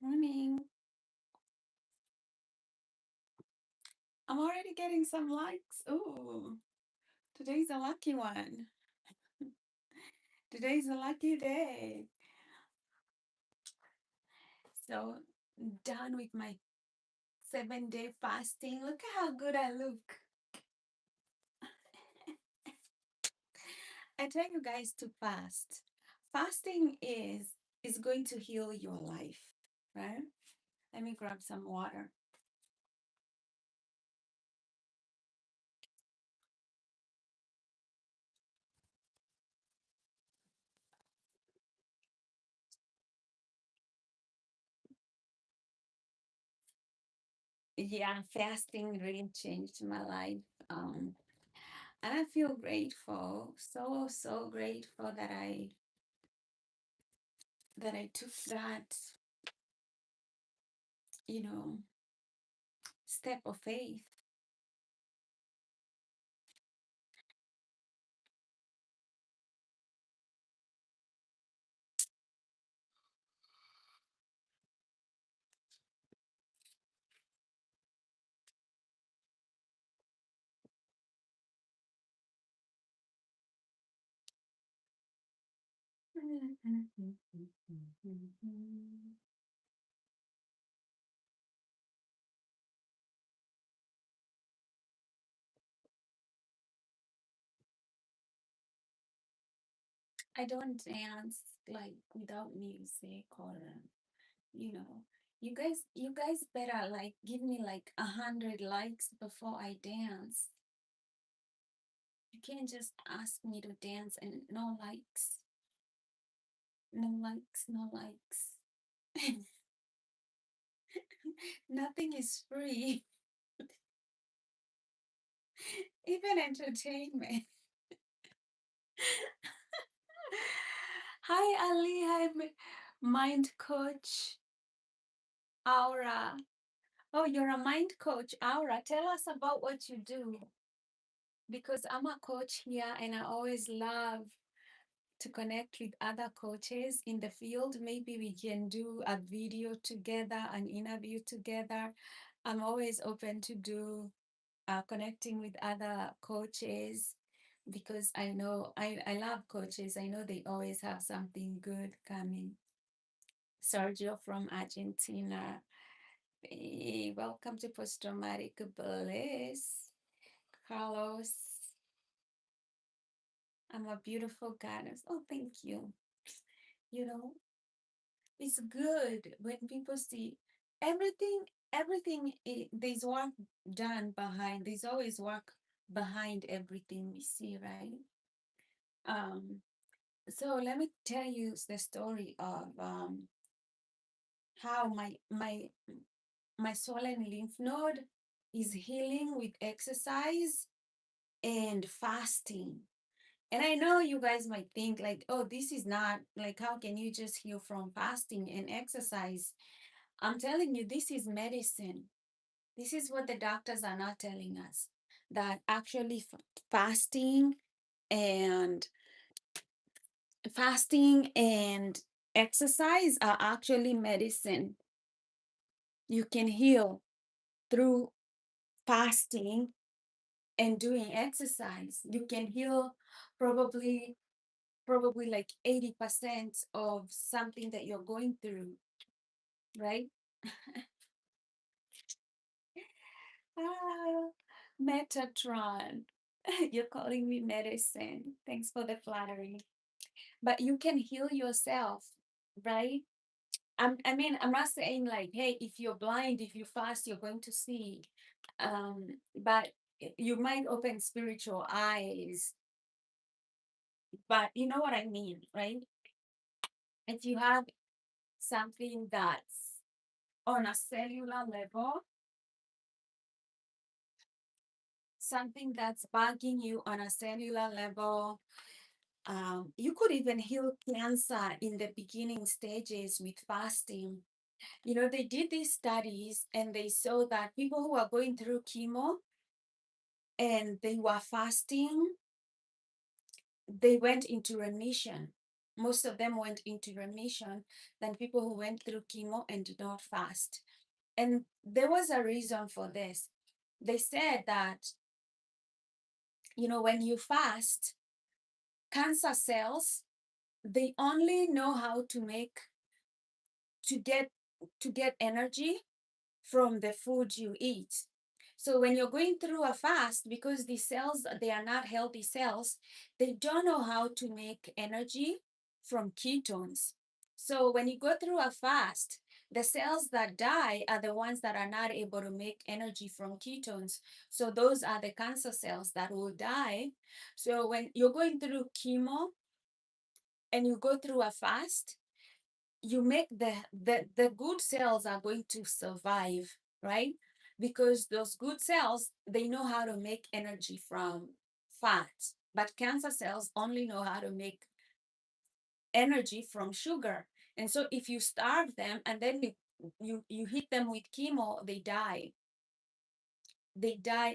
Morning. I'm already getting some likes. Oh, today's a lucky one. Today's a lucky day. So, done with my 7-day fasting. Look at how good I look. I tell you guys to fast. Fasting is going to heal your life, right? Let me grab some water. Yeah, fasting really changed my life. And I feel grateful, so grateful that I took that, you know, step of faith. I don't dance like without music or you know. You guys better like give me like 100 likes before I dance. You can't just ask me to dance and no likes. No likes, no likes. Nothing is free, even entertainment. Hi, Ali. Hi, mind coach Aura. Oh, you're a mind coach, Aura. Tell us about what you do because I'm a coach here and I always love to connect with other coaches in the field. Maybe we can do a video together, an interview together. I'm always open to do connecting with other coaches because I know I love coaches. I know they always have something good coming. Sergio from Argentina. Hey, welcome to Post Traumatic Bliss. Carlos, I'm a beautiful goddess. Oh, thank you. You know, it's good when people see everything, there's work done behind, there's always work behind everything we see, right? Um, so let me tell you the story of how my swollen lymph node is healing with exercise and fasting. And I know you guys might think like, oh, this is not like, how can you just heal from fasting and exercise? I'm telling you, this is medicine. This is what the doctors are not telling us, that actually fasting and fasting and exercise are actually medicine. You can heal through fasting and doing exercise. You can heal probably probably like 80% of something that you're going through, right? Ah, Metatron. You're calling me medicine. Thanks for the flattery. But you can heal yourself, right? I mean, I'm not saying like, hey, if you're blind, if you fast, you're going to see. But you might open spiritual eyes. But you know what I mean, right? If you have something that's on a cellular level, something that's bugging you on a cellular level, you could even heal cancer in the beginning stages with fasting. You know, they did these studies and they saw that people who are going through chemo and they were fasting, they went into remission. most of them went into remission than people who went through chemo and did not fast. And there was a reason for this. They said that, when you fast, cancer cells, they only know how to get to get energy from the food you eat. So when you're going through a fast, because the cells, they are not healthy cells, they don't know how to make energy from ketones. So when you go through a fast, the cells that die are the ones that are not able to make energy from ketones. So those are the cancer cells that will die. So when you're going through chemo and you go through a fast, you make the good cells are going to survive, right? Because those good cells, they know how to make energy from fat, but cancer cells only know how to make energy from sugar. And so if you starve them and then you hit them with chemo, they die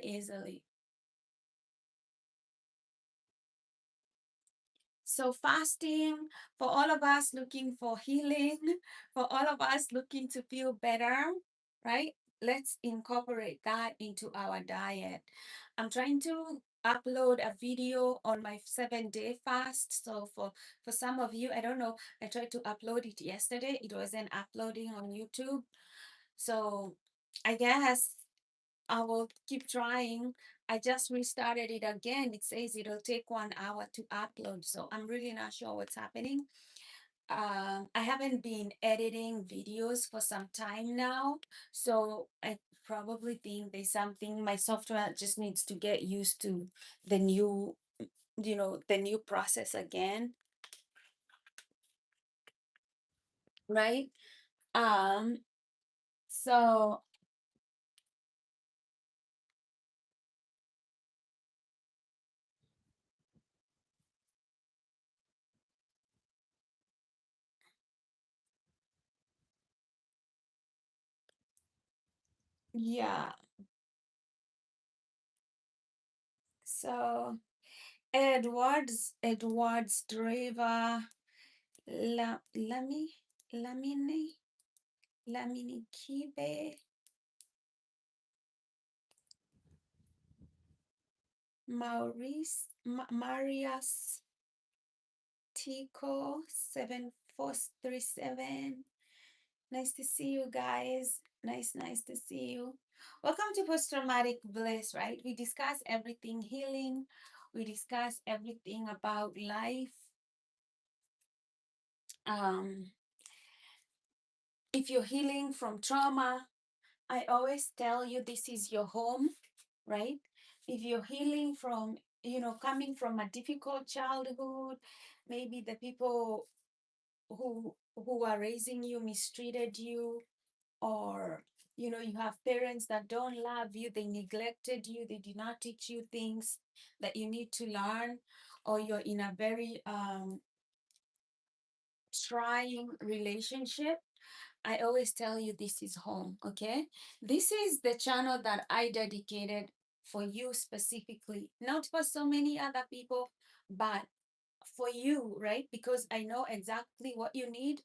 easily. So fasting, for all of us looking for healing, for all of us looking to feel better, right? Let's incorporate that into our diet. I'm trying to upload a video on my 7-day fast. So for some of you, I don't know, I tried to upload it yesterday. It wasn't uploading on YouTube. So I guess I will keep trying. I just restarted it again. It says it'll take 1 hour to upload. So I'm really not sure what's happening. I haven't been editing videos for some time now. So I probably think there's something, my software just needs to get used to the new, the new process again. Right? Um, so yeah. So Edwards driver Lamini Lamini Kibe Marius Tico 7437. Nice to see you guys. Nice to see you. Welcome to Post Traumatic Bliss, right? We discuss everything healing. We discuss everything about life. Um, if you're healing from trauma, I always tell you this is your home, right? If you're healing from, coming from a difficult childhood, maybe the people who are raising you mistreated you, or you have parents that don't love you, they neglected you, they did not teach you things that you need to learn, or you're in a very trying relationship, I always tell you this is home, okay? This is the channel that I dedicated for you specifically, not for so many other people, but for you, right? Because I know exactly what you need,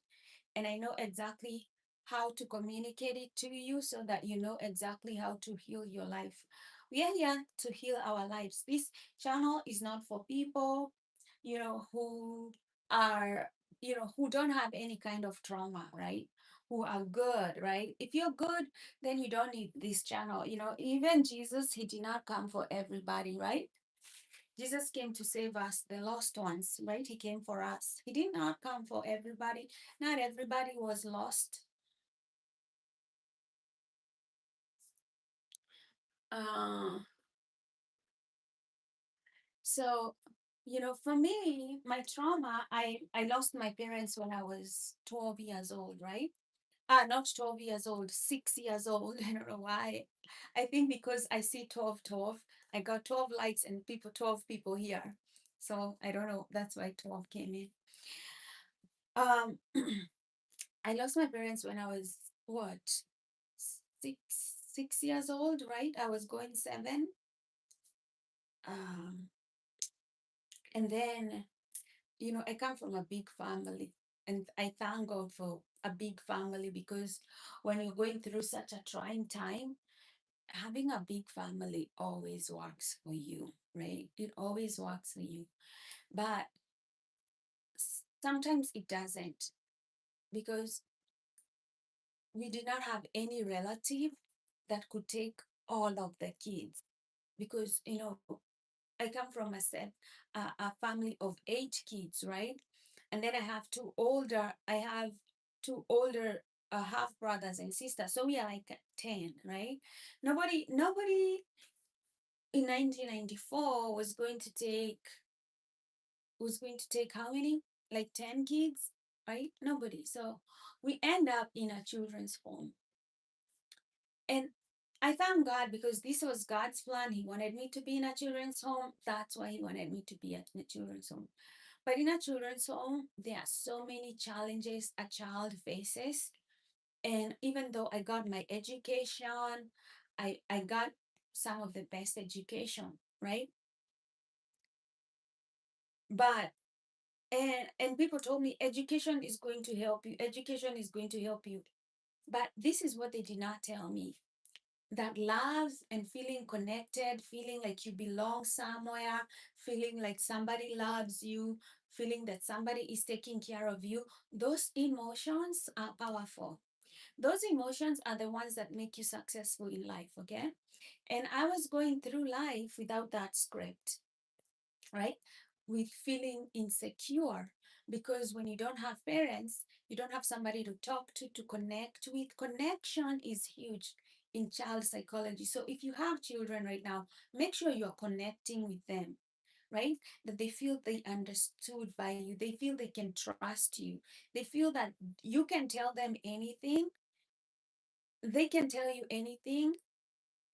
and I know exactly how to communicate it to you so that you know exactly how to heal your life. We are here to heal our lives. This channel is not for people, who are, who don't have any kind of trauma, right? Who are good, right? If you're good, then you don't need this channel. Even Jesus, he did not come for everybody, right? Jesus came to save us, the lost ones, right? He came for us. He did not come for everybody. Not everybody was lost. Uh, so, for me, my trauma, I lost my parents when I was 12 years old, right? Not 12 years old, 6 years old. I don't know why. I think because I see 12, 12. I got 12 likes and 12 people here. So I don't know. That's why 12 came in. Um, I lost my parents when I was what, six six years old, right? I was going 7. Um, and then I come from a big family, and I thank God for a big family, because when you're going through such a trying time, having a big family always works for you, right? It always works for you. But sometimes it doesn't, because we did not have any relative that could take all of the kids. Because, I come from a family of 8 kids, right? And then I have two older half brothers and sisters. So we are like 10, right? Nobody in 1994 was going to take how many? Like 10 kids, right? Nobody. So we end up in a children's home. And I thank God, because this was God's plan. He wanted me to be in a children's home. That's why He wanted me to be in a children's home. But in a children's home, there are so many challenges a child faces. And even though I got my education, I got some of the best education, right? But and people told me education is going to help you. Education is going to help you. But this is what they did not tell me, that love and feeling connected, feeling like you belong somewhere, feeling like somebody loves you, feeling that somebody is taking care of you, those emotions are powerful. Those emotions are the ones that make you successful in life, okay? And I was going through life without that script, right? With feeling insecure, because when you don't have parents, you don't have somebody to talk to connect with. Connection is huge in child psychology. So if you have children right now, make sure you're connecting with them, right? That they feel they understood by you, they feel they can trust you, they feel that you can tell them anything, they can tell you anything,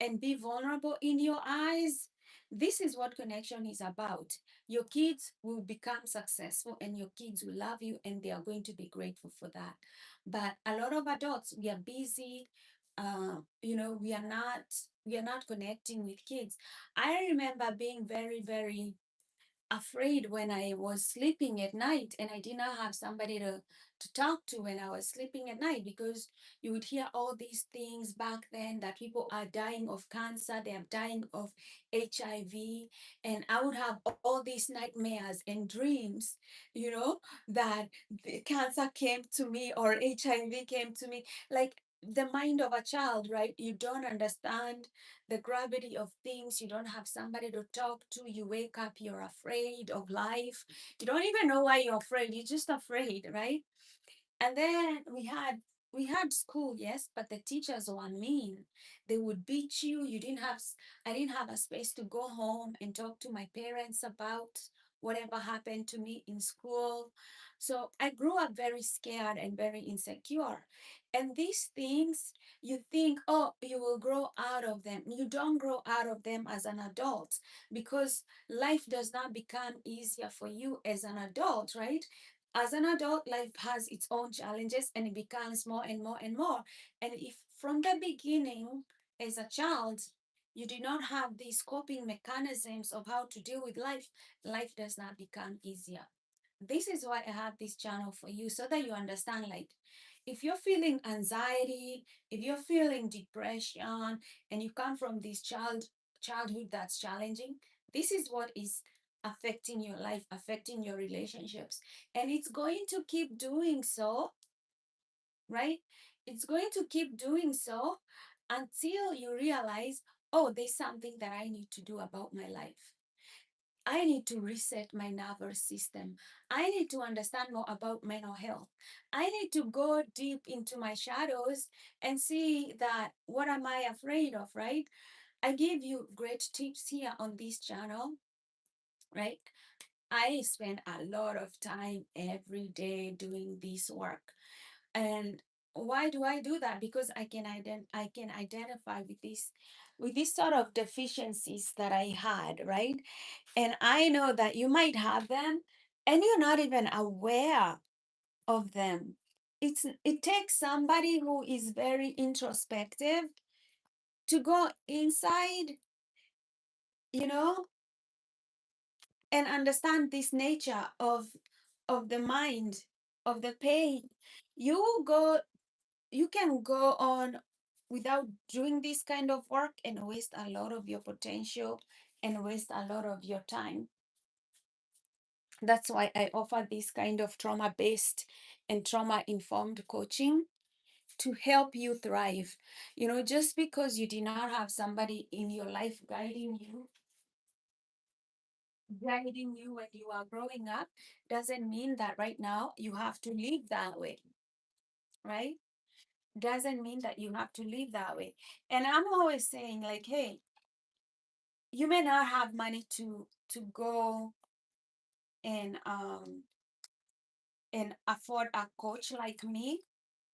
and be vulnerable in your eyes. This is what connection is about. Your kids will become successful, and your kids will love you, and they are going to be grateful for that. But a lot of adults, we are busy. We are not connecting with kids. I remember being very, very afraid when I was sleeping at night, and I did not have somebody to talk to when I was sleeping at night, because you would hear all these things back then, that people are dying of cancer, they are dying of HIV. And I would have all these nightmares and dreams, that the cancer came to me or HIV came to me. Like the mind of a child, right? You don't understand the gravity of things. You don't have somebody to talk to. You wake up, you're afraid of life. You don't even know why you're afraid. You're just afraid, right? And then we had school, yes, but the teachers were mean. They would beat you. I didn't have a space to go home and talk to my parents about whatever happened to me in school. So I grew up very scared and very insecure. And these things, you think, oh, you will grow out of them. You don't grow out of them as an adult, because life does not become easier for you as an adult, right? As an adult, life has its own challenges, and it becomes more and more and more. And if from the beginning, as a child, you do not have these coping mechanisms of how to deal with life, life does not become easier. This is why I have this channel for you, so that you understand, like, if you're feeling anxiety, if you're feeling depression, and you come from this childhood that's challenging, this is what is affecting your life, affecting your relationships. And it's going to keep doing so, right? It's going to keep doing so until you realize, oh, there's something that I need to do about my life. I need to reset my nervous system. I need to understand more about mental health. I need to go deep into my shadows and see that what am I afraid of, right? I give you great tips here on this channel, right? I spend a lot of time every day doing this work. And why do I do that? Because I can identify with these sort of deficiencies that I had, right? And I know that you might have them, and you're not even aware of them. It takes somebody who is very introspective to go inside, you know, and understand this nature of of the mind, of the pain. You go, you can go on without doing this kind of work and waste a lot of your potential and waste a lot of your time. That's why I offer this kind of trauma based and trauma informed coaching to help you thrive. You know, just because you did not have somebody in your life guiding you when you are growing up, doesn't mean that right now you have to live that way, right? Doesn't mean that you have to live that way. And I'm always saying, like, hey, you may not have money to go and afford a coach like me.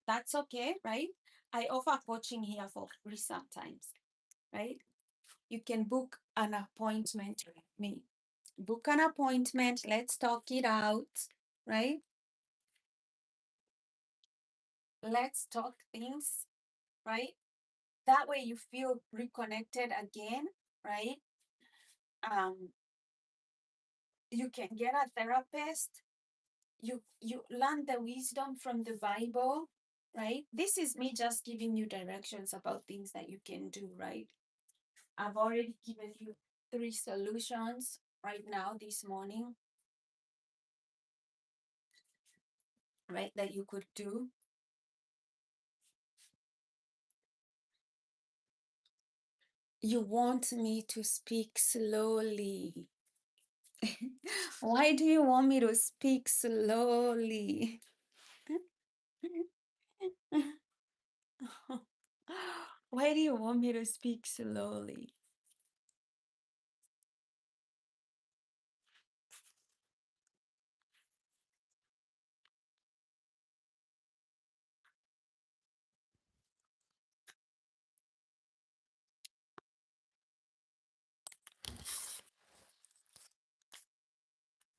That's okay, right? I offer coaching here for free sometimes, right? You can book an appointment with me. Book an appointment, let's talk it out, right? Let's talk things, right? That way you feel reconnected again, right? Um, you can get a therapist. You learn the wisdom from the Bible, right? This is me just giving you directions about things that you can do, right? I've already given you 3 solutions right now this morning, right? That you could do. You want me to speak slowly. Why do you want me to speak slowly? Why do you want me to speak slowly?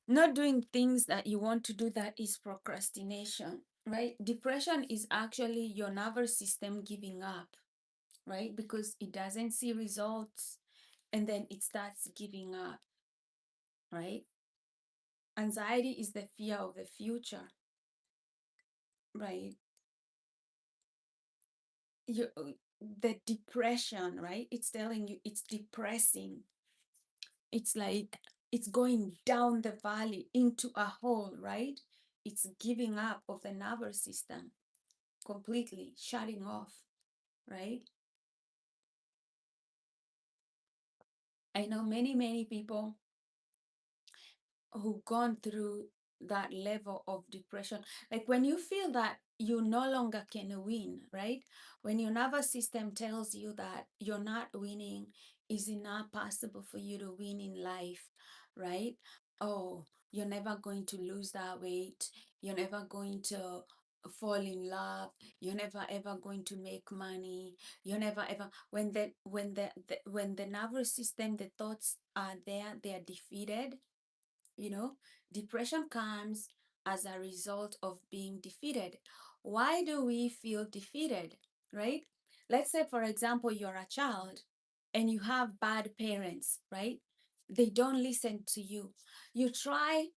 Not doing things that you want to do, that is procrastination, right? Depression is actually your nervous system giving up, right? Because it doesn't see results and then it starts giving up, right? Anxiety is the fear of the future, right? You, the depression, right? It's telling you it's depressing. It's like it's going down the valley into a hole, right? It's giving up of the nervous system, completely shutting off, right? I know many people who gone through that level of depression. Like when you feel that you no longer can win, right? When your nervous system tells you that you're not winning, is it not possible for you to win in life, right? Oh, you're never going to lose that weight. You're never going to fall in love. You're never ever going to make money. You're never ever when the nervous system, the thoughts are there, they are defeated. You know, depression comes as a result of being defeated. Why do we feel defeated, right? Let's say, for example, you're a child and you have bad parents, right? They don't listen to you. You try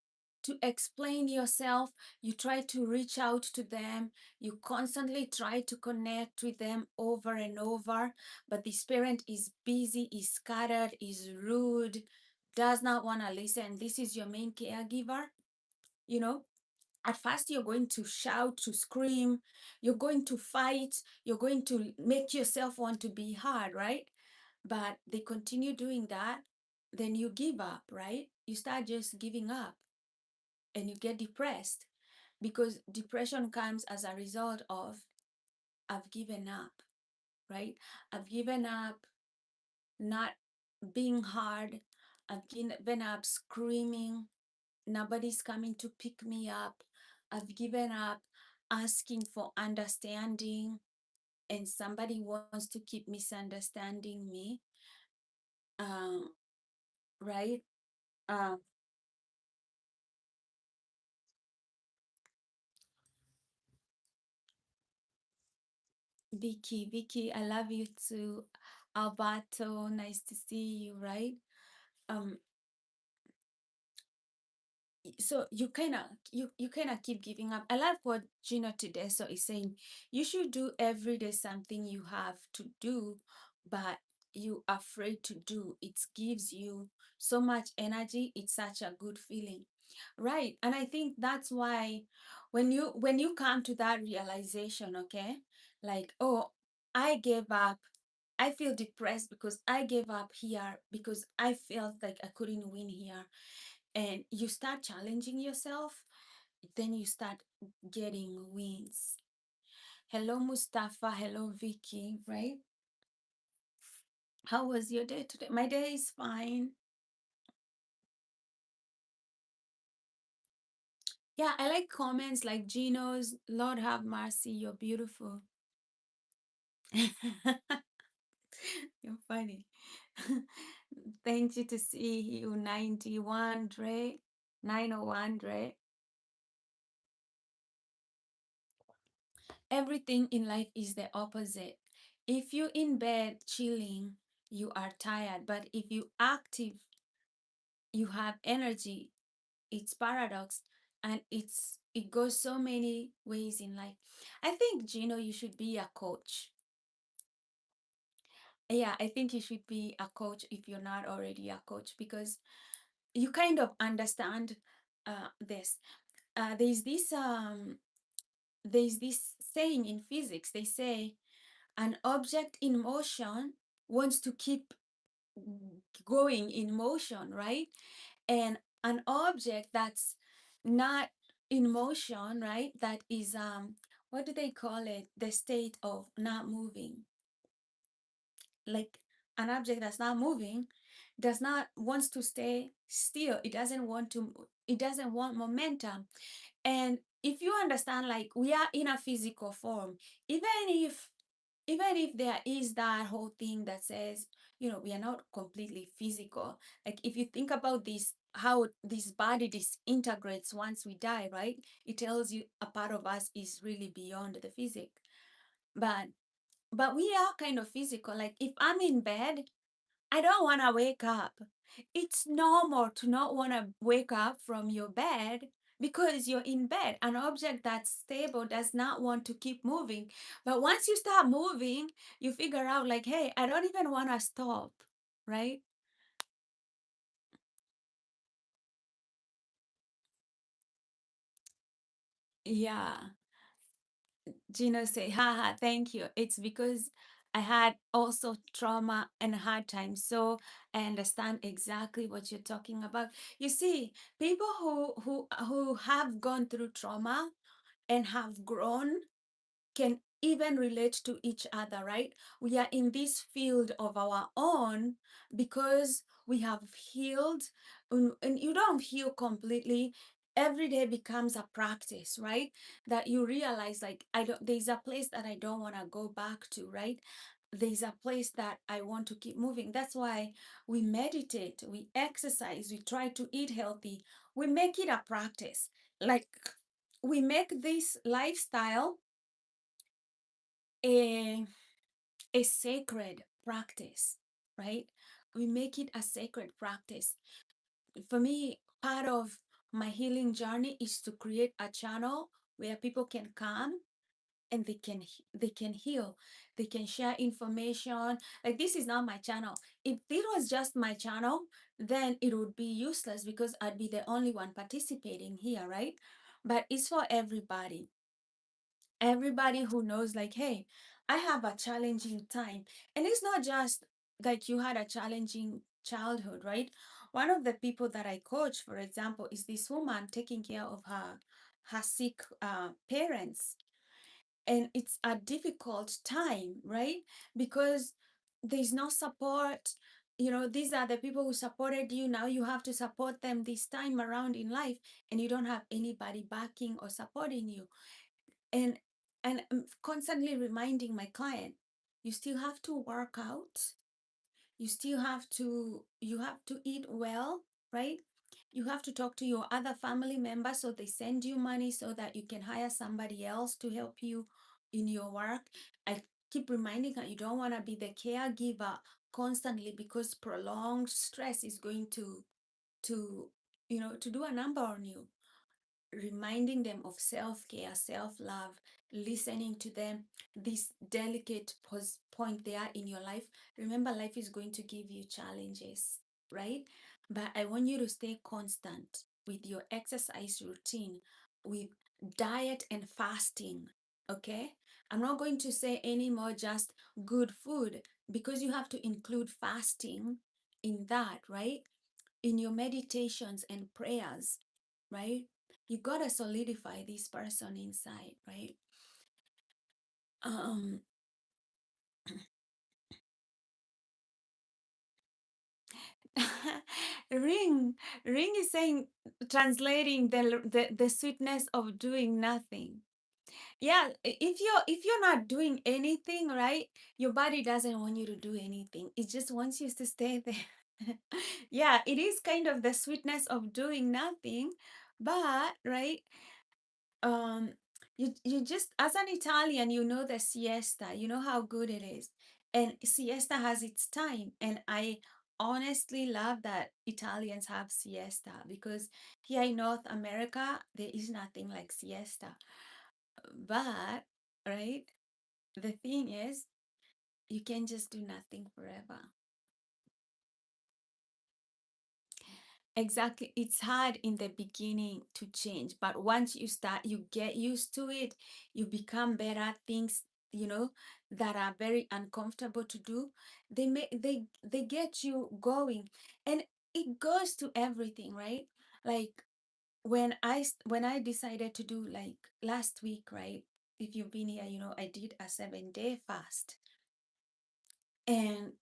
to explain yourself, you try to reach out to them, you constantly try to connect with them over and over, but this parent is busy, is scattered, is rude, does not want to listen. This is your main caregiver. You know, at first you're going to shout, to scream, you're going to fight, you're going to make yourself want to be hard, right? But they continue doing that, then you give up, right? You start just giving up and you get depressed, because depression comes as a result of I've given up, right? I've given up not being hard. I've given up screaming. Nobody's coming to pick me up. I've given up asking for understanding, and somebody wants to keep misunderstanding me. Um, right? Um, Vicky, I love you too. Alberto, nice to see you, right? Um, so you kind of keep giving up. I love what Gina today so is saying. You should do every day something you have to do, but you afraid to do. It gives you so much energy. It's such a good feeling, right? And I think that's why when you come to that realization, okay, like, oh, I gave up. I feel depressed because I gave up here because I felt like I couldn't win here, and you start challenging yourself, then you start getting wins. Hello, Mustafa. Hello, Vicky. Right? How was your day today? My day is fine. Yeah, I like comments like Gino's. Lord have mercy, you're beautiful. You're funny. Thank you to see you, 91 Dre. 901 Dre. Everything in life is the opposite. If you in bed chilling, you are tired. But if you active, you have energy. It's paradox, and it goes so many ways in life. I think, Gino, you should be a coach. Yeah, I think you should be a coach if you're not already a coach, because you kind of understand this. Uh, there's this um there's this saying in physics. They say an object in motion wants to keep going in motion, right? And an object that's not in motion, right? That is what do they call it? The state of not moving. Like an object that's not moving does not wants to stay still. It doesn't want momentum. And if you understand, like, we are in a physical form, even if there is that whole thing that says, we are not completely physical. Like, if you think about this, how this body disintegrates once we die, right? It tells you a part of us is really beyond the physic. But we are kind of physical. Like, if I'm in bed, I don't want to wake up. It's normal to not want to wake up from your bed because you're in bed. An object that's stable does not want to keep moving. But once you start moving, you figure out, like, hey, I don't even want to stop, right? Yeah. Gina say, haha, thank you. It's because I had also trauma and hard times. So I understand exactly what you're talking about. You see, people who have gone through trauma and have grown can even relate to each other, right? We are in this field of our own because we have healed, and you don't heal completely. Every day becomes a practice, right? That you realize, like, there's a place that I don't want to go back to, right? There's a place that I want to keep moving. That's why we meditate, we exercise, we try to eat healthy, we make it a practice. Like, we make this lifestyle a, a sacred practice, right? We make it a sacred practice. For me, part of my healing journey is to create a channel where people can come and they can heal, they can share information. Like, this is not my channel. If it was just my channel, then it would be useless because I'd be the only one participating here, right? But it's for everybody who knows, like, hey, I have a challenging time. And it's not just like you had a challenging childhood, right? One of the people that I coach, for example, is this woman taking care of her sick parents, and it's a difficult time, right? Because there's no support. These are the people who supported you. Now you have to support them this time around in life, and you don't have anybody backing or supporting you. And and I'm constantly reminding my client, you still have to work out, you have to eat well, right? You have to talk to your other family members so they send you money so that you can hire somebody else to help you in your work. I keep reminding her, you don't want to be the caregiver constantly, because prolonged stress is going to to do a number on you, reminding them of self-care, self-love, listening to them, this delicate point they are in your life. Remember, life is going to give you challenges, right? But I want you to stay constant with your exercise routine, with diet and fasting, okay? I'm not going to say anymore just good food, because you have to include fasting in that, right? In your meditations and prayers, right? You gotta solidify this person inside, right? Um, ring, ring is saying, translating the sweetness of doing nothing. Yeah, if you're not doing anything, right, your body doesn't want you to do anything. It just wants you to stay there. Yeah, it is kind of the sweetness of doing nothing, but right, um you just, as an Italian, you know the siesta, you know how good it is, and siesta has its time, and I honestly love that Italians have siesta, because here in North America there is nothing like siesta. But right, the thing is, you can just do nothing forever. Exactly. It's hard in the beginning to change, but once you start, you get used to it. You become better at things, that are very uncomfortable to do. They get you going. And it goes to everything, right? Like when I decided to do, like, last week, right? If you've been here, I did a 7-day fast. And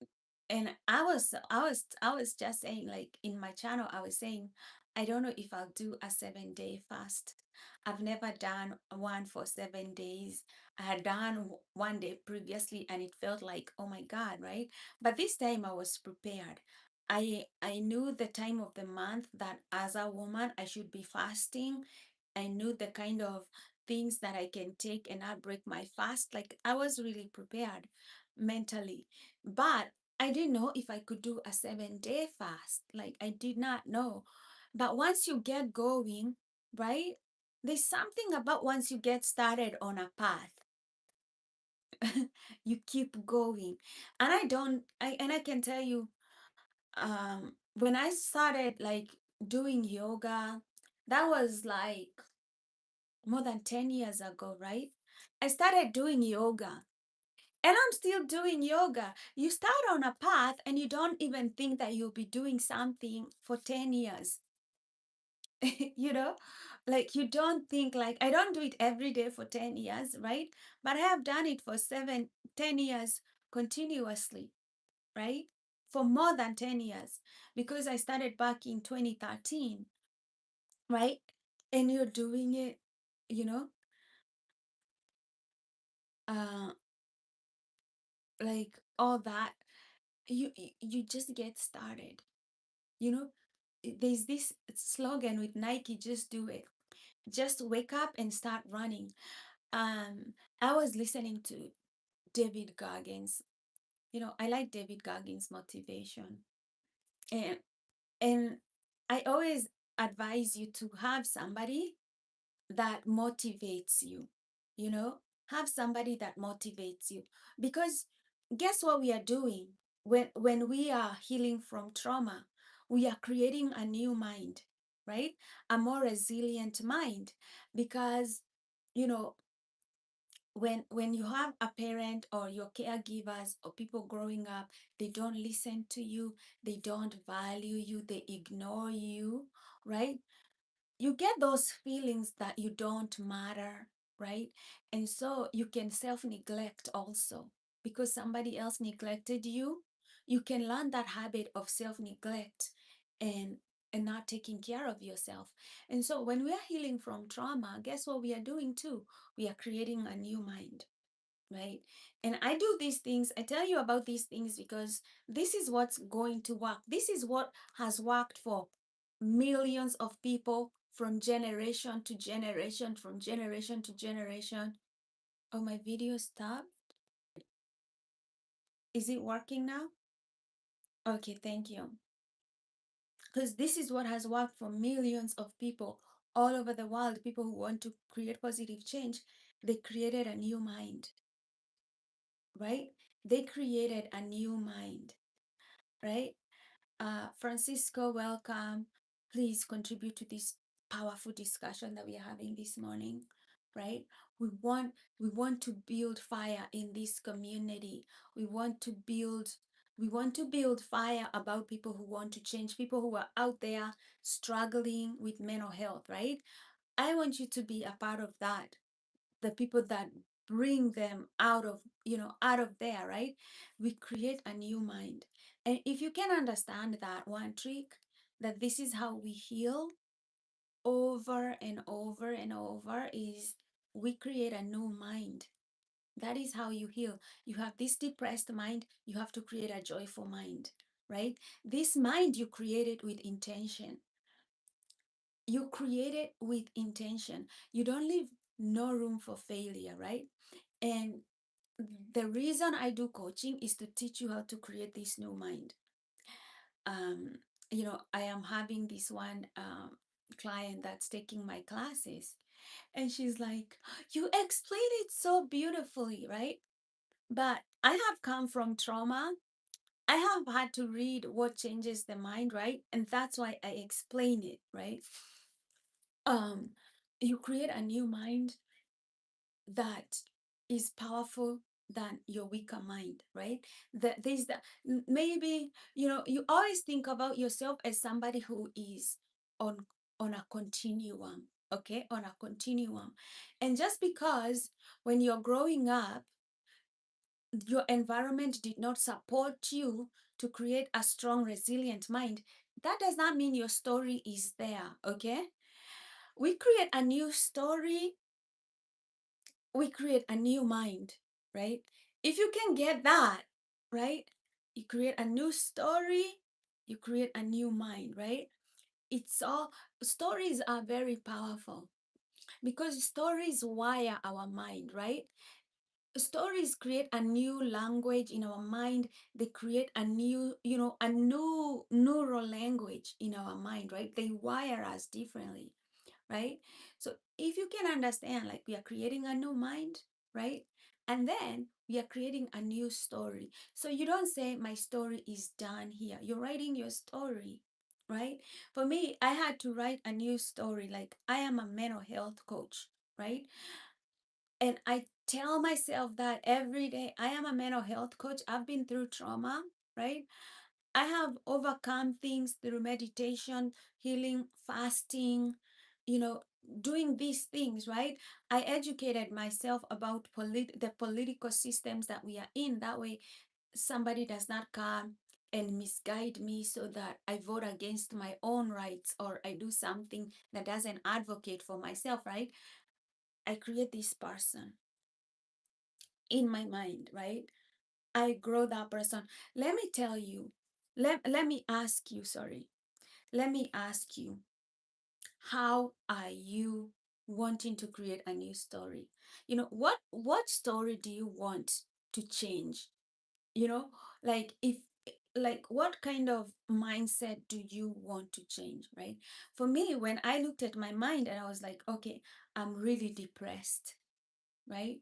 I was just saying, like, in my channel, I was saying, I don't know if I'll do a 7-day fast. I've never done one for 7 days. I had done one day previously, and it felt like, oh my God, right? But this time I was prepared. I knew the time of the month that as a woman I should be fasting. I knew the kind of things that I can take and not break my fast. Like, I was really prepared mentally. But I didn't know if I could do a 7-day fast. Like, I did not know. But once you get going, right? There's something about once you get started on a path, you keep going. And I can tell you, when I started, like, doing yoga, that was like more than 10 years ago, right? I started doing yoga. And I'm still doing yoga. You start on a path and you don't even think that you'll be doing something for 10 years. you know, like, you don't think, like, I don't do it every day for 10 years, right? But I have done it for 10 years continuously, right? For more than 10 years, because I started back in 2013, right? And you're doing it, you know, uh, like, all that. You just get started, you know. There's this slogan with Nike, just do it. Just wake up and start running. I was listening to David Goggins. I like David Goggins' motivation. And and I always advise you to have somebody that motivates you, you know, have somebody that motivates you. Because guess what we are doing when we are healing from trauma? We are creating a new mind, right? A more resilient mind. Because, you know, when you have a parent or your caregivers or people growing up, they don't listen to you, they don't value you, they ignore you, right? You get those feelings that you don't matter, right? And so you can self-neglect also, because somebody else neglected you. You can learn that habit of self-neglect and not taking care of yourself. And so when we are healing from trauma, guess what we are doing too? We are creating a new mind, right? And I do these things, I tell you about these things, because this is what's going to work. This is what has worked for millions of people, from generation to generation, from generation to generation. Oh, my video stopped. Is it working now? Okay, thank you. because this is what has worked for millions of people all over the world, people who want to create positive change. They created a new mind, right? They created a new mind, right? Francisco, welcome. Please contribute to this powerful discussion that we are having this morning, right? We want we want to build fire in this community. We want to build fire about people who want to change, people who are out there struggling with mental health, right? I want you to be a part of that, the people that bring them out of, out of there, right? We create a new mind. And if you can understand that one trick, that this is how we heal over and over and over, is we create a new mind. That is how you heal. You have this depressed mind, you have to create a joyful mind, right? This mind you created with intention. You create it with intention. You don't leave no room for failure, right? And the reason I do coaching is to teach you how to create this new mind. Um, I am having this one client that's taking my classes, and she's like, "You explain it so beautifully, right? But I have come from trauma. I have had to read what changes the mind, right? And that's why I explain it, right? Um, you create a new mind that is powerful than your weaker mind, right? That there's that, maybe you always think about yourself as somebody who is on on a continuum, okay, on a continuum. And just because when you're growing up your environment did not support you to create a strong resilient mind, that does not mean your story is there, okay? We create a new story, we create a new mind, right? If you can get that, right? You create a new story, you create a new mind, right? It's all, stories are very powerful because stories wire our mind, right? Stories create a new language in our mind. They create a new, a new neural language in our mind, right? They wire us differently, right? So if you can understand, like, we are creating a new mind, right? And then we are creating a new story. So you don't say, my story is done here. You're writing your story, right? For me, I had to write a new story. Like, I am a mental health coach, right? And I tell myself that every day. I am a mental health coach. I've been through trauma, right? I have overcome things through meditation, healing, fasting, you know, doing these things, right? I educated myself about the political systems that we are in. That way, somebody does not come and misguide me so that I vote against my own rights or I do something that doesn't advocate for myself, right? I create this person in my mind, right? I grow that person. Let me tell you, let me ask you, sorry. Let me ask you, how are you wanting to create a new story? What story do you want to change? You know, like, if like, what kind of mindset do you want to change, right? For me, when I looked at my mind and I was like, okay, I'm really depressed, right?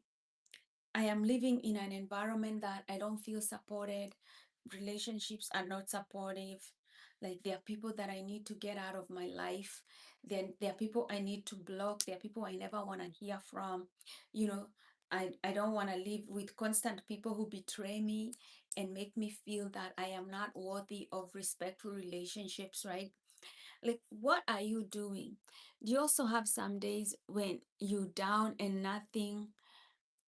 I am living in an environment that I don't feel supported. Relationships are not supportive. Like, there are people that I need to get out of my life. Then there are people I need to block. There are people I never want to hear from. You know, I don't want to live with constant people who betray me and make me feel that I am not worthy of respectful relationships, right? Like, what are you doing? Do you also have some days when you down and nothing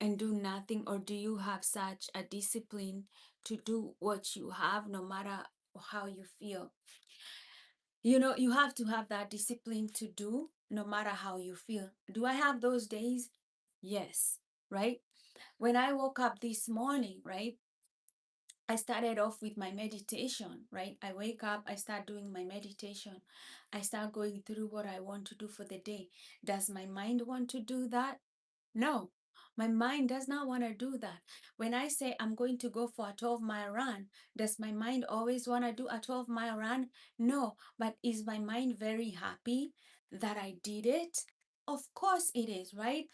and do nothing, or do you have such a discipline to do what you have no matter how you feel? You have to have that discipline to do no matter how you feel. Do I have those days? Yes, right? When I woke up this morning, right, I started off with my meditation, right? I wake up, I start doing my meditation. I start going through what I want to do for the day. Does my mind want to do that? No. My mind does not want to do that. When I say I'm going to go for a 12-mile run, does my mind always want to do a 12-mile run? No. But is my mind very happy that I did it? Of course it is, right?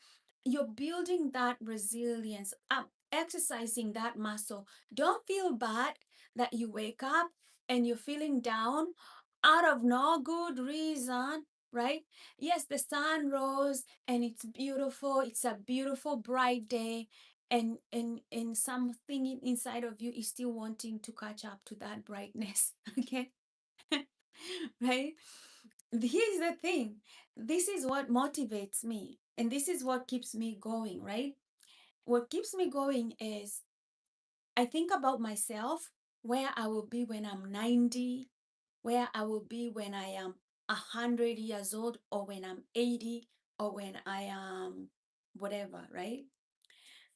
You're building that resilience up, exercising that muscle. Don't feel bad that you wake up and you're feeling down out of no good reason, right? Yes, the sun rose and it's beautiful. It's a beautiful bright day, and something inside of you is still wanting to catch up to that brightness. Okay. Right? Here's the thing. This is what motivates me, and this is what keeps me going, right? What keeps me going is I think about myself, where I will be when I'm 90, where I will be when I am 100 years old, or when I'm 80, or when I am whatever, right?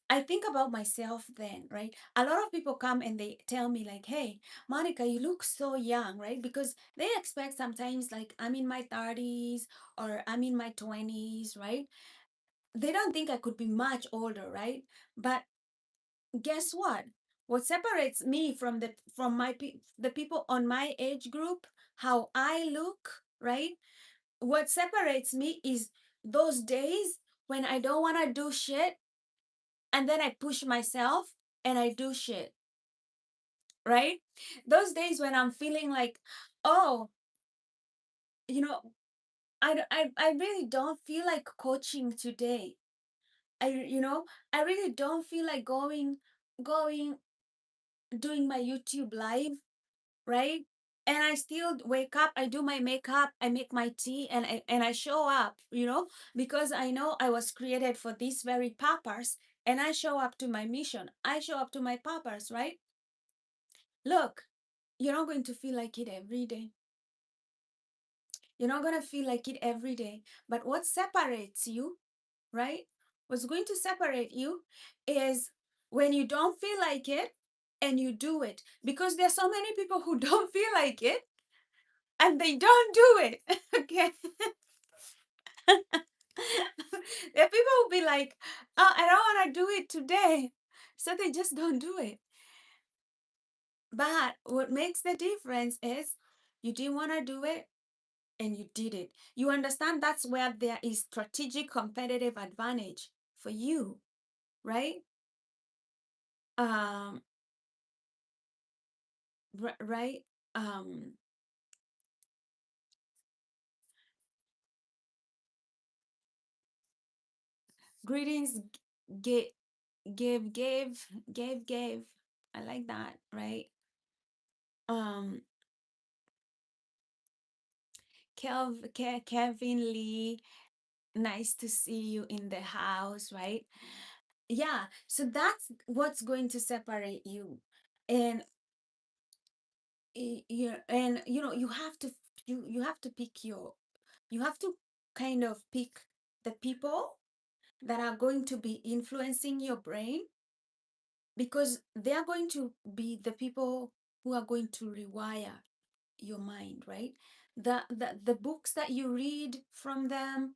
I think about myself then, right? A lot of people come and they tell me, like, hey, Monica, you look so young, right? Because they expect sometimes, like, I'm in my 30s or I'm in my 20s, right? They don't think I could be much older, right? But guess what? What separates me from the people on my age group, how I look, right? What separates me is those days when I don't want to do shit, and then I push myself and I do shit, right? Those days when I'm feeling like, oh, you know, I really don't feel like coaching today. I really don't feel like going doing my YouTube live, right? And I still wake up, I do my makeup, I make my tea, and I show up, because I know I was created for this very purpose, and I show up to my mission. I show up to my purpose, right? Look, you're not going to feel like it every day. You're not going to feel like it every day. But what separates you, right? What's going to separate you is when you don't feel like it and you do it. Because there's so many people who don't feel like it and they don't do it. Okay. There are people who be like, oh, I don't want to do it today. So they just don't do it. But what makes the difference is you didn't want to do it and you did it. You understand that's where there is strategic competitive advantage for you, right? Um, right? Um, greetings, give, give. I like that, right? Um, Kevin Lee, nice to see you in the house, right? Yeah, so that's what's going to separate you. And you have to you have to pick your you have to kind of pick the people that are going to be influencing your brain, because they are going to be the people who are going to rewire your mind, right? The books that you read from them,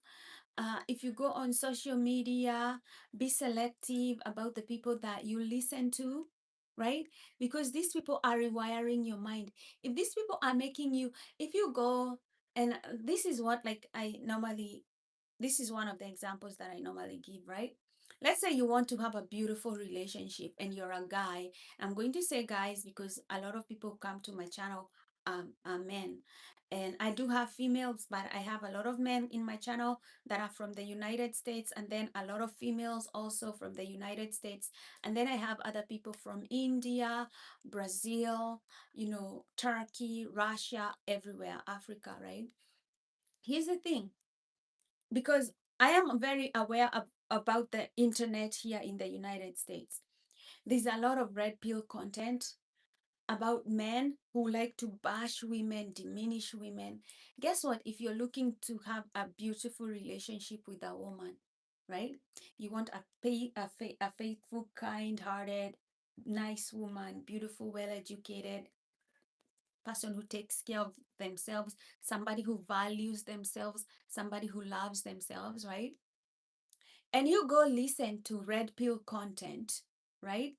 if you go on social media, be selective about the people that you listen to, right? Because these people are rewiring your mind. If these people are making you, if you go, and this is what, like, this is one of the examples that I normally give, right? Let's say you want to have a beautiful relationship and you're a guy. I'm going to say guys because a lot of people come to my channel are men. And I do have females, but I have a lot of men in my channel that are from the United States, and then a lot of females also from the United States. And then I have other people from India, Brazil, Turkey, Russia, everywhere, Africa, right? Here's the thing, because I am very aware about the internet here in the United States. There's a lot of red pill content about men who like to bash women, diminish women. Guess what? If you're looking to have a beautiful relationship with a woman, right? You want a faithful, kind-hearted, nice woman, beautiful, well-educated person who takes care of themselves, somebody who values themselves, somebody who loves themselves, right? and you go listen to red pill content, right?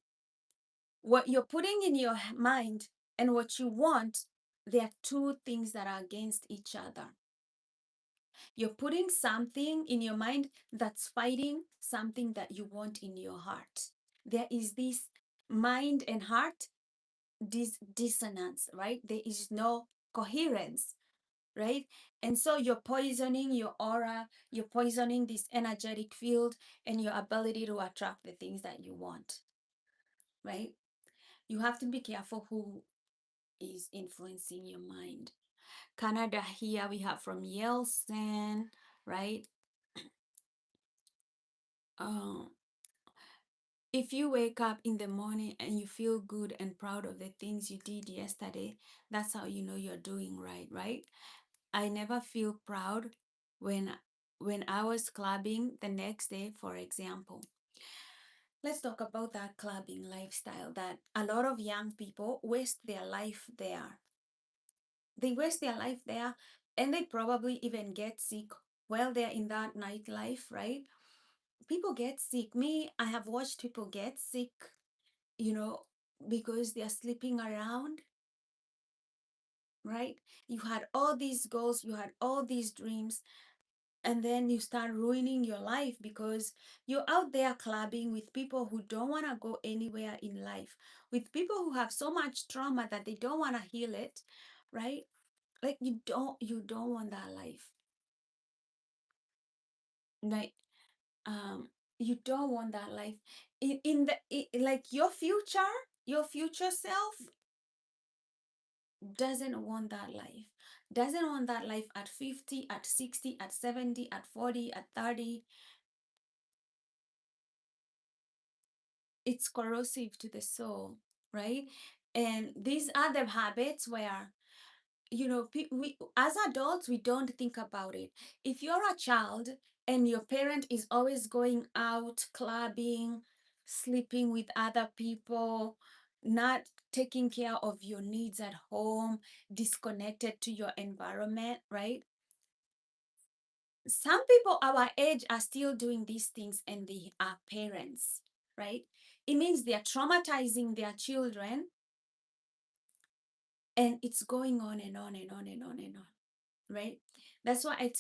What you're putting in your mind and what you want, they are two things that are against each other. You're putting something in your mind that's fighting something that you want in your heart. There is this mind and heart dissonance, right? There is no coherence, right? And so you're poisoning your aura, you're poisoning this energetic field and your ability to attract the things that you want, right? You have to be careful who is influencing your mind. Canada here we have from Yeltsin, right? Um, if you wake up in the morning and you feel good and proud of the things you did yesterday, that's how you know you're doing right, right? I never feel proud when I was clubbing the next day, for example. Let's talk about that clubbing lifestyle that a lot of young people waste their life there. They waste their life there and they probably even get sick while they're in that nightlife, right? People get sick. Me, I have watched people get sick, you know, because they're sleeping around, right? You had all these goals, you had all these dreams, and then you start ruining your life because you're out there clubbing with people who don't want to go anywhere in life, with people who have so much trauma that they don't want to heal it, right? Like you don't want that life, right? um you don't want that life like your future self doesn't want that life, doesn't want that life at 50, at 60, at 70, at 40, at 30. It's corrosive to the soul, right? And these other habits where we as adults we don't think about it. If you're a child and your parent is always going out clubbing, sleeping with other people, not taking care of your needs at home, disconnected to your environment, right? Some people our age are still doing these things and they are parents, right? It means they are traumatizing their children, and it's going on and on and on and on and on, right? That's why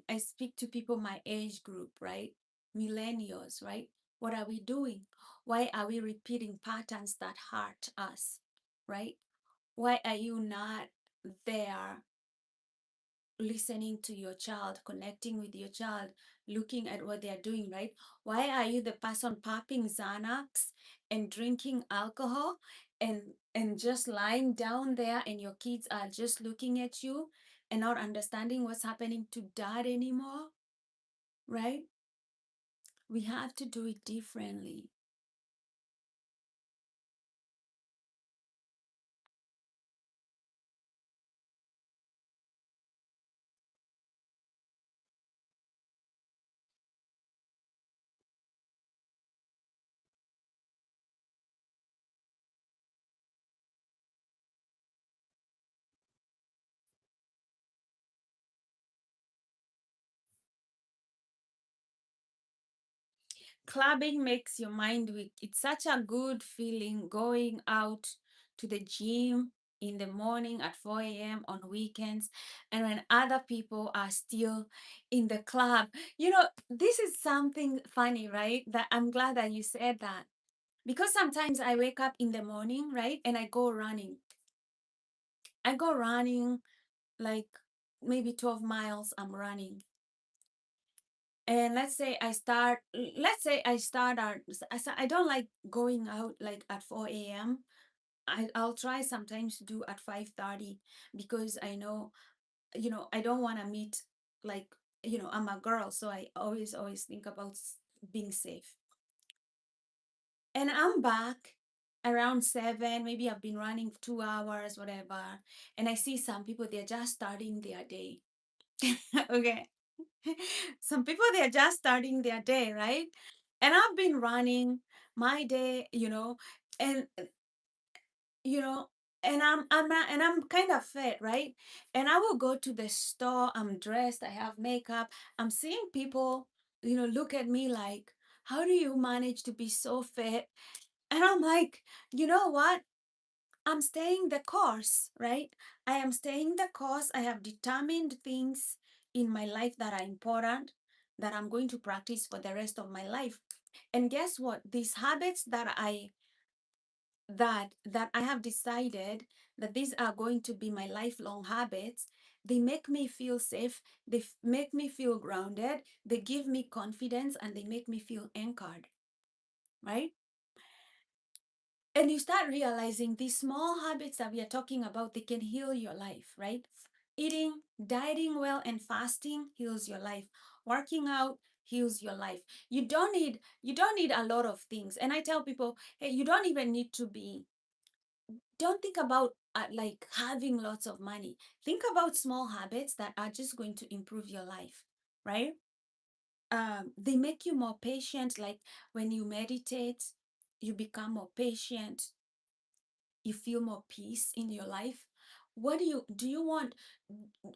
I speak to people my age group, right? Millennials, right? What are we doing? Why are we repeating patterns that hurt us, right? Why are you not there listening to your child, connecting with your child, looking at what they're doing, right? Why are you the person popping Xanax and drinking alcohol and just lying down there and your kids are just looking at you and not understanding what's happening to dad anymore, right? We have to do it differently. Clubbing makes your mind weak. It's such a good feeling going out to the gym in the morning at 4 a.m. on weekends, and when other people are still in the club. This is something funny, right? That I'm glad that you said that. Because sometimes I wake up in the morning, right? And I go running. I go running like maybe 12 miles I'm running. And let's say I start at I don't like going out like at 4 a.m. I'll try sometimes to do at 5:30 because I know, I don't want to meet, like, I'm a girl, so I always think about being safe. And I'm back around 7, maybe I've been running 2 hours, whatever. And I see some people, they're just starting their day. Okay. Some people they're just starting their day, right? And I've been running my day, and you know and I'm kind of fit, right? And I will go to the store, I'm dressed, I have makeup, I'm seeing people look at me like, how do you manage to be so fit? And I'm like, you know what? I'm staying the course, right? I am staying the course. I have determined things in my life that are important that I'm going to practice for the rest of my life. And guess what? These habits that I have decided that these are going to be my lifelong habits, they make me feel safe, make me feel grounded, they give me confidence, and they make me feel anchored, right? And you start realizing these small habits that we are talking about, they can heal your life, right? Eating, dieting well, and fasting heals your life. Working out heals your life. You don't need a lot of things. And I tell people, hey, you don't even need to be, don't think about like having lots of money. Think about small habits that are just going to improve your life, right? They make you more patient. Like when you meditate, you become more patient, you feel more peace in your life. What do you want?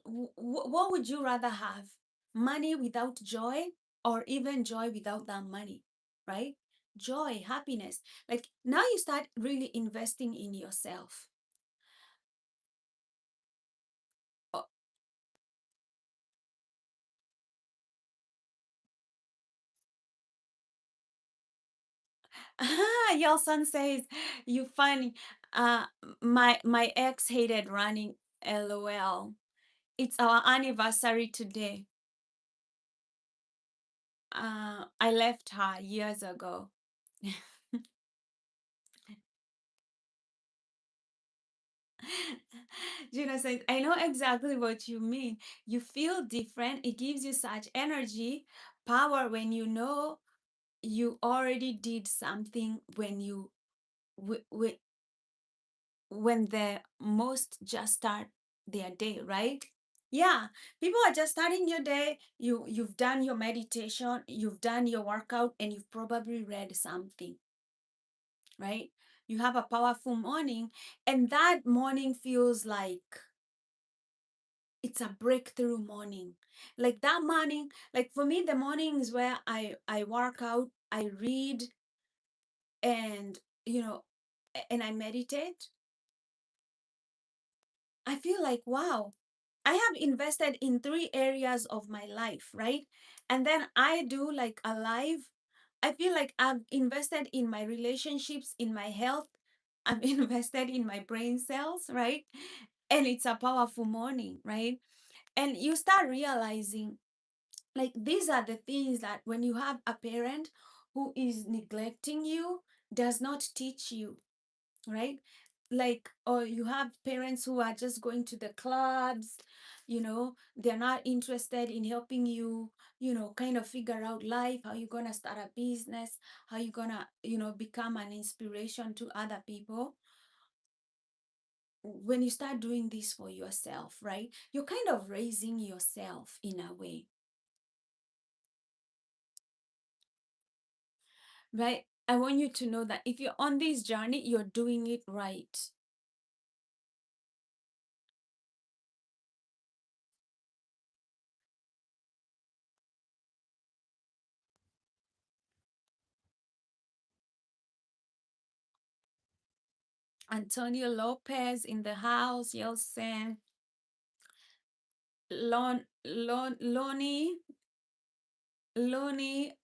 What would you rather have? Money without joy, or even joy without that money, right? Joy, happiness. Like now you start really investing in yourself. Oh, your son says you funny. Uh, my ex hated running. LOL. It's our anniversary today. I left her years ago. Gina says, I know exactly what you mean. You feel different. It gives you such energy, power when you know you already did something when the most just start their day, right? Yeah, people are just starting your day. You've done your meditation, you've done your workout, and you've probably read something, right? You have a powerful morning, and that morning feels like it's a breakthrough morning. Like that morning, like for me, the mornings where I work out, I read, and and I meditate, I feel like, wow, I have invested in three areas of my life, right? And then I do like a live. I feel like I've invested in my relationships, in my health. I've invested in my brain cells, right? And it's a powerful morning, right? And you start realizing, like, these are the things that when you have a parent who is neglecting you, does not teach you, right? Like, or you have parents who are just going to the clubs, they're not interested in helping you, kind of figure out life, how you're gonna start a business, how you're gonna, become an inspiration to other people. When you start doing this for yourself, right, you're kind of raising yourself in a way, right? I want you to know that if you're on this journey, you're doing it right. Antonio Lopez in the house, Yelsen, Lonnie, Lonnie.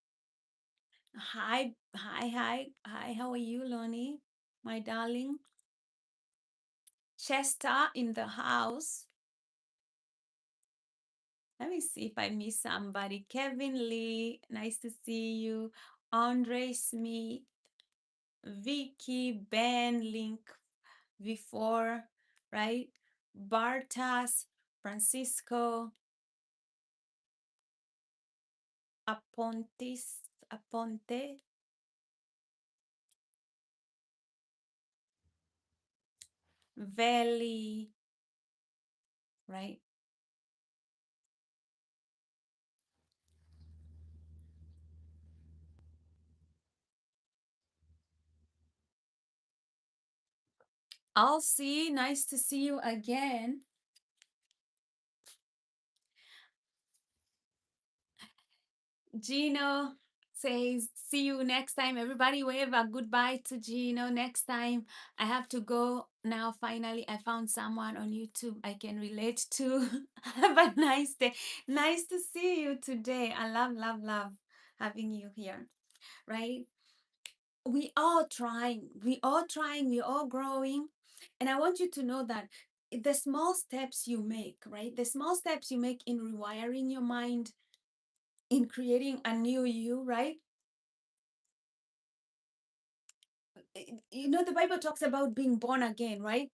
Hi, hi, hi, hi. How are you, Lonnie? My darling. Chester in the house. Let me see if I miss somebody. Kevin Lee, nice to see you. Andre Smith, Vicky, Ben, Link before, right? Bartas, Francisco, Aponte, Valley, right? Alcy, nice to see you again. Gino says, see you next time. Everybody wave a goodbye to Gino next time. I have to go now. Finally, I found someone on YouTube I can relate to. Have a nice day. Nice to see you today. I love, love, love having you here, right? We all trying, we all growing. And I want you to know that the small steps you make, right? The small steps you make in rewiring your mind, in creating a new you, right? You know, the Bible talks about being born again, right?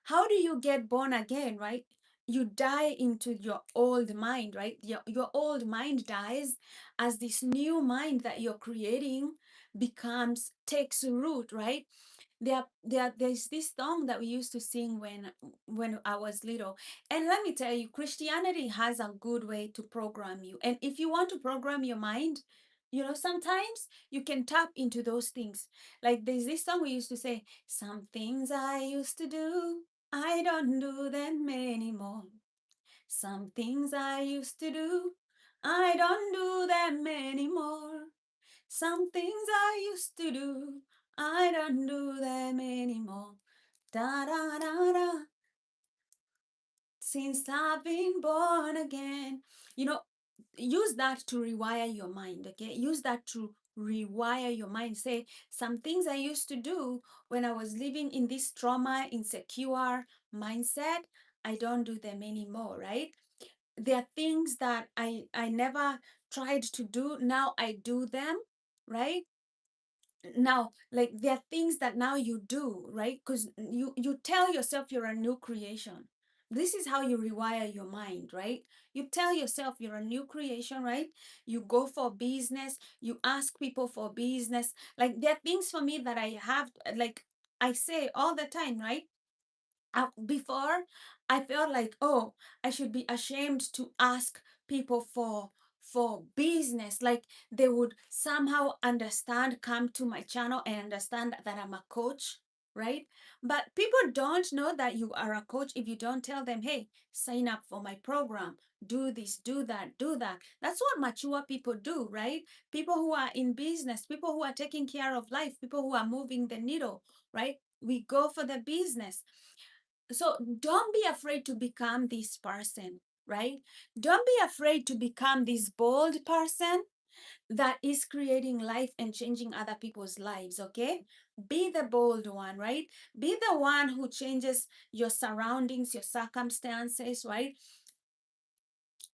How do you get born again, right? You die into your old mind, right? Your old mind dies as this new mind that you're creating becomes, takes root, right? There's this song that we used to sing when I was little. And let me tell you, Christianity has a good way to program you. And if you want to program your mind, you know, sometimes you can tap into those things. Like there's this song we used to say, some things I used to do, I don't do them anymore. Some things I used to do, I don't do them anymore. Some things I used to do, I don't do them anymore. Da da da da. Since I've been born again. You know, use that to rewire your mind, okay? Use that to rewire your mind. Say, some things I used to do when I was living in this trauma, insecure mindset, I don't do them anymore, right? There are things that I never tried to do, now I do them, right? Now, like there are things that now you do, right? Because you tell yourself you're a new creation. This is how you rewire your mind, right? You tell yourself you're a new creation, right? You go for business, you ask people for business. Like there are things for me that I have, like I say all the time, right? Before I felt like, oh, I should be ashamed to ask people for business. Like they would somehow understand, come to my channel and understand that I'm a coach, right? But people don't know that you are a coach if you don't tell them, hey, sign up for my program, do this, do that, do that. That's what mature people do, right? People who are in business, people who are taking care of life, people who are moving the needle, right? We go for the business. So don't be afraid to become this person, right? Don't be afraid to become this bold person that is creating life and changing other people's lives, okay? Be the bold one, right? Be the one who changes your surroundings, your circumstances, right?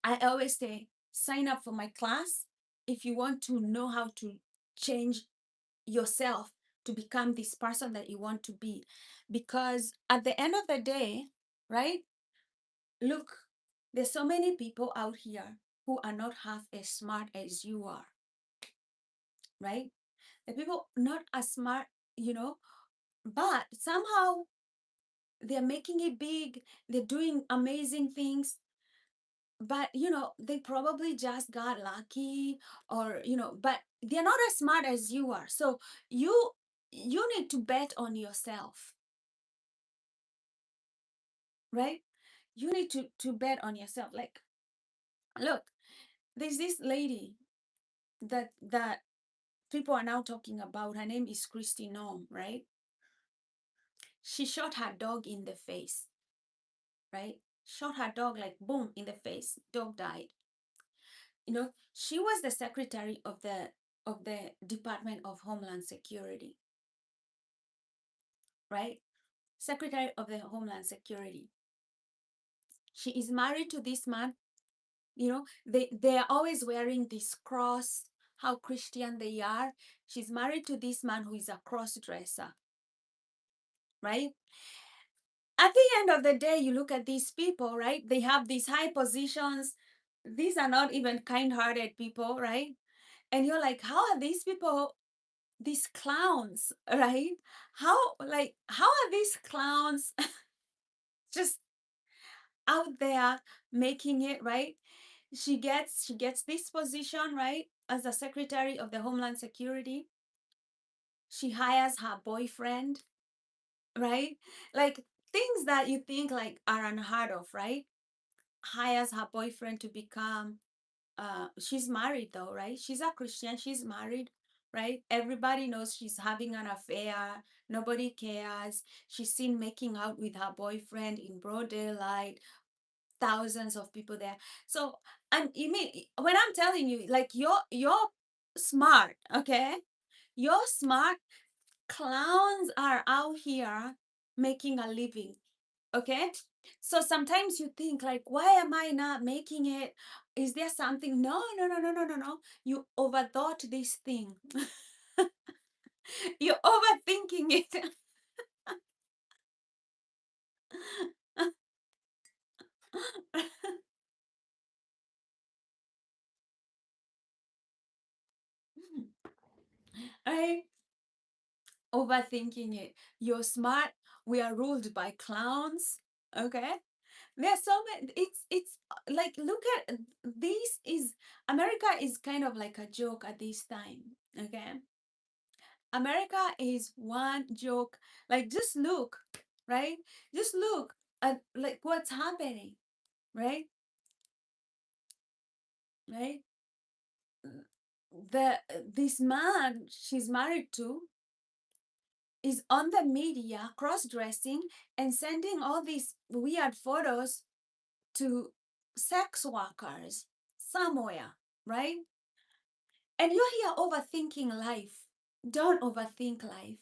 I always say, sign up for my class if you want to know how to change yourself to become this person that you want to be. Because at the end of the day, right? Look, there's so many people out here who are not half as smart as you are, right? The people not as smart, you know, but somehow they're making it big, they're doing amazing things, but you know, they probably just got lucky or, you know, but they're not as smart as you are. So you need to bet on yourself, right? You need to bet on yourself. Like, look, there's this lady that people are now talking about. Her name is Christy Norm, right? She shot her dog in the face, right? Shot her dog like boom in the face. Dog died. You know, she was the secretary of the Department of Homeland Security, right? Secretary of the Homeland Security. She is married to this man. You know, they are always wearing this cross, how Christian they are. She's married to this man who is a cross dresser, right? At the end of the day, you look at these people, right? They have these high positions. These are not even kind-hearted people, right? And you're like, how are these people, these clowns, right? How are these clowns just out there making it, right? She gets this position, right? As the Secretary of the Homeland Security. She hires her boyfriend, right? Like things that you think like are unheard of, right? Hires her boyfriend to become she's married though, right? She's a Christian, she's married, right? Everybody knows she's having an affair. Nobody cares. She's seen making out with her boyfriend in broad daylight, thousands of people there. So, and you mean when I'm telling you, like you're smart, okay? You're smart. Clowns are out here making a living, okay? So sometimes you think like, why am I not making it? Is there something? No, no, no, no, no, no, no. You overthought this thing. You're overthinking it. Right? Overthinking it. You're smart. We are ruled by clowns. Okay. There's so many. It's like, look at this. Is America is kind of like a joke at this time. Okay. America is one joke. Like, just look, right? Just look at like what's happening, right? Right? The This man she's married to is on the media cross-dressing and sending all these weird photos to sex workers somewhere, right? And you're here overthinking life. Don't overthink life.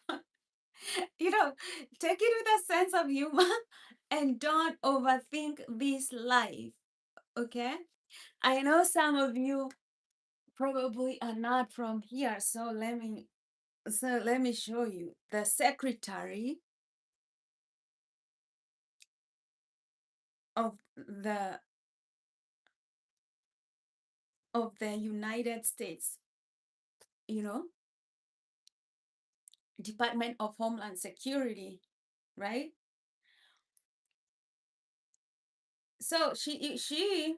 Don't- you know, take it with a sense of humor and don't overthink this life. Okay? I know some of you probably are not from here, so let me show you. The secretary of the United States, you know, Department of Homeland Security, right? So she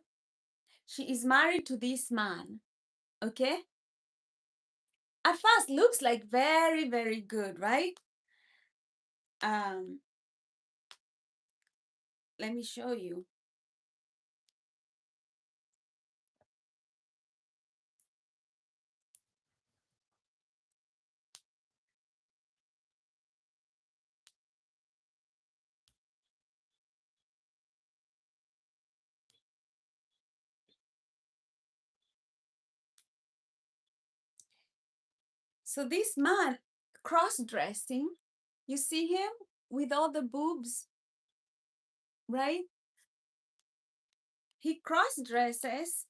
is married to this man, okay? At first looks like very, very good, right? Um, let me show you. So this man cross-dressing, you see him with all the boobs, right? He cross-dresses.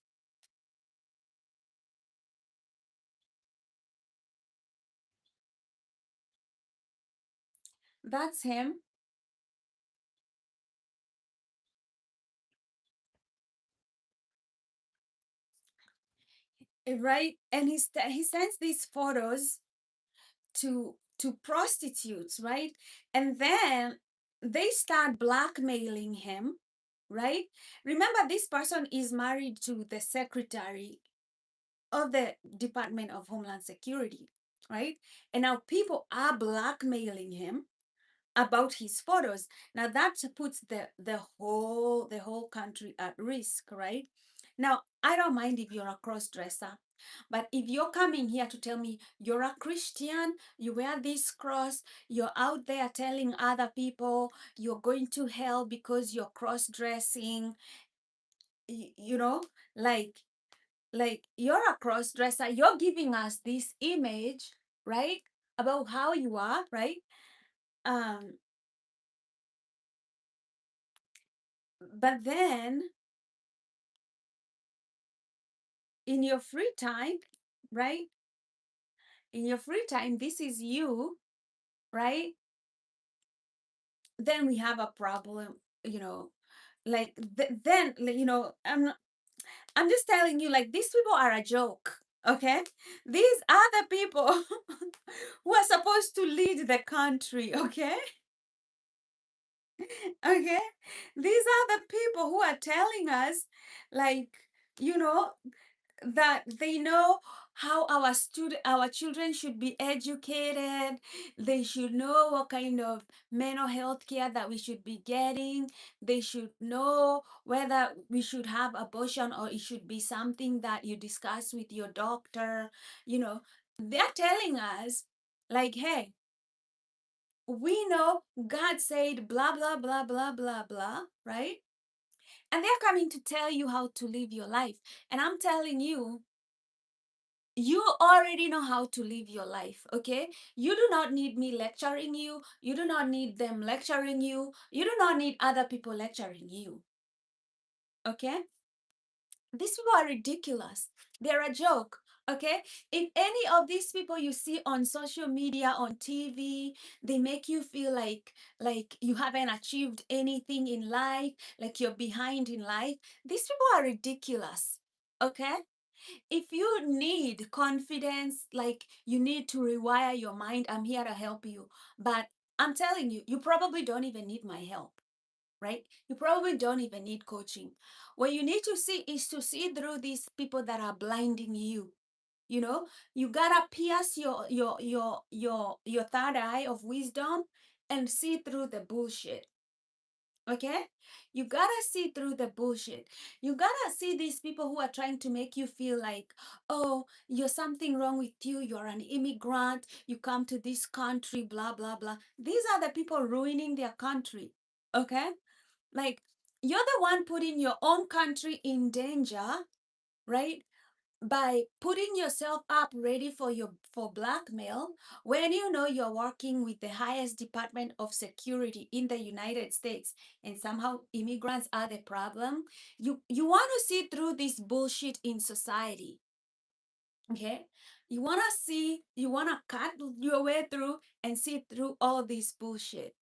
That's him, right? And he sends these photos to prostitutes, right? And then they start blackmailing him, right? Remember, this person is married to the secretary of the Department of Homeland Security, right? And now people are blackmailing him about his photos. Now that puts the whole country at risk, right? Now, I don't mind if you're a cross dresser, but if you're coming here to tell me you're a Christian, you wear this cross, you're out there telling other people you're going to hell because you're cross dressing, you know, like you're a cross dresser, you're giving us this image, right, about how you are, right? Um, but then in your free time, right? In your free time, this is you, right? Then we have a problem, you know. Like then, you know, I'm just telling you, like, these people are a joke, okay? These are the people who are supposed to lead the country, okay? Okay? These are the people who are telling us, like, you know, that they know how our children should be educated. They should know what kind of mental health care that we should be getting. They should know whether we should have abortion or it should be something that you discuss with your doctor. You know, they're telling us, like, hey, we know God said blah blah blah blah blah blah, right? And they're coming to tell you how to live your life. And I'm telling you, you already know how to live your life, okay? You do not need me lecturing you. You do not need them lecturing you. You do not need other people lecturing you, okay? These people are ridiculous. They're a joke, okay? If any of these people you see on social media, on TV, they make you feel like you haven't achieved anything in life, like you're behind in life. These people are ridiculous, okay? If you need confidence, like you need to rewire your mind, I'm here to help you. But I'm telling you, you probably don't even need my help, right? You probably don't even need coaching. What you need to see is to see through these people that are blinding you. You know, you gotta pierce your third eye of wisdom and see through the bullshit. Okay? You gotta see through the bullshit. You gotta see these people who are trying to make you feel like, oh, you're something wrong with you. You're an immigrant. You come to this country, blah, blah, blah. These are the people ruining their country. Okay? Like, you're the one putting your own country in danger, right? By putting yourself up ready for blackmail when you know you're working with the highest department of security in the United States, and somehow immigrants are the problem. You want to see through this bullshit in society, okay? You want to cut your way through and see through all this bullshit,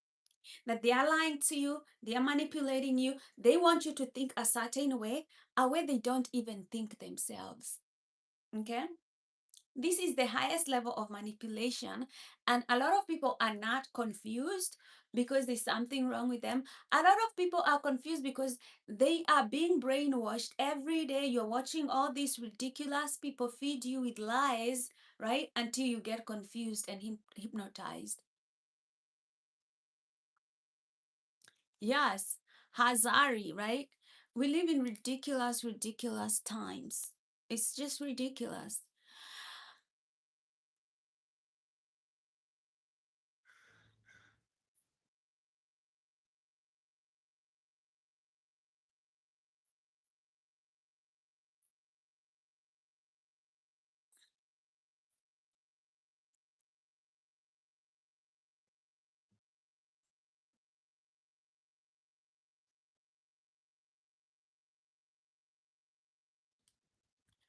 that they are lying to you, they are manipulating you, they want you to think a certain way, a way they don't even think themselves, okay? This is the highest level of manipulation, and a lot of people are not confused because there's something wrong with them. A lot of people are confused because they are being brainwashed every day. You're watching all these ridiculous people feed you with lies, right, until you get confused and hypnotized. Yes, Hazari, right? We live in ridiculous times. It's just ridiculous.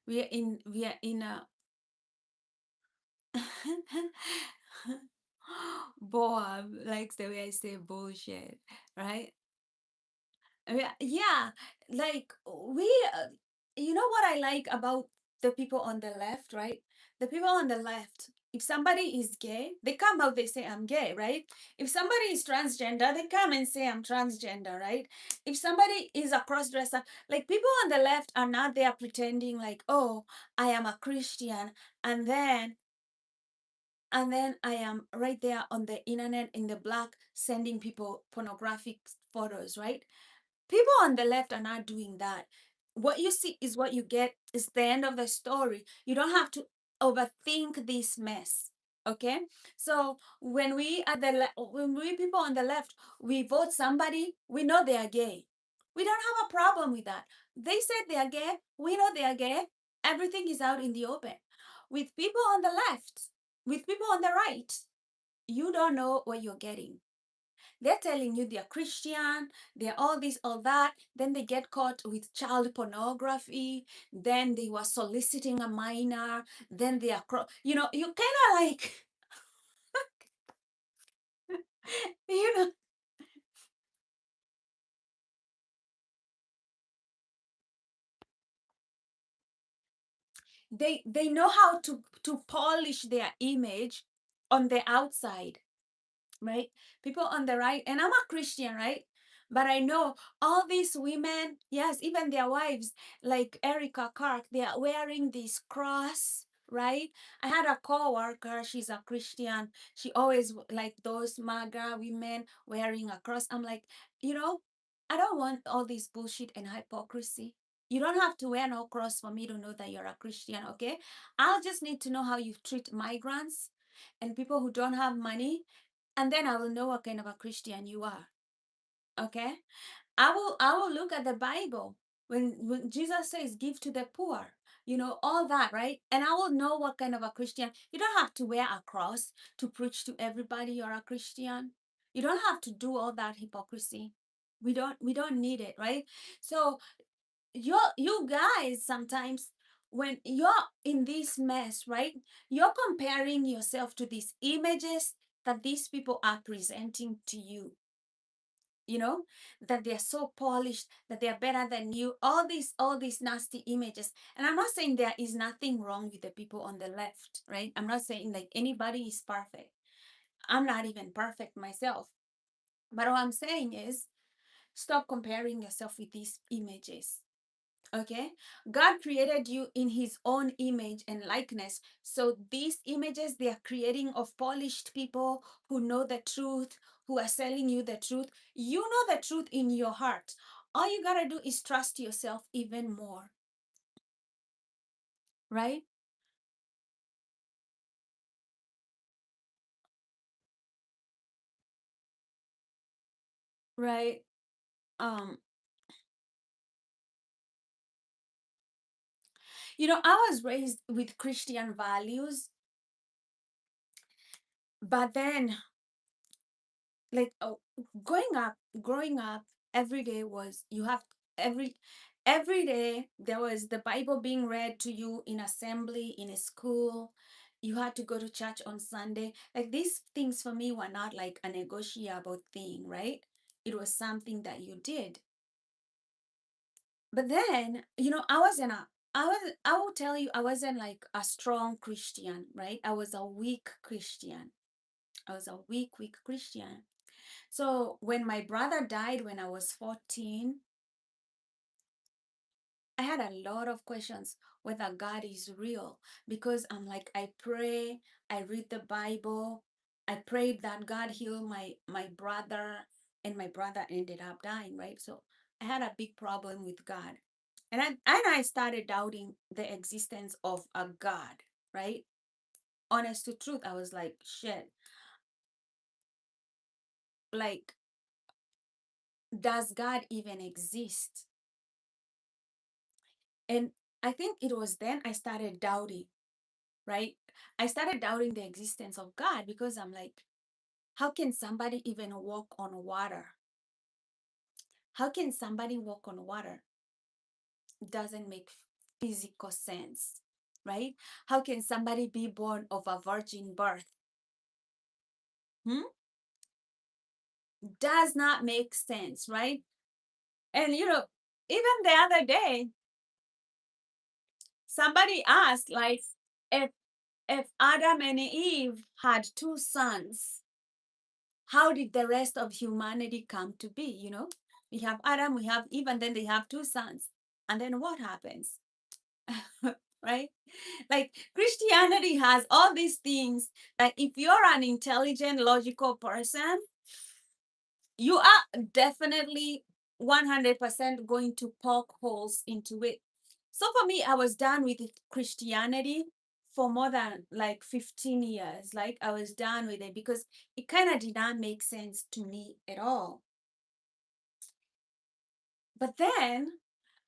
We are in a Boab likes the way I say bullshit, right? Yeah, like you know what I like about the people on the left, right? The people on the left, if somebody is gay, they come out, they say, I'm gay, right? If somebody is transgender, they come and say, I'm transgender, right? If somebody is a cross-dresser, like people on the left are not there pretending like, oh, I am a Christian, and then I am right there on the internet in the black sending people pornographic photos, right? People on the left are not doing that. What you see is what you get, is the end of the story. You don't have to overthink this mess. Okay? So when we people on the left, we vote somebody, we know they are gay. We don't have a problem with that. They said they are gay, we know they are gay. Everything is out in the open. With people on the left, with people on the right, you don't know what you're getting. They're telling you they're Christian, they're all this, all that. Then they get caught with child pornography. Then they were soliciting a minor. Then they are, you kind of like, you know, they know how to polish their image on the outside, right? People on the right, and I'm a Christian, right? But I know all these women, yes, even their wives, like Erica Clark, they are wearing this cross, right? I had a coworker, she's a Christian. She always like those MAGA women wearing a cross. I'm like, you know, I don't want all this bullshit and hypocrisy. You don't have to wear no cross for me to know that you're a Christian, okay? I'll just need to know how you treat migrants and people who don't have money, and then I will know what kind of a Christian you are, okay? I will look at the Bible when Jesus says give to the poor, all that, right? And I will know what kind of a Christian. You don't have to wear a cross to preach to everybody you're a Christian. You don't have to do all that hypocrisy. We don't need it, right? So you guys sometimes when you're in this mess, right? You're comparing yourself to these images that these people are presenting to you, you know, that they're so polished, that they're better than you, all these nasty images. And I'm not saying there is nothing wrong with the people on the left, right? I'm not saying like anybody is perfect. I'm not even perfect myself. But what I'm saying is stop comparing yourself with these images. Okay, God created you in his own image and likeness. So these images they are creating of polished people who know the truth, who are selling you the truth. You know the truth in your heart. All you got to do is trust yourself even more, right? Right. um I was raised with Christian values, but then like growing up every day was you have every day there was the Bible being read to you in assembly, in a school. You had to go to church on Sunday. Like these things for me were not like a negotiable thing, right? It was something that you did. But then I will tell you, I wasn't like a strong Christian, right? I was a weak Christian. I was a weak Christian. So when my brother died when I was 14, I had a lot of questions whether God is real, because I'm like, I pray, I read the Bible, I prayed that God heal my brother, and my brother ended up dying, right? So I had a big problem with God. And I started doubting the existence of a God, right? Honest to truth, I was like, shit, like, does God even exist? And I think it was then I started doubting, right? I started doubting the existence of God because I'm like, how can somebody even walk on water? How can somebody walk on water? It doesn't make physical sense, right? How can somebody be born of a virgin birth? Hmm? Does not make sense, right? And even the other day, somebody asked, like, if Adam and Eve had two sons, how did the rest of humanity come to be? We have Adam, we have Eve, and then they have two sons. And then what happens? Right? Like Christianity has all these things that if you're an intelligent, logical person, you are definitely 100% going to poke holes into it. So for me, I was done with Christianity for more than like 15 years. Like I was done with it because it kind of did not make sense to me at all. But then,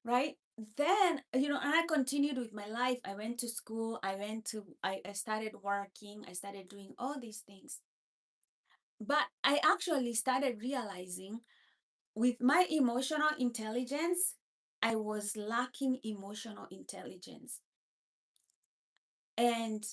right? Then, and I continued with my life. I went to school. I started working. I started doing all these things. But I actually started realizing with my emotional intelligence, I was lacking emotional intelligence. And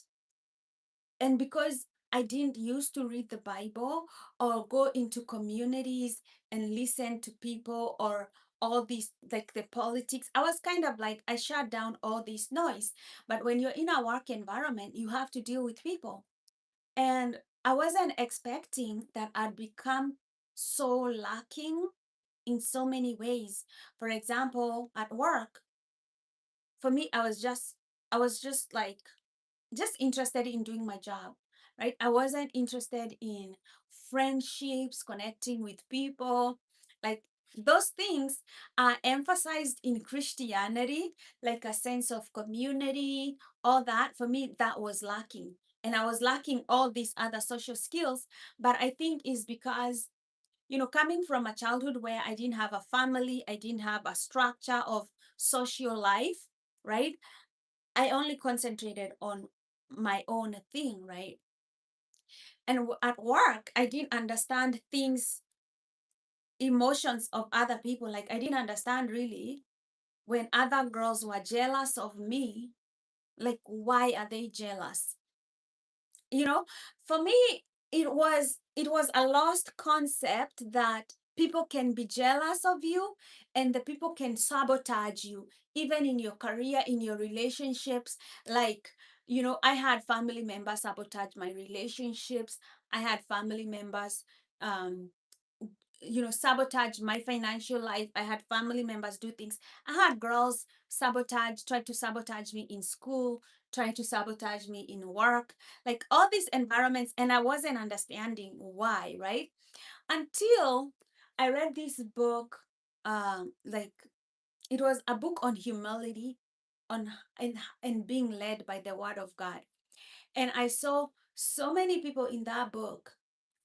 because I didn't used to read the Bible or go into communities and listen to people or all these like the politics, I was kind of like I shut down all this noise. But when you're in a work environment, you have to deal with people. And I wasn't expecting that I'd become so lacking in so many ways. For example, at work, for me, I was just like just interested in doing my job, right? I wasn't interested in friendships, connecting with people. Like those things are emphasized in Christianity, like a sense of community, all that. For me, that was lacking. And I was lacking all these other social skills. But I think is because, coming from a childhood where I didn't have a family, I didn't have a structure of social life, right? I only concentrated on my own thing, right? And at work, I didn't understand things, emotions of other people. Like, I didn't understand really when other girls were jealous of me, like, why are they jealous? you know for me, it was a lost concept that people can be jealous of you, and the people can sabotage you even in your career, in your relationships. Like, I had family members sabotage my relationships. I had family members um sabotage my financial life. I had family members do things. I had girls try to sabotage me in school, try to sabotage me in work, like all these environments. And I wasn't understanding why, right? Until I read this book, like it was a book on humility, on and being led by the word of God. And I saw so many people in that book,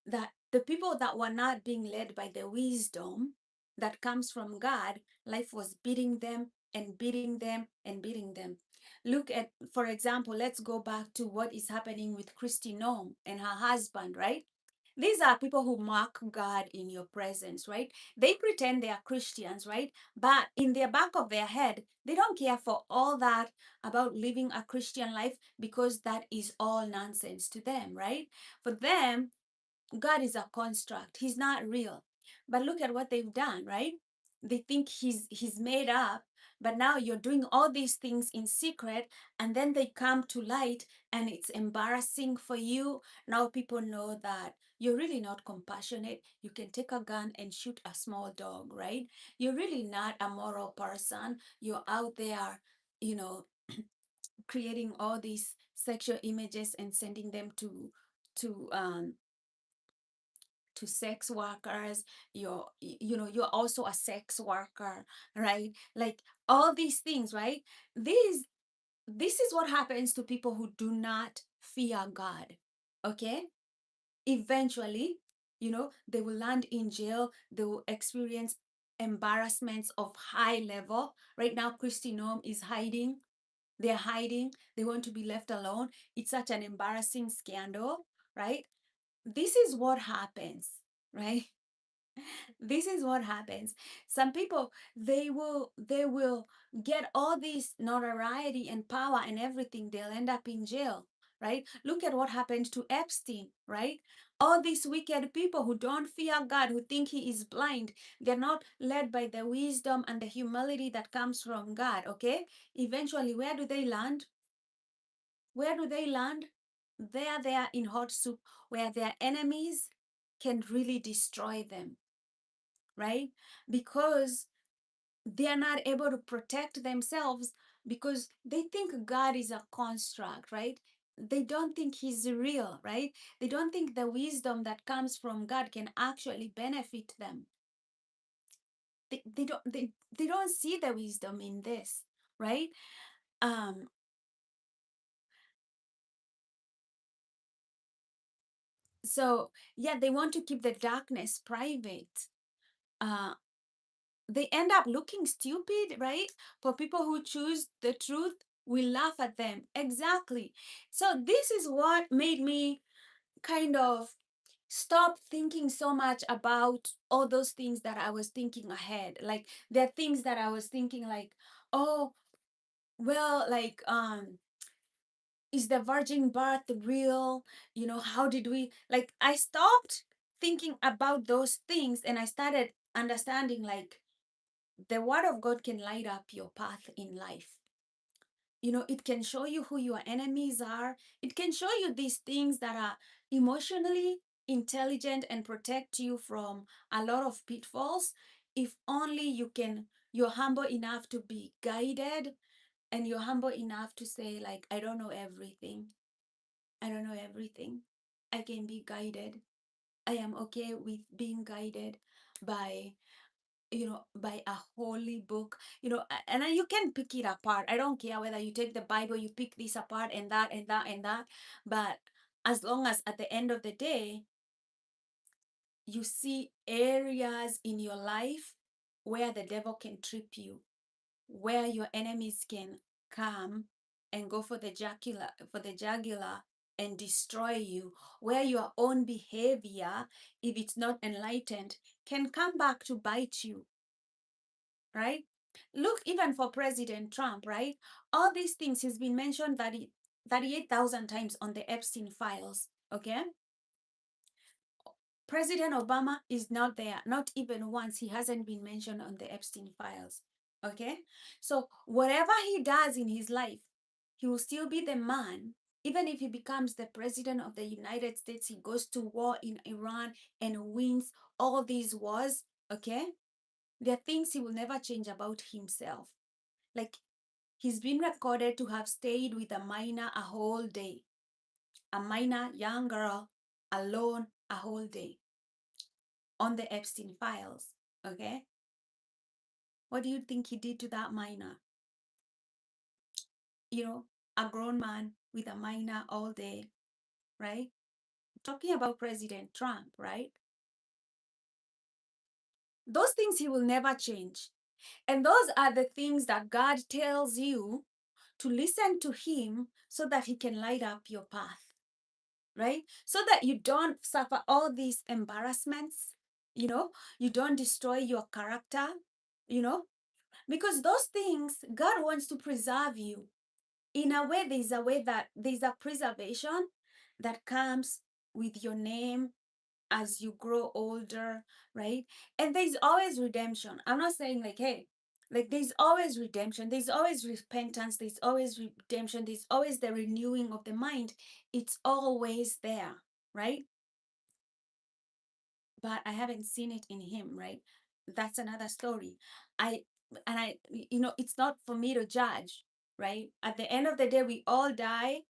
that the people that were not being led by the wisdom that comes from God, life was beating them and beating them and beating them. Look at, for example, let's go back to what is happening with Christy Nome and her husband, right? These are people who mock God in your presence, right? They pretend they are Christians, right? But in the back of their head, they don't care for all that about living a Christian life, because that is all nonsense to them, right? For them, God is a construct. He's not real. But look at what they've done, right? They think he's made up, but now you're doing all these things in secret, and then they come to light and it's embarrassing for you. Now people know that you're really not compassionate. You can take a gun and shoot a small dog, right? You're really not a moral person. You're out there, you know, creating all these sexual images and sending them to um to sex workers. You're also a sex worker, right? Like all these things, right? This is what happens to people who do not fear God. Okay, eventually, they will land in jail. They will experience embarrassments of high level. Right now, Christy Nome is hiding. They're hiding. They want to be left alone. It's such an embarrassing scandal, right? This is what happens, right? This is what happens. Some people, they will get all this notoriety and power and everything. They'll end up in jail, right? Look at what happened to Epstein, right? All these wicked people who don't fear God, who think he is blind, they're not led by the wisdom and the humility that comes from God. Okay, eventually, where do they land? Where do they land? They are in hot soup, where their enemies can really destroy them, right? Because they are not able to protect themselves, because they think God is a construct, right? They don't think he's real, right? They don't think the wisdom that comes from God can actually benefit them. They don't see the wisdom in this, right? Um, so yeah, they want to keep the darkness private. Uh, they end up looking stupid, right? For people who choose the truth, we laugh at them. Exactly. So this is what made me kind of stop thinking so much about all those things that I was thinking ahead. Like there are things that I was thinking like, oh, well, like is the virgin birth real? How did we, like, I stopped thinking about those things, and I started understanding like the word of God can light up your path in life. It can show you who your enemies are. It can show you these things that are emotionally intelligent and protect you from a lot of pitfalls. If only you're humble enough to be guided, and you're humble enough to say, like, I don't know everything. I don't know everything. I can be guided. I am okay with being guided by, by a holy book, and then you can pick it apart. I don't care whether you take the Bible, you pick this apart and that and that and that. But as long as at the end of the day, you see areas in your life where the devil can trip you, where your enemies can come and go for the jugular and destroy you, where your own behavior, if it's not enlightened, can come back to bite you, right? Look, even for President Trump, right? All these things, he's been mentioned 38,000 times on the Epstein files, okay? President Obama is not there, not even once. He hasn't been mentioned on the Epstein files. Okay? So, whatever he does in his life, he will still be the man. Even if he becomes the president of the United States, he goes to war in Iran and wins all these wars. Okay? There are things he will never change about himself. Like, he's been recorded to have stayed with a minor a whole day, a minor young girl alone a whole day on the Epstein files. Okay? What do you think he did to that minor? A grown man with a minor all day, right? Talking about President Trump, right? Those things he will never change. And those are the things that God tells you to listen to him so that he can light up your path, right? So that you don't suffer all these embarrassments, you don't destroy your character, you know, because those things, God wants to preserve you. In a way, that there's a preservation that comes with your name as you grow older, right? And there's always redemption. I'm not saying like, hey, like there's always redemption, there's always repentance, there's always redemption, there's always the renewing of the mind. It's always there, right? But I haven't seen it in him, right? That's another story. I and I it's not for me to judge, right? At the end of the day, we all die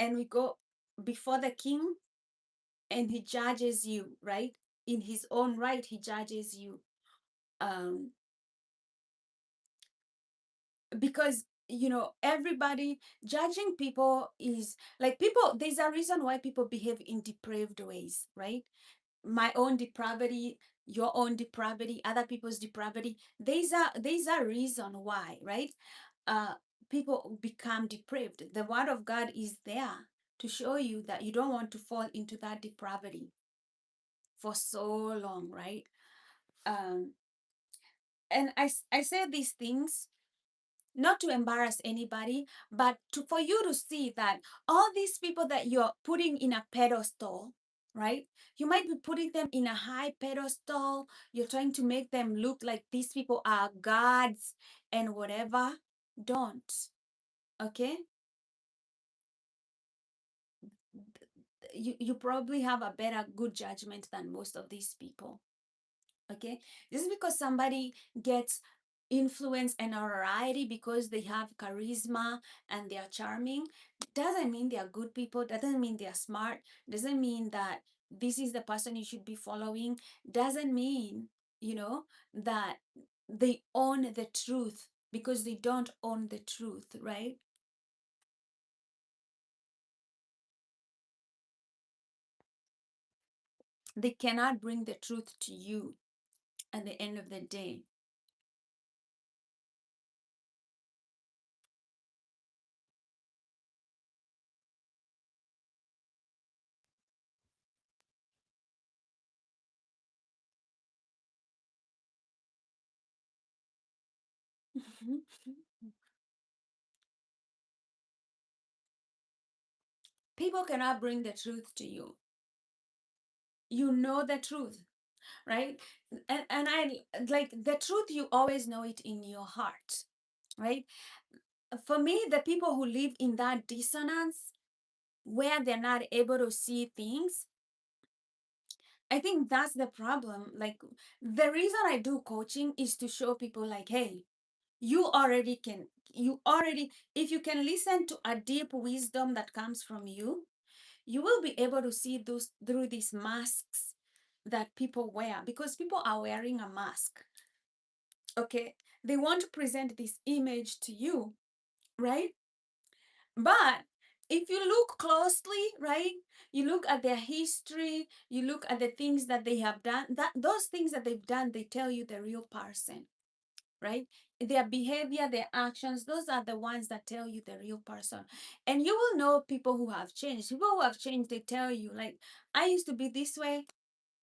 and we go before the king, and he judges you, right? In his own right, he judges you. Um, because everybody judging people is like, people, there's a reason why people behave in depraved ways, right? My own depravity, your own depravity, other people's depravity. There's a reason why, right? uh People become depraved. The word of God is there to show you that you don't want to fall into that depravity for so long, right? um and I say these things not to embarrass anybody, but for you to see that all these people that you're putting in a pedestal, right? You might be putting them in a high pedestal. You're trying to make them look like these people are gods and whatever. Don't. Okay? You probably have a better good judgment than most of these people. Okay, just because somebody gets influence and notoriety because they have charisma and they are charming doesn't mean they are good people, doesn't mean they are smart, doesn't mean that this is the person you should be following, doesn't mean that they own the truth, because they don't own the truth, right? They cannot bring the truth to you at the end of the day. People cannot bring the truth to you. You know the truth, right? And I like the truth, you always know it in your heart, right? For me, the people who live in that dissonance where they're not able to see things, I think that's the problem. Like, the reason I do coaching is to show people like, hey, You already can, you already, if you can listen to a deep wisdom that comes from you will be able to see those through these masks that people wear, because people are wearing a mask. Okay, they want to present this image to you, right? But if you look closely, right, you look at their history, you look at the things that they have done, that those things that they've done, they tell you the real person, right? Their behavior, their actions, those are the ones that tell you the real person. And you will know people who have changed. People who have changed, they tell you, like, I used to be this way,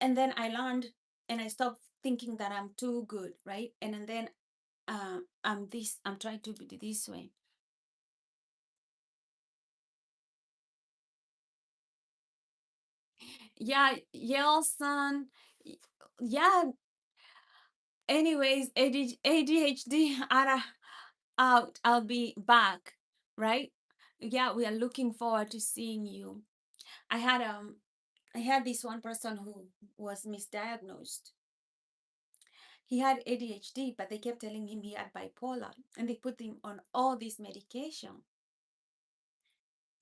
and then I learned and I stopped thinking that I'm too good, right? And then I'm trying to be this way. Yeah, Yelson. Yeah. Anyways, ADHD out. I'll be back, right? Yeah, we are looking forward to seeing you. I had I had this one person who was misdiagnosed. He had ADHD, but they kept telling him he had bipolar, and they put him on all this medication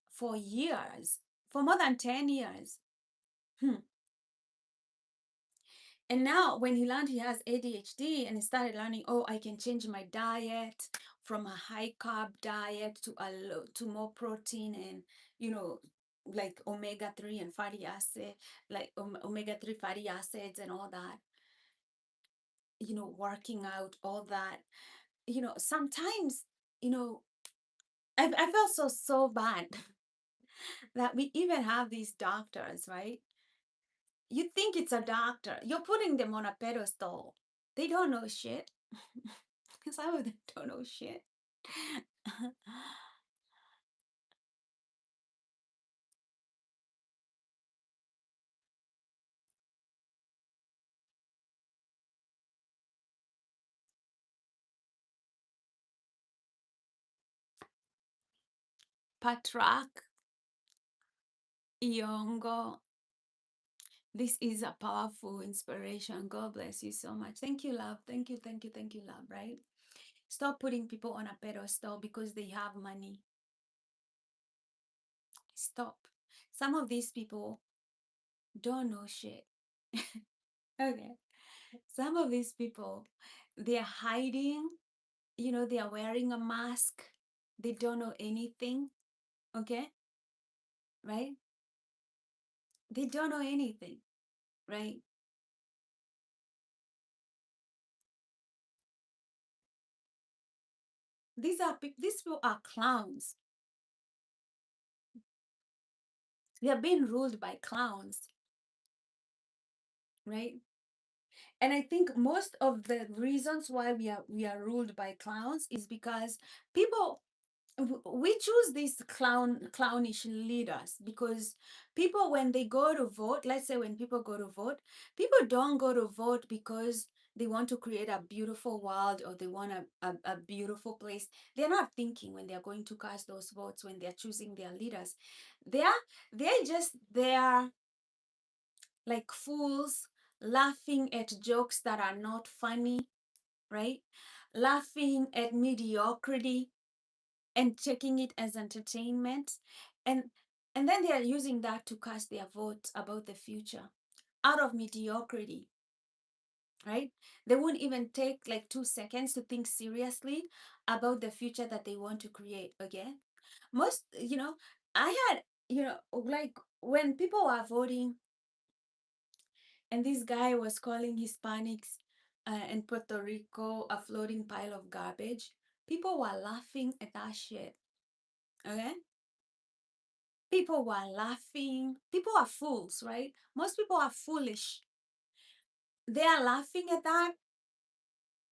for years, for more than 10 years. Hmm. And now, when he learned he has ADHD and he started learning, oh, I can change my diet from a high carb diet to a low, to more protein and, you know, like omega 3 and fatty acid, like omega 3 fatty acids and all that, working out, all that, sometimes, you know, I felt so bad that we even have these doctors, right? You think it's a doctor, you're putting them on a pedestal. They don't know shit. Some of them don't know shit. Patrak, Iongo, this is a powerful inspiration. God bless you so much. Thank you, love. Thank you, thank you, thank you, love, right? Stop putting people on a pedestal because they have money. Stop. Some of these people don't know shit. Okay. Some of these people, they're hiding, they are wearing a mask. They don't know anything. Okay. Right? They don't know anything. Right? These people are clowns. They are being ruled by clowns. Right? And I think most of the reasons why we are ruled by clowns is because people, we choose these clownish leaders, because people, when they go to vote, let's say when people go to vote, people don't go to vote because they want to create a beautiful world, or they want a beautiful place. They're not thinking when they're going to cast those votes, when they're choosing their leaders. They're just there like fools, laughing at jokes that are not funny, right? Laughing at mediocrity and taking it as entertainment. And and then they are using that to cast their vote about the future out of mediocrity, right? They won't even take like 2 seconds to think seriously about the future that they want to create. Okay. Most, I had, like when people were voting, and this guy was calling Hispanics in Puerto Rico a floating pile of garbage. People were laughing at that shit. Okay? People were laughing. People are fools, right? Most people are foolish. They are laughing at that,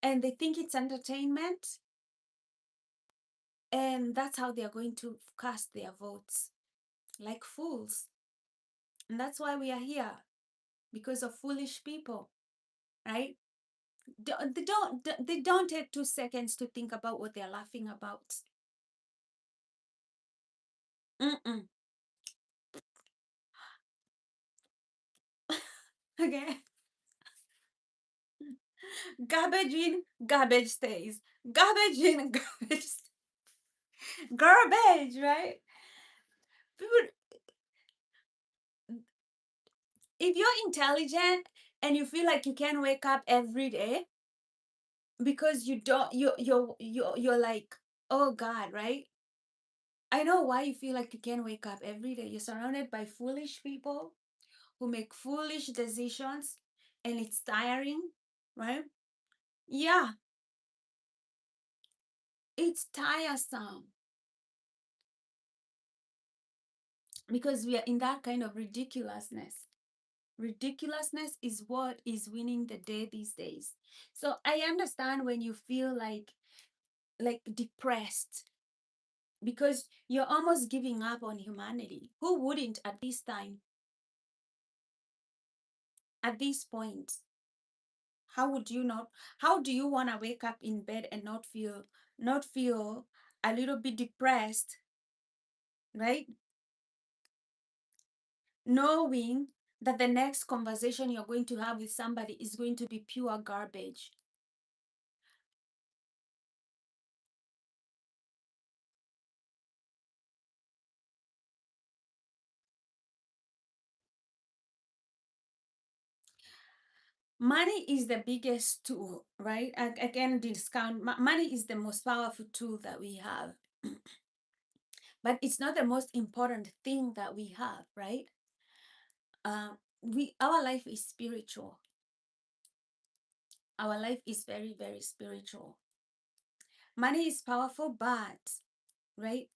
and they think it's entertainment. And that's how they are going to cast their votes, like fools. And that's why we are here, because of foolish people, right? They don't take 2 seconds to think about what they're laughing about. Mm-mm. Okay. Garbage in, garbage stays. Garbage in, garbage, right? People, if you're intelligent and you feel like you can wake up every day because you don't, you're like, oh God, right? I know why you feel like you can wake up every day. You're surrounded by foolish people who make foolish decisions and it's tiring, right? Yeah, it's tiresome because we are in that kind of ridiculousness. Ridiculousness is what is winning the day these days. So I understand when you feel like depressed because you're almost giving up on humanity. Who wouldn't at this time, at this point? How would you not? How do you want to wake up in bed and not feel a little bit depressed, right? Knowing that the next conversation you're going to have with somebody is going to be pure garbage. Money is the biggest tool, right? I can discount money is the most powerful tool that we have. But it's not the most important thing that we have, right? We our life is spiritual. Our life is very, very spiritual. Money is powerful, but right,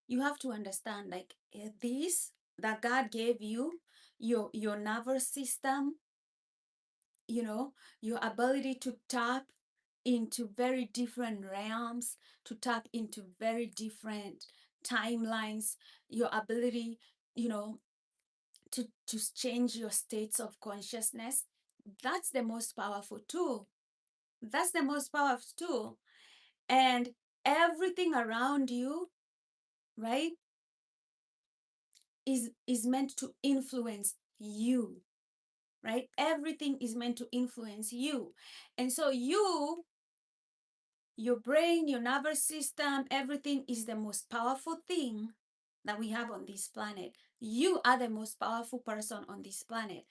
you have to understand like this that God gave you, your nervous system, you know, your ability to tap into very different realms, to tap into very different timelines, your ability, you know, to change your states of consciousness. That's the most powerful tool. That's the most powerful tool. And everything around you, right, is meant to influence you, right? Everything is meant to influence you. And so your brain, your nervous system, everything is the most powerful thing that we have on this planet. You are the most powerful person on this planet.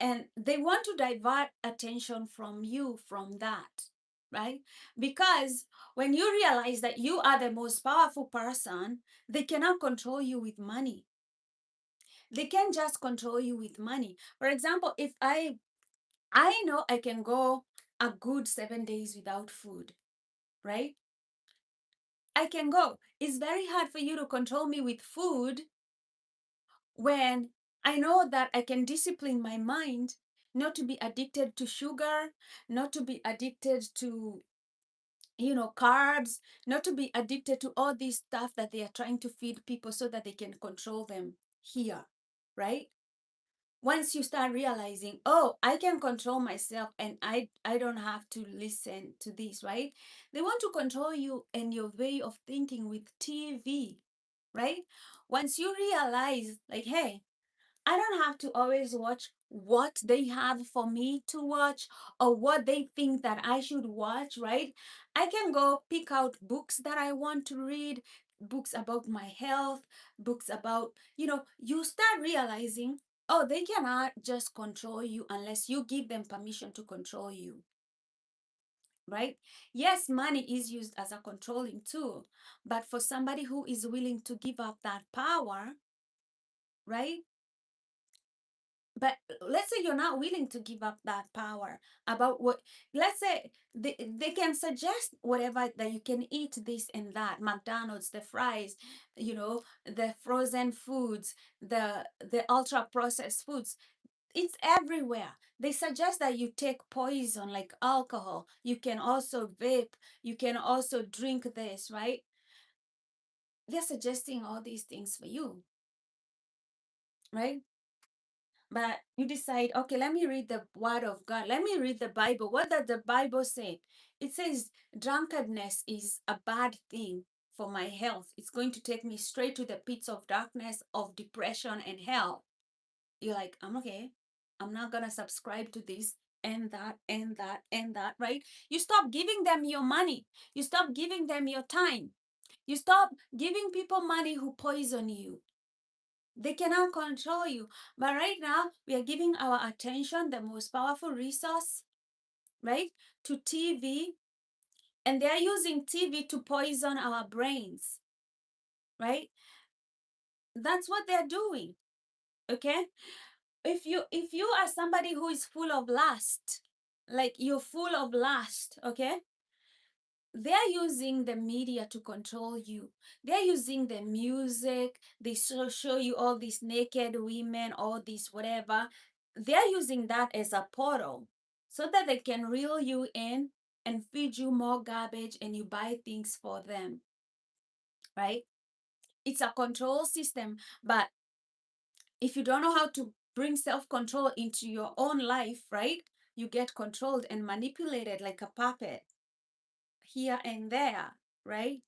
And they want to divert attention from you from that, right? Because when you realize that you are the most powerful person, they cannot control you with money. They can just control you with money. For example, if I know I can go a good 7 days without food, right? I can go. It's very hard for you to control me with food when I know that I can discipline my mind not to be addicted to sugar, not to be addicted to, carbs, not to be addicted to all this stuff that they are trying to feed people so that they can control them here, right? Once you start realizing, oh, I can control myself and I don't have to listen to this, right? They want to control you and your way of thinking with TV, right? Once you realize, like, hey, I don't have to always watch what they have for me to watch or what they think that I should watch, right? I can go pick out books that I want to read, books about my health, books about, you start realizing, oh, they cannot just control you unless you give them permission to control you, right? Yes, money is used as a controlling tool, but for somebody who is willing to give up that power, right? But let's say you're not willing to give up that power about what, let's say they can suggest whatever that you can eat this and that, McDonald's, the fries, the frozen foods, the ultra processed foods. It's everywhere. They suggest that you take poison like alcohol. You can also vape. You can also drink this, right? They're suggesting all these things for you, right? But you decide, okay, let me read the word of God. Let me read the Bible. What does the Bible say? It says drunkenness is a bad thing for my health. It's going to take me straight to the pits of darkness, of depression and hell. You're like, I'm okay. I'm not going to subscribe to this. and that and that and that, right? You stop giving them your money. You stop giving them your time. You stop giving people money who poison you. They cannot control you. But right now, we are giving our attention, the most powerful resource, right, to TV. And they're using TV to poison our brains, right? That's what they're doing. Okay? If you are somebody who is full of lust, like you're full of lust, okay? They're using the media to control you. They're using the music. They show you all these naked women, all this whatever. They're using that as a portal so that they can reel you in and feed you more garbage and you buy things for them, right? It's a control system. But if you don't know how to bring self-control into your own life, right? You get controlled and manipulated like a puppet here and there, right?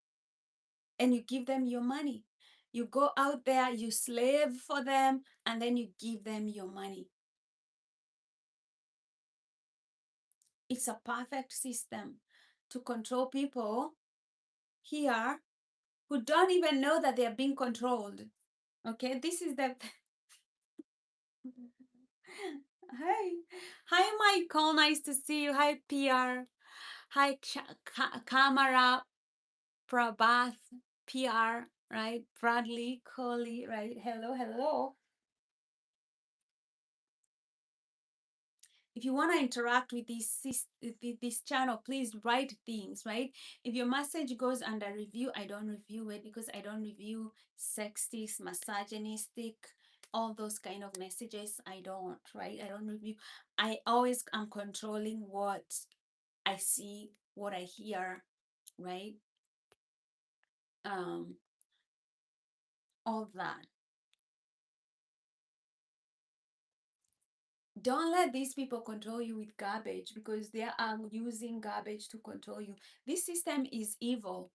And you give them your money. You go out there, you slave for them, and then you give them your money. It's a perfect system to control people here who don't even know that they are being controlled. Okay, this is the. Hi. Hi, Michael. Nice to see you. Hi, PR. Hi, Kamara, Prabhath, PR, right? Bradley, Coley, right? Hello, hello. If you want to interact with this channel, please write things, right? If your message goes under review, I don't review it because I don't review sexist, misogynistic, all those kind of messages. I don't, right? I don't review. I always am controlling what I see, what I hear, right? Um, all that. Don't let these people control you with garbage because they are using garbage to control you. This system is evil.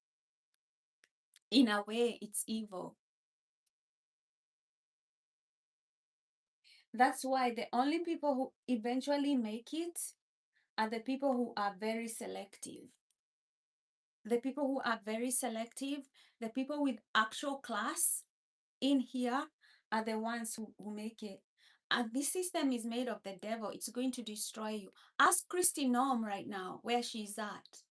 In a way, it's evil. That's why the only people who eventually make it are the people who are very selective. The people who are very selective, the people with actual class in here are the ones who make it. And this system is made of the devil. It's going to destroy you. Ask Christy Norm right now where she's at.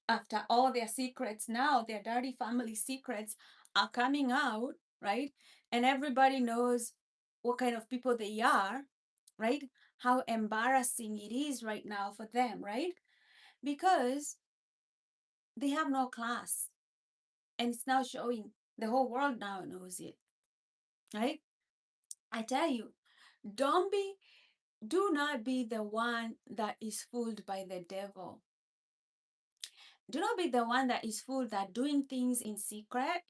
After all their secrets now, their dirty family secrets are coming out, right? And everybody knows what kind of people they are, right? How embarrassing it is right now for them, right? Because they have no class. And it's now showing. The whole world now knows it, right? I tell you, don't be, do not be the one that is fooled by the devil. Do not be the one that is fooled that doing things in secret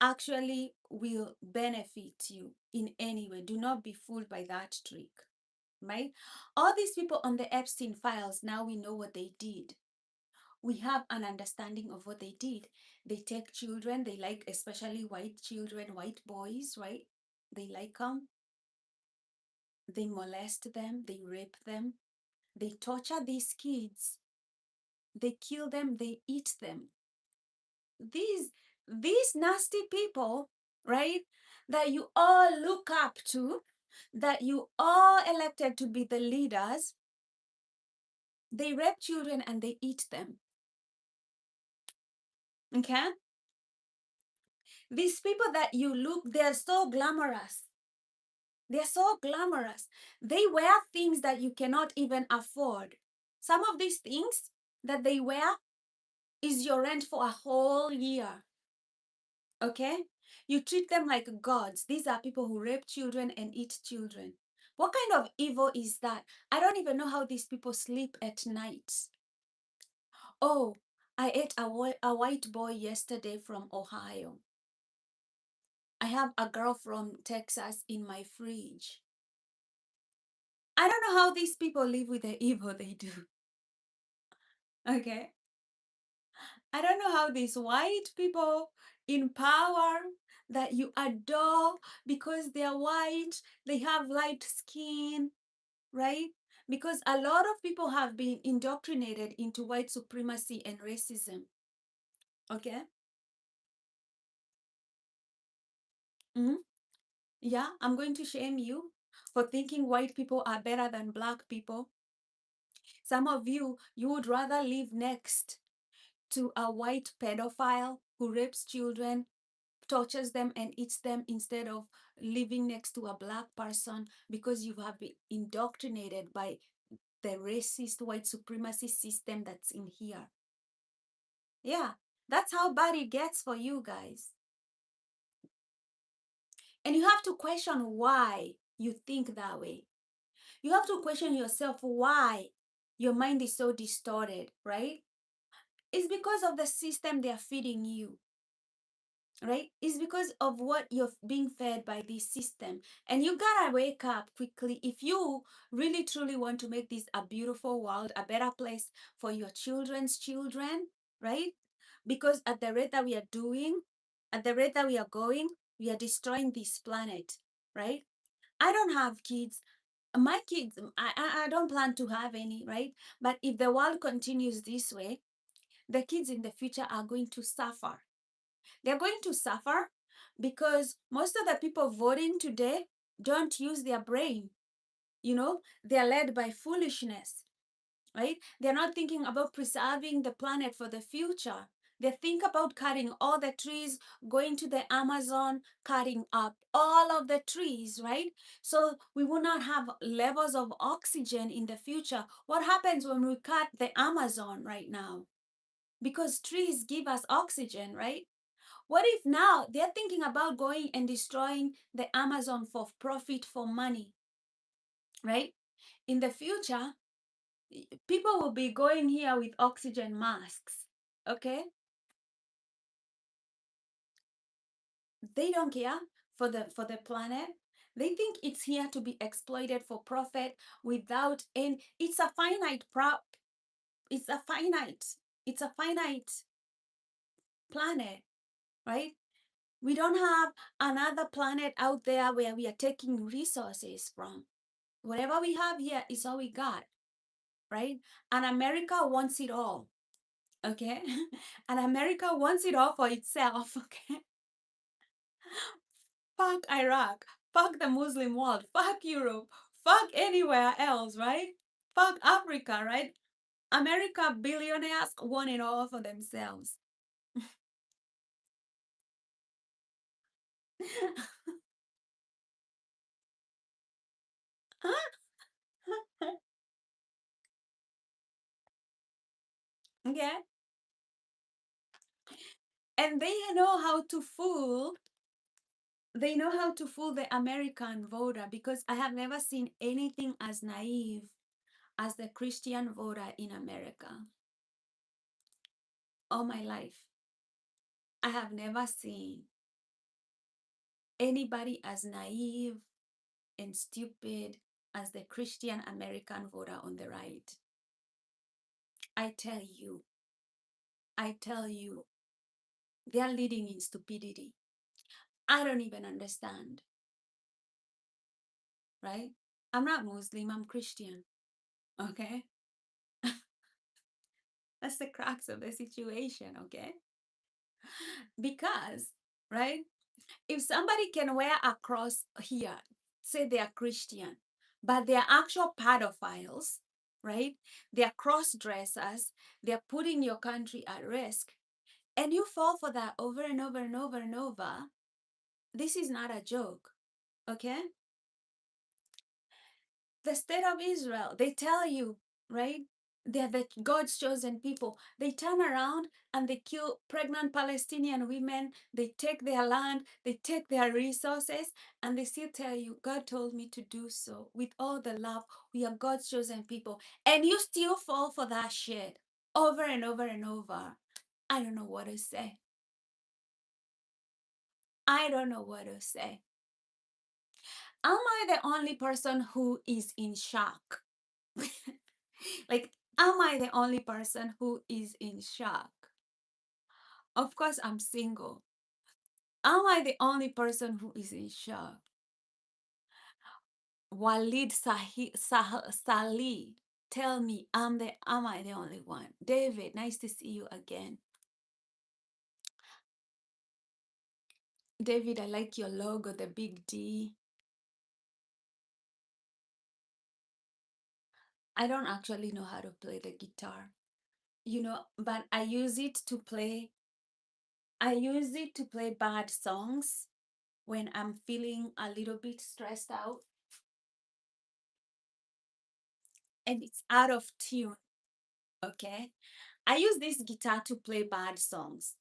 actually will benefit you in any way. Do not be fooled by that trick, right? All these people on the Epstein files, now we know what they did. We have an understanding of what they did. They take children, they like, especially white children, white boys, right? They like them. They molest them, they rape them, they torture these kids, they kill them, they eat them. These these nasty people, right, that you all look up to, that you all elected to be the leaders, they rape children and they eat them. Okay? These people that you look, they're so glamorous. They're so glamorous. They wear things that you cannot even afford. Some of these things that they wear is your rent for a whole year. Okay? You treat them like gods. These are people who rape children and eat children. What kind of evil is that? I don't even know how these people sleep at night. Oh, I ate a white boy yesterday from Ohio. I have a girl from Texas in my fridge. I don't know how these people live with the evil they do. Okay? I don't know how these white people in power that you adore because they're white, they have light skin, right? Because a lot of people have been indoctrinated into white supremacy and racism. Okay. Mm-hmm. Yeah, I'm going to shame you for thinking white people are better than black people. Some of you would rather live next to a white pedophile who rapes children, tortures them, and eats them instead of living next to a black person because you have been indoctrinated by the racist white supremacy system that's in here. Yeah, that's how bad it gets for you guys. And you have to question why you think that way. You have to question yourself why your mind is so distorted, right? It's because of the system they are feeding you, right? It's because of what you're being fed by this system. And you gotta wake up quickly if you really truly want to make this a beautiful world, a better place for your children's children, right? Because at the rate that we are doing, at the rate that we are going, we are destroying this planet, right? I don't have kids. My kids, I don't plan to have any, right? But if the world continues this way, the kids in the future are going to suffer. They're going to suffer because most of the people voting today don't use their brain. You know, they're led by foolishness, right? They're not thinking about preserving the planet for the future. They think about cutting all the trees, going to the Amazon, cutting up all of the trees, right? So we will not have levels of oxygen in the future. What happens when we cut the Amazon right now? Because trees give us oxygen, right? What if now they're thinking about going and destroying the Amazon for profit, for money, right? In the future, people will be going here with oxygen masks, okay? They don't care for the planet. They think it's here to be exploited for profit without any. It's a finite prop. It's a finite. It's a finite planet, right? We don't have another planet out there where we are taking resources from. Whatever we have here is all we got, right? And America wants it all, okay? And America wants it all for itself, okay? Fuck Iraq, fuck the Muslim world, fuck Europe, fuck anywhere else, right? Fuck Africa, right? America billionaires want it all for themselves. Okay? And they know how to fool the American voter because I have never seen anything as naive as the Christian voter in America. All my life, I have never seen anybody as naive and stupid as the Christian American voter on the right. I tell you, I tell you, they are leading in stupidity. I don't even understand, right? I'm not Muslim, I'm Christian, okay? That's the crux of the situation, okay? Because, right? If somebody can wear a cross here, say they are Christian, but they are actual pedophiles, right? They are cross dressers, they're putting your country at risk, and you fall for that over and over and over and over, this is not a joke, okay? The state of Israel, they tell you, right? They're the God's chosen people. They turn around and they kill pregnant Palestinian women. They take their land, they take their resources, and they still tell you, God told me to do so with all the love. We are God's chosen people. And you still fall for that shit over and over and over. I don't know what to say. I don't know what to say. Am I the only person who is in shock? Like, am I the only person who is in shock? Of course, I'm single. Am I the only person who is in shock? Walid Salih. Tell me, am I the only one? David, nice to see you again. David, I like your logo, the big D. I don't actually know how to play the guitar, but I use it to play bad songs when I'm feeling a little bit stressed out and it's out of tune. Okay. I use this guitar to play bad songs.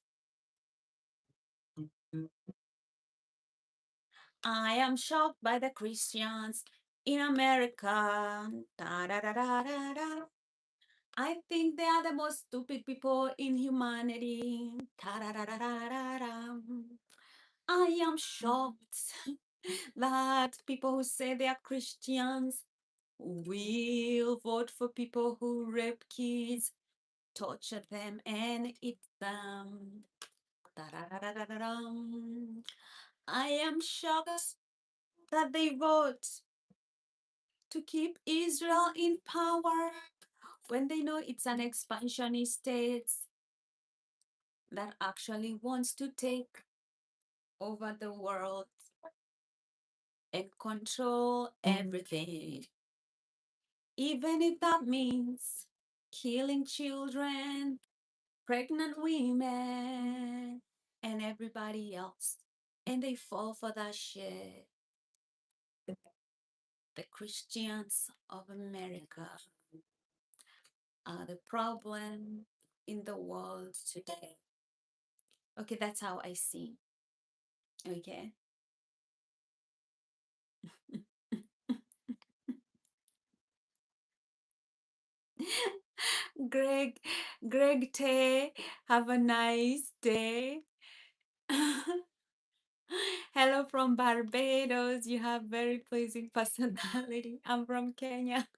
I am shocked by the Christians in America. Da, da, da, da, da, da. I think they are the most stupid people in humanity. Da, da, da, da, da, da, da. I am shocked that people who say they are Christians will vote for people who rape kids, torture them, and eat them. Da-da-da-da-da-da. I am shocked that they vote to keep Israel in power when they know it's an expansionist state that actually wants to take over the world and control everything, even if that means killing children, pregnant women, and everybody else. And they fall for that shit. The Christians of America are the problem in the world today. Okay, that's how I see. Okay. Greg, Greg Tay, have a nice day. Hello from Barbados. You have very pleasing personality. I'm from Kenya.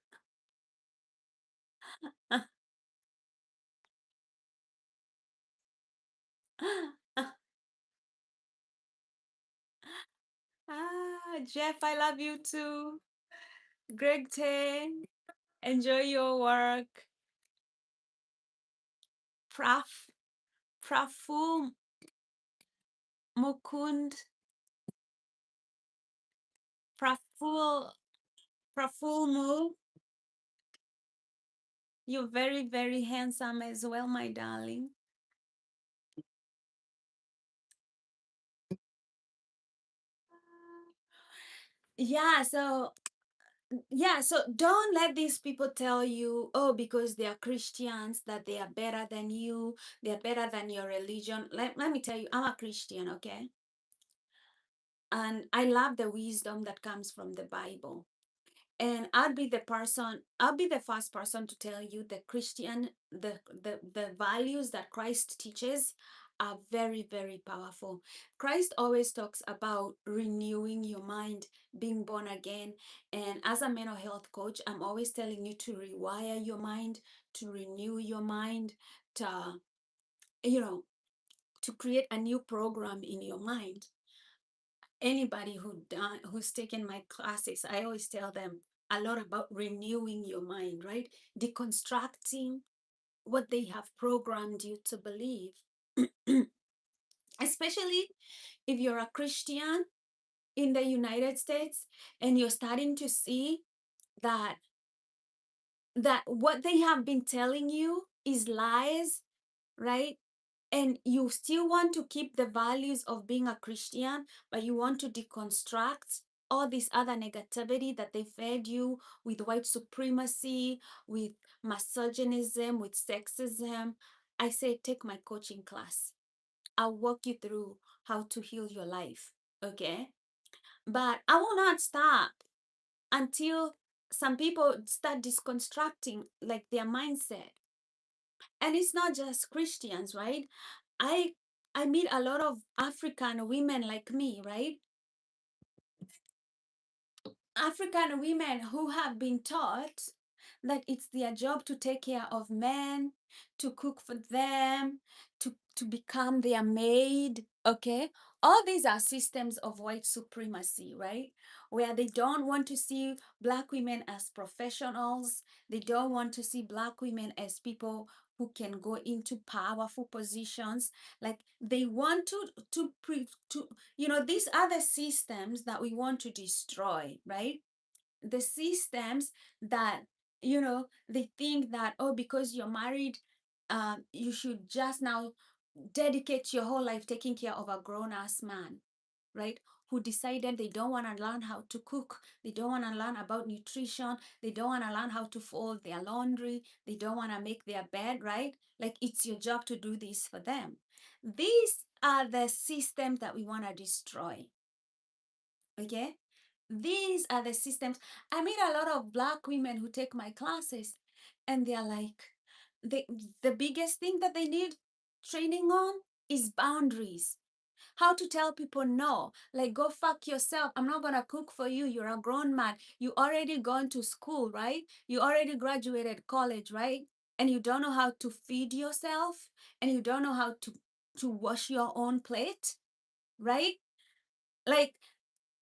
Jeff, I love you too. Greg Tay, enjoy your work. Praful Mukund, Praful, Prafulmu. You're very, very handsome as well, my darling. Yeah, so don't let these people tell you, oh, because they are Christians, that they are better than you, they're better than your religion. Let me tell you, I'm a Christian, okay? And I love the wisdom that comes from the Bible. And I'll be the first person to tell you the values that Christ teaches are very, very powerful. Christ always talks about renewing your mind, being born again. And as a mental health coach, I'm always telling you to rewire your mind, to renew your mind, to, you know, to create a new program in your mind. Anybody who's taken my classes, I always tell them a lot about renewing your mind, right? Deconstructing what they have programmed you to believe. Especially if you're a Christian in the United States and you're starting to see that what they have been telling you is lies, right? And you still want to keep the values of being a Christian, but you want to deconstruct all this other negativity that they fed you with white supremacy, with misogynism, with sexism. I say, take my coaching class. I'll walk you through how to heal your life. Okay. But I will not stop until some people start deconstructing like their mindset. And it's not just Christians, right? I I meet a lot of African women like me, right? African women who have been taught that it's their job to take care of men, to cook for them, to become their maid, okay? all these are systems of white supremacy, right? Where they don't want to see Black women as professionals. They don't want to see Black women as people who can go into powerful positions. Like they want to these are the systems that we want to destroy, right? The systems that they think that, oh, because you're married, you should just now dedicate your whole life taking care of a grown-ass man, right? Who decided they don't want to learn how to cook, they don't want to learn about nutrition, they don't want to learn how to fold their laundry, they don't want to make their bed, right? Like it's your job to do this for them. These are the systems that we want to destroy. Okay, these are the systems. I meet a lot of Black women who take my classes, and they're like, the biggest thing that they need training on is boundaries. How to tell people no, like go fuck yourself. I'm not gonna cook for you. You're a grown man. You already gone to school, right? You already graduated college, right? And you don't know how to feed yourself, and you don't know how to wash your own plate, right? Like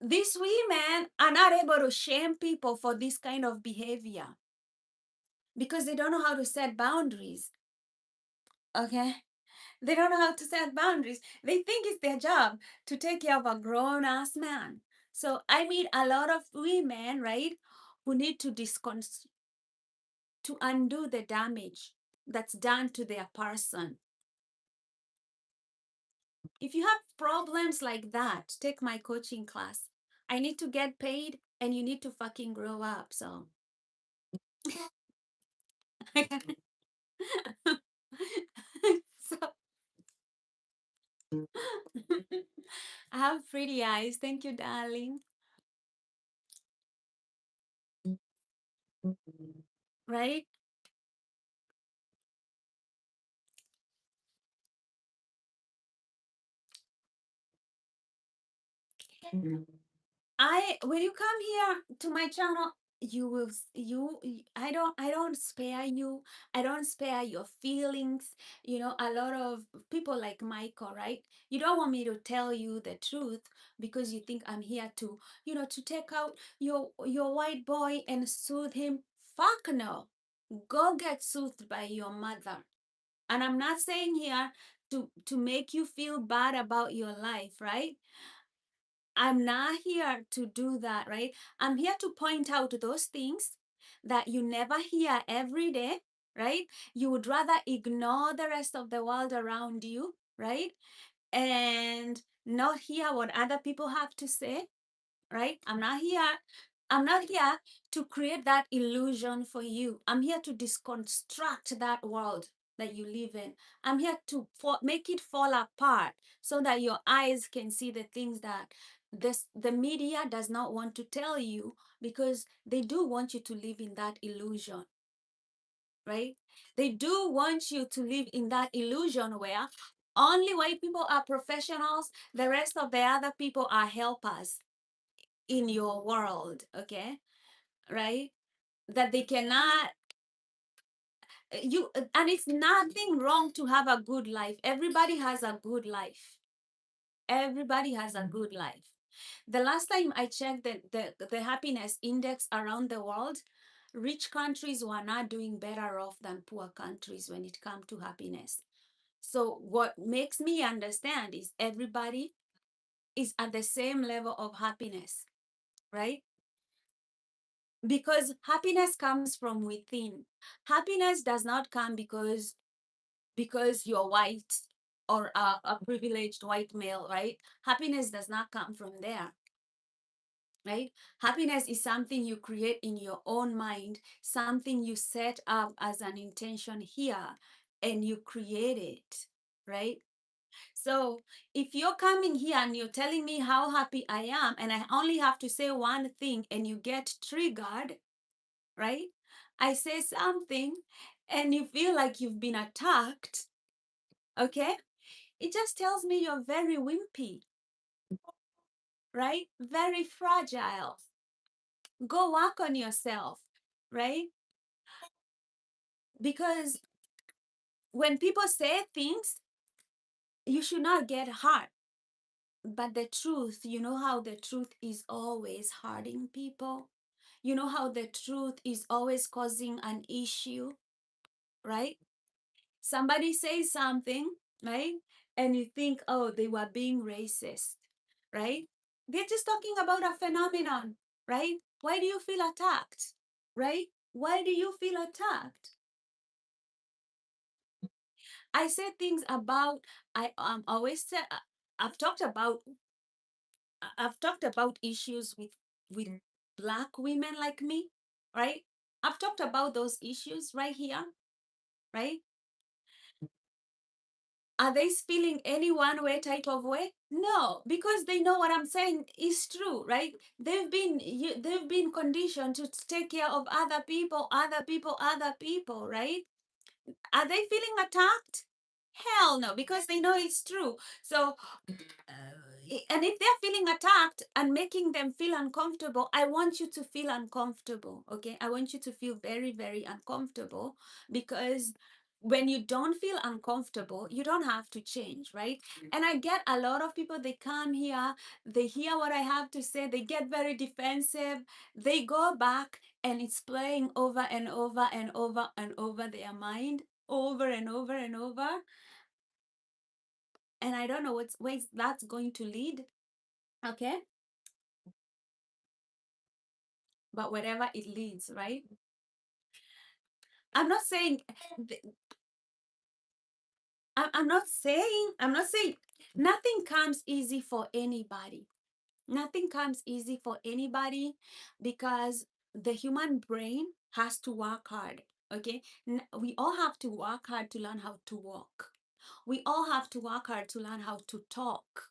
these women are not able to shame people for this kind of behavior because they don't know how to set boundaries. Okay, they don't know how to set boundaries. They think it's their job to take care of a grown-ass man. So I meet a lot of women, right, who need to to undo the damage that's done to their person. If you have problems like that, take my coaching class. I need to get paid and you need to fucking grow up. So so I have pretty eyes. Thank you, darling. Right? I when you come here to my channel, you will I don't spare you. I don't spare your feelings. A lot of people like Michael, right? You don't want me to tell you the truth because you think I'm here to take out your white boy and soothe him. Fuck no. Go get soothed by your mother. And I'm not saying here to make you feel bad about your life, right? I'm not here to do that, right? I'm here to point out those things that you never hear every day, right? You would rather ignore the rest of the world around you, right? And not hear what other people have to say, right? I'm not here to create that illusion for you. I'm here to deconstruct that world that you live in. I'm here to make it fall apart so that your eyes can see the things that the media does not want to tell you because they do want you to live in that illusion, right? They do want you to live in that illusion where only white people are professionals, the rest of the other people are helpers in your world, okay? Right? That they cannot you and it's nothing wrong to have a good life. Everybody has a good life. Everybody has a good life. The last time I checked the happiness index around the world, rich countries were not doing better off than poor countries when it comes to happiness. So what makes me understand is everybody is at the same level of happiness, right? Because happiness comes from within. Happiness does not come because you're white or a privileged white male, right? Happiness does not come from there, right? Happiness is something you create in your own mind, something you set up as an intention here and you create it, right? So if you're coming here and you're telling me how happy I am and I only have to say one thing and you get triggered, right? I say something and you feel like you've been attacked, okay? It just tells me you're very wimpy, right? Very fragile. Go work on yourself, right? Because when people say things, you should not get hurt. but the truth, you know how the truth is always hurting people? You know how the truth is always causing an issue, right? Somebody says something, right? And you think, oh, they were being racist, right? They're just talking about a phenomenon, right? Why do you feel attacked, right? Why do you feel attacked? I say things about, I always say, I've talked about, I've talked about issues with Black women like me, right? I've talked about those issues right here, right? Are they feeling any one way type of way? No, because they know what I'm saying is true, right? They've been conditioned to take care of other people, other people, right? Are they feeling attacked? Hell no, because they know it's true. So and if they're feeling attacked and making them feel uncomfortable, I want you to feel uncomfortable. Okay, I want you to feel very, very uncomfortable, because when you don't feel uncomfortable, you don't have to change, right? And I get a lot of people, they come here, they hear what I have to say, they get very defensive, they go back, and it's playing over and over and over and over their mind, over and over and over. And I don't know where that's going to lead. Okay, but wherever it leads, right? I'm not saying, I'm not saying nothing comes easy for anybody. Nothing comes easy for anybody, because the human brain has to work hard. Okay, we all have to work hard to learn how to walk. We all have to work hard to learn how to talk,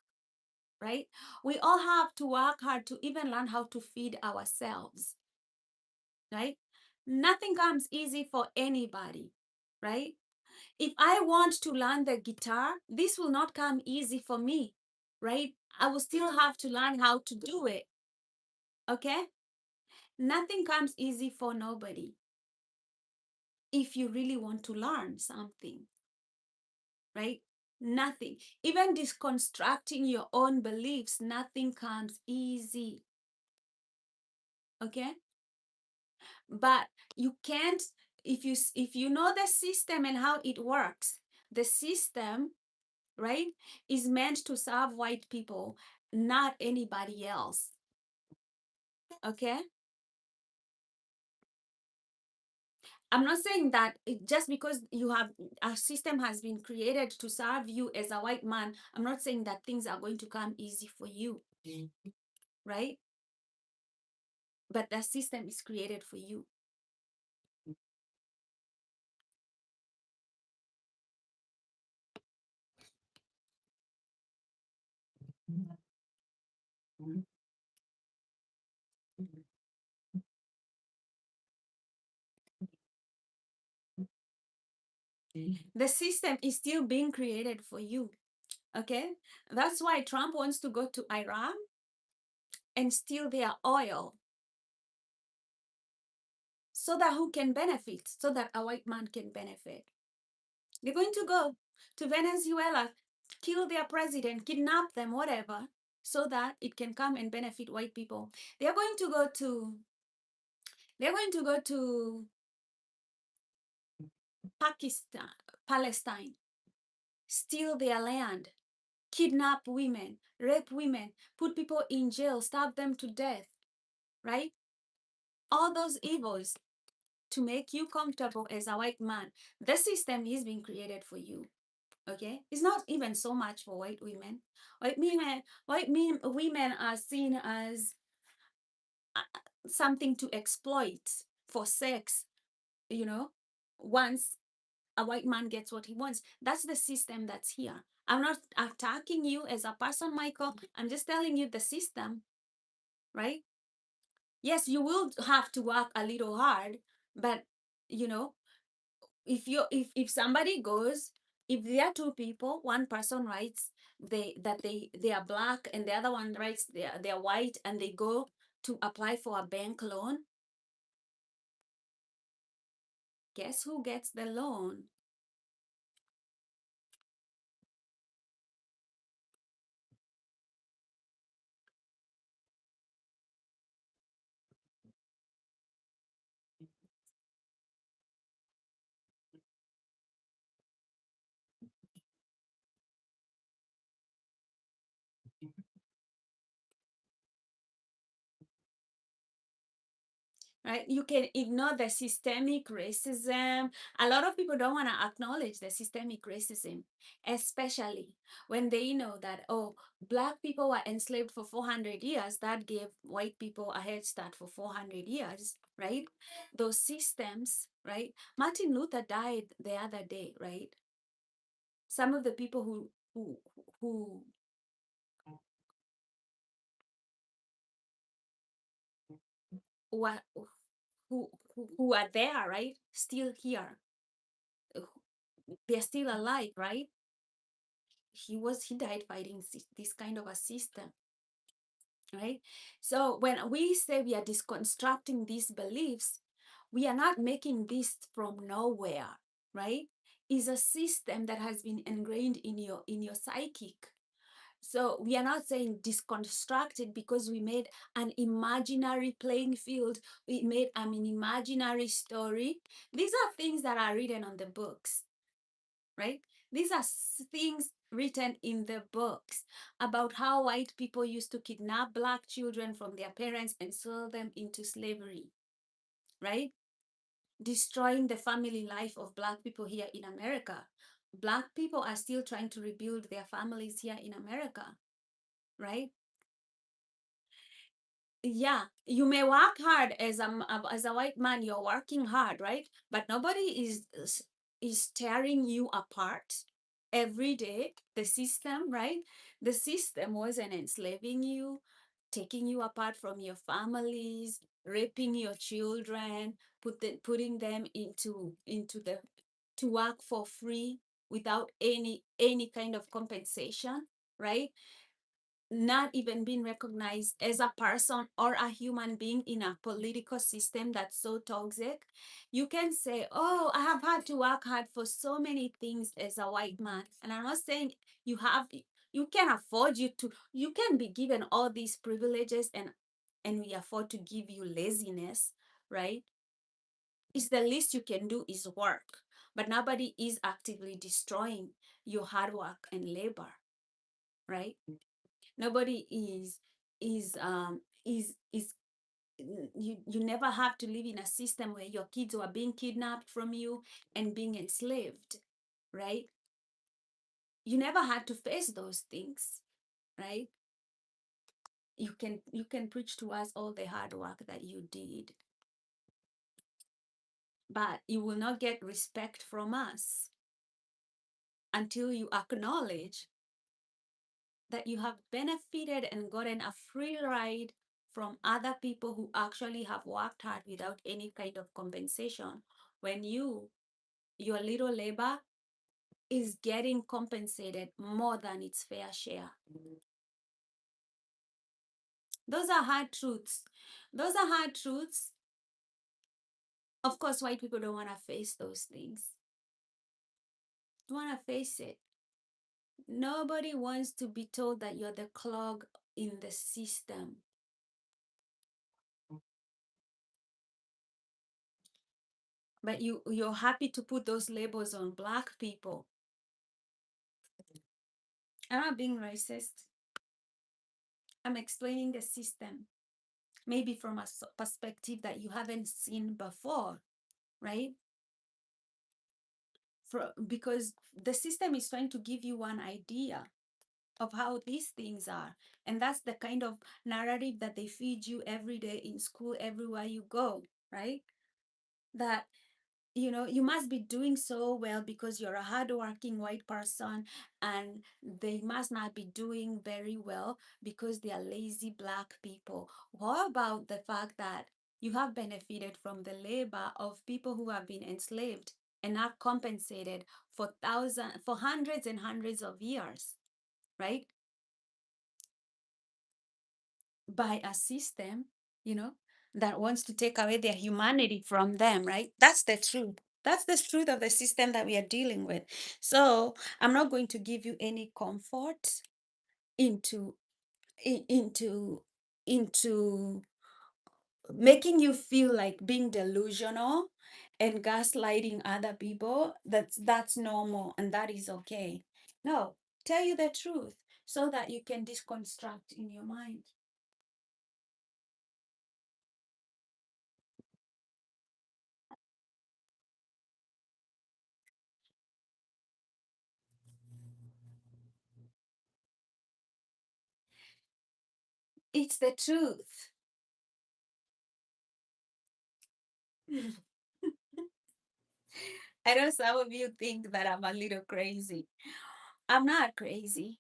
right? We all have to work hard to even learn how to feed ourselves, right? Nothing comes easy for anybody, right? If I want to learn the guitar, this will not come easy for me, right? I will still have to learn how to do it, okay? Nothing comes easy for nobody if you really want to learn something, right? Nothing. Even deconstructing your own beliefs, nothing comes easy, okay? But you can't, if you know the system and how it works, the system, right, is meant to serve white people, not anybody else, okay? I'm not saying that just because you have a system has been created to serve you as a white man, I'm not saying that things are going to come easy for you, right? But the system is created for you. The system is still being created for you, okay? That's why Trump wants to go to Iran and steal their oil, so that who can benefit? So that a white man can benefit. They're going to go to Venezuela, kill their president, kidnap them, whatever, so that it can come and benefit white people. They're going to go to they're going to go to Pakistan, Palestine, steal their land, kidnap women, rape women, put people in jail, stab them to death, right? All those evils to make you comfortable as a white man. The system is being created for you. Okay, it's not even so much for white women. Women are seen as something to exploit for sex, you know, once a white man gets what he wants. That's the system that's here. I'm not attacking you as a person, Michael. I'm just telling you the system, right? Yes, you will have to work a little hard, but you know, if somebody goes, if there are two people, one person writes they are black, and the other one writes they're white, and they go to apply for a bank loan, guess who gets the loan? right? You can ignore the systemic racism. A lot of people don't want to acknowledge the systemic racism, especially when they know that, oh, Black people were enslaved for 400 years. That gave white people a head start for 400 years, right? Those systems, right? Martin Luther died the other day, right? Some of the people who were who are there, right? Still here. They're still alive, right? He died fighting this kind of a system, right? So when we say we are deconstructing these beliefs, we are not making this from nowhere, right? It's a system that has been ingrained in your psychic. So we are not saying deconstruct it because we made an imaginary playing field, we made an imaginary story. These are things that are written on the books, right? These are things written in the books about how white people used to kidnap Black children from their parents and sell them into slavery, right? Destroying the family life of Black people here in America. Black people are still trying to rebuild their families here in America, right? Yeah, you may work hard as a white man, you're working hard, right? But nobody is tearing you apart every day. The system, right? The system wasn't enslaving you, taking you apart from your families, raping your children, putting them into the to work for free without any kind of compensation, right? Not even being recognized as a person or a human being in a political system that's so toxic. You can say, oh, I have had to work hard for so many things as a white man. And I'm not saying you can afford you can be given all these privileges and we afford to give you laziness, right? It's the least you can do is work, but nobody is actively destroying your hard work and labor, right? Nobody is you never have to live in a system where your kids are being kidnapped from you and being enslaved, right? You never had to face those things, right? You can preach to us all the hard work that you did, but you will not get respect from us until you acknowledge that you have benefited and gotten a free ride from other people who actually have worked hard without any kind of compensation, when your little labor is getting compensated more than its fair share. Those are hard truths. Those are hard truths. Of course, white people don't want to face those things. Don't want to face it. Nobody wants to be told that you're the clog in the system. But you're happy to put those labels on Black people. I'm not being racist. I'm explaining the system, maybe from a perspective that you haven't seen before, right? Because the system is trying to give you one idea of how these things are. And that's the kind of narrative that they feed you every day in school, everywhere you go, right? That you must be doing so well because you're a hardworking white person, and they must not be doing very well because they are lazy Black people. What about the fact that you have benefited from the labor of people who have been enslaved and not compensated for hundreds and hundreds of years, right? By a system, you know, that wants to take away their humanity from them, right? That's the truth. That's the truth of the system that we are dealing with. So I'm not going to give you any comfort into into into making you feel like being delusional and gaslighting other people. That's normal and that is okay. No, tell you the truth so that you can deconstruct in your mind. It's the truth. I know some of you think that I'm a little crazy. I'm not crazy,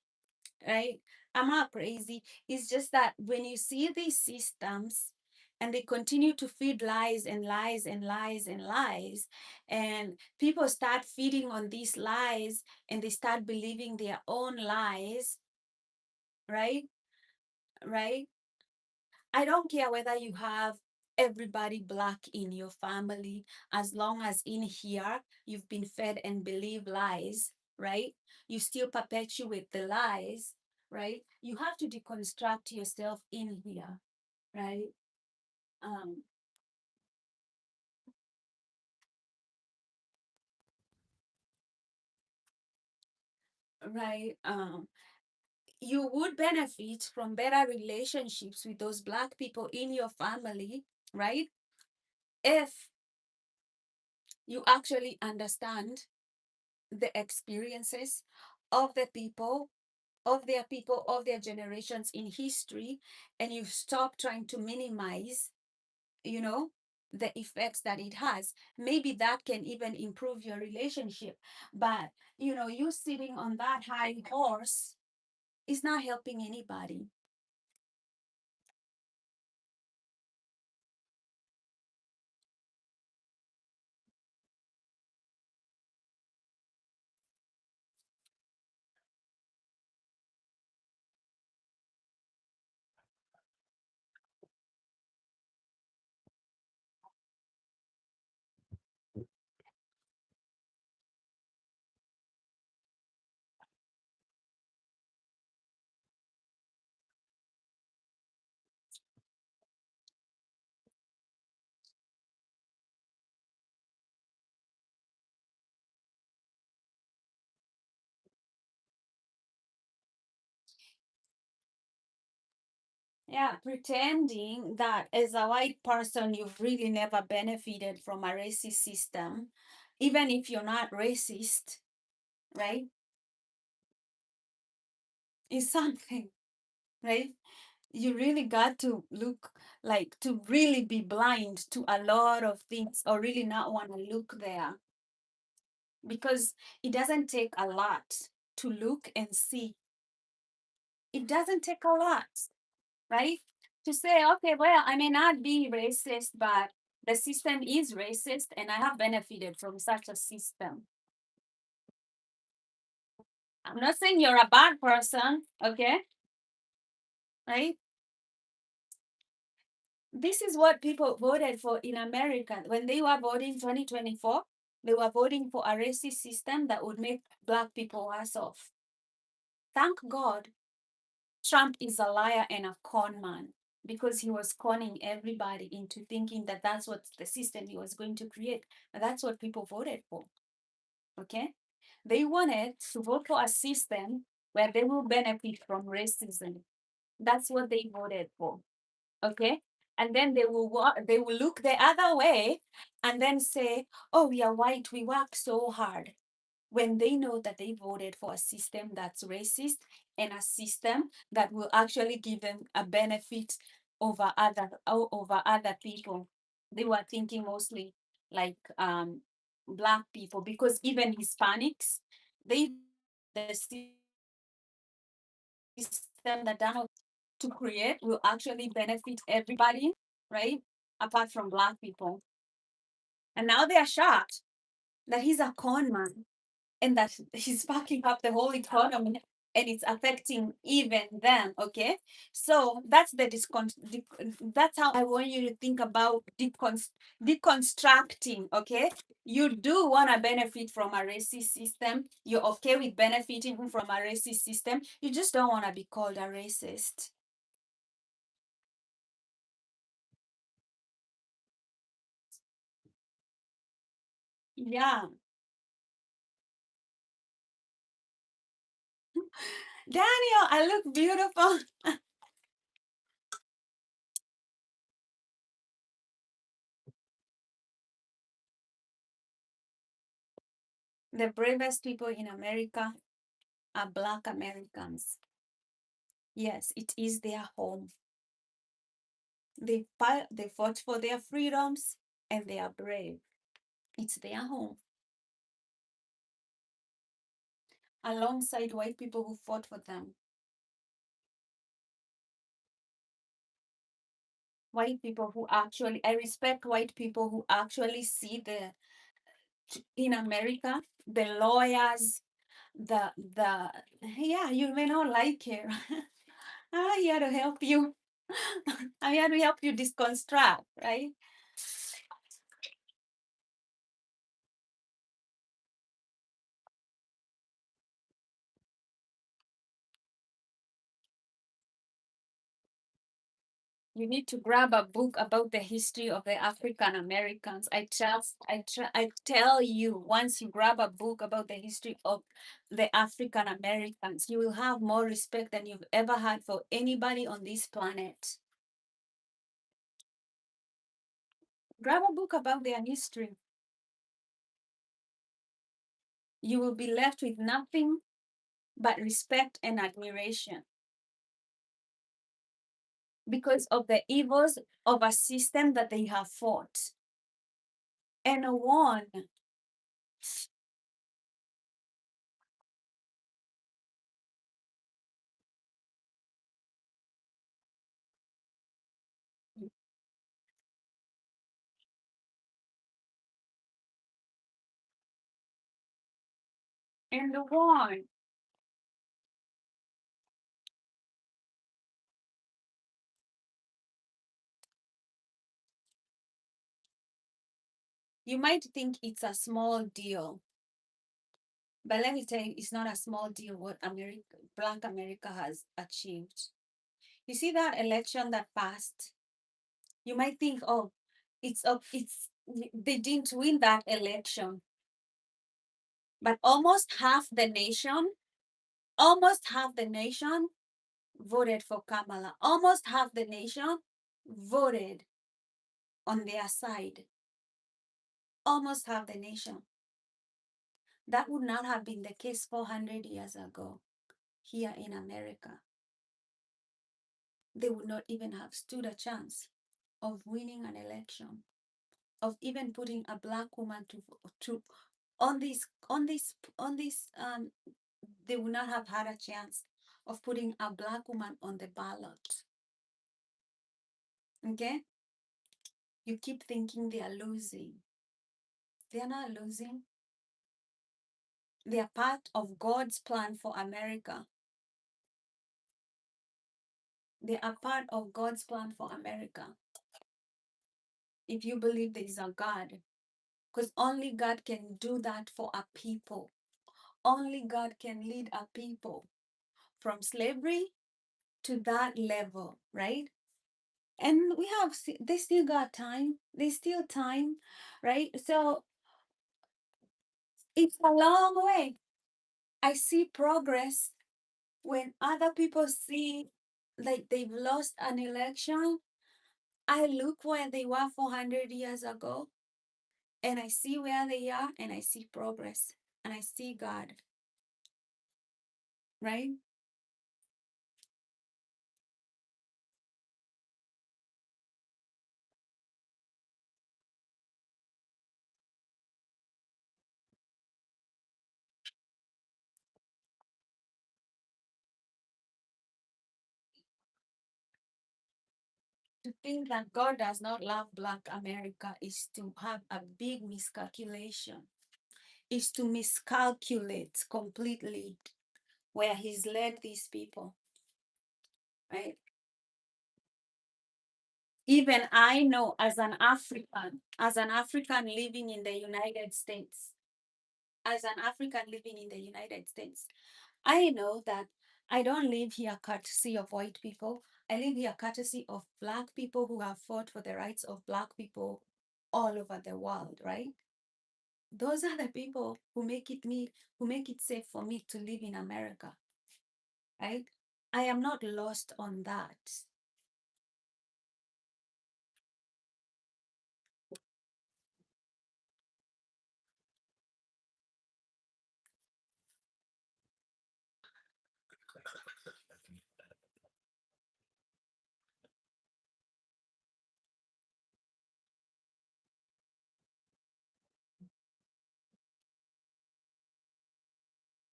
right? I'm not crazy. It's just that when you see these systems and they continue to feed lies and lies and lies and lies, and people start feeding on these lies and they start believing their own lies, right? Right? I don't care whether you have everybody black in your family, as long as in here you've been fed and believe lies, right? You still perpetuate the lies, right? You have to deconstruct yourself in here, right? Um, right. You would benefit from better relationships with those black people in your family, right? If you actually understand the experiences of the people, of their generations in history, and you stop trying to minimize, you know, the effects that it has. Maybe that can even improve your relationship. But, you sitting on that high horse is not helping anybody. Yeah, pretending that as a white person, you've really never benefited from a racist system, even if you're not racist, right? Is something, right? You really got to look, like, to really be blind to a lot of things or really not want to look there, because it doesn't take a lot to look and see. It doesn't take a lot, right? To say, okay, well, I may not be racist, but the system is racist and I have benefited from such a system. I'm not saying you're a bad person, okay? Right? This is what people voted for in America. When they were voting 2024, they were voting for a racist system that would make Black people worse off. Thank God Trump is a liar and a con man, because he was conning everybody into thinking that that's what the system he was going to create. And that's what people voted for. Okay? They wanted to vote for a system where they will benefit from racism. That's what they voted for. Okay? And then they will look the other way and then say, "Oh, we are white, we work so hard," when they know that they voted for a system that's racist and a system that will actually give them a benefit over other people. They were thinking mostly like Black people, because even Hispanics, they the system that Donald to create will actually benefit everybody, right? Apart from Black people. And now they are shocked that he's a con man and that he's fucking up the whole economy and it's affecting even them. Okay, so that's that's how I want you to think about deconstructing. Okay, you do want to benefit from a racist system. You're okay with benefiting from a racist system. You just don't want to be called a racist. Yeah, Daniel, I look beautiful. The bravest people in America are Black Americans. Yes, it is their home. They fought for their freedoms and they are brave. It's their home. Alongside white people who fought for them. White people who actually, I respect white people who actually see in America, the lawyers, the yeah, you may not like it. I'm here to help you. I'm here to help you deconstruct, right? You need to grab a book about the history of the African Americans. I tell you, once you grab a book about the history of the African Americans, you will have more respect than you've ever had for anybody on this planet. Grab a book about their history. You will be left with nothing but respect and admiration because of the evils of a system that they have fought and won. And won. You might think it's a small deal, but let me tell you, it's not a small deal what Black America has achieved. You see that election that passed? You might think, oh, it's they didn't win that election, but almost half the nation voted for Kamala. Almost half the nation voted on their side. Almost half the nation. That would not have been the case 400 years ago here in America. They would not even have stood a chance of winning an election, of even putting a black woman to on this they would not have had a chance of putting a black woman on the ballot. Okay? You keep thinking they are losing. They are not losing. They are part of God's plan for America. They are part of God's plan for America. If you believe there is a God, because only God can do that for a people. Only God can lead a people from slavery to that level, right? And they still got time. There's still time, right? So it's a long way. I see progress when other people see like they've lost an election. I look where they were 400 years ago and I see where they are and I see progress and I see God, right? To think that God does not love Black America is to have a big miscalculation, is to miscalculate completely where He's led these people, right? Even I know as an African living in the United States, as an African living in the United States, I know that I don't live here courtesy of white people. I live here courtesy of Black people who have fought for the rights of Black people all over the world, right? Those are the people who make it safe for me to live in America, right? I am not lost on that.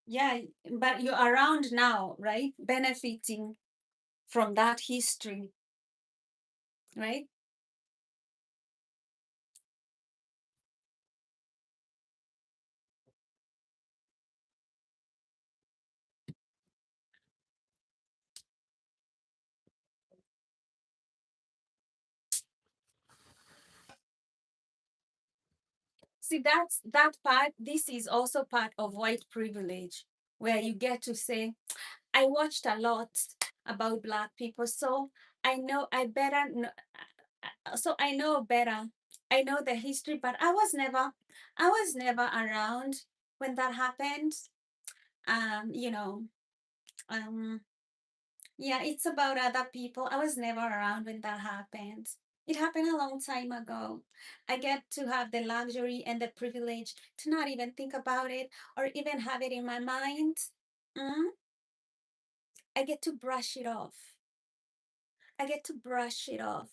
Yeah, but you're around now, right? Benefiting from that history, right? See, that's that part. This is also part of white privilege, where you get to say, I watched a lot about Black people, so I know I better know, so I know better. I know the history, but I was never around when that happened. You know, um, yeah, it's about other people. I was never around when that happened. It happened a long time ago. I get to have the luxury and the privilege to not even think about it or even have it in my mind. Mm? I get to brush it off. I get to brush it off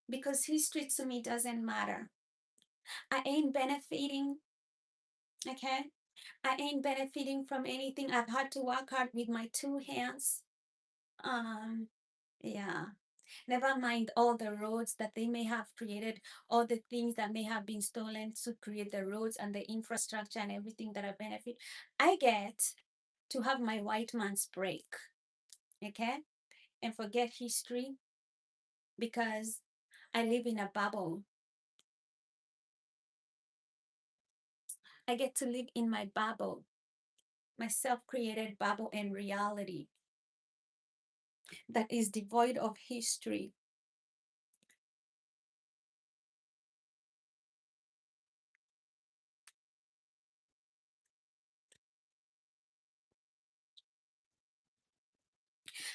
because history to me doesn't matter. I ain't benefiting, okay? I ain't benefiting from anything. I've had to work hard with my two hands. Um, yeah. Never mind all the roads that they may have created, all the things that may have been stolen to create the roads and the infrastructure and everything that I benefit. I get to have my white man's break, okay? And forget history because I live in a bubble. I get to live in my bubble, my self created bubble and reality that is devoid of history.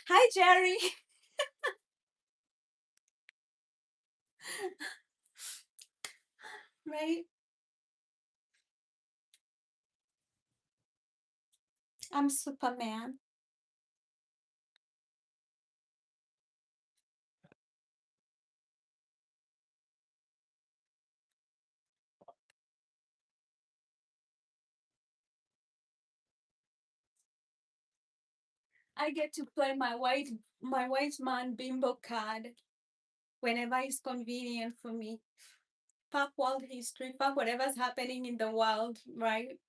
Hi, Jerry. Right? I'm Superman. I get to play my white man bimbo card whenever it's convenient for me. Fuck world history, fuck whatever's happening in the world, right?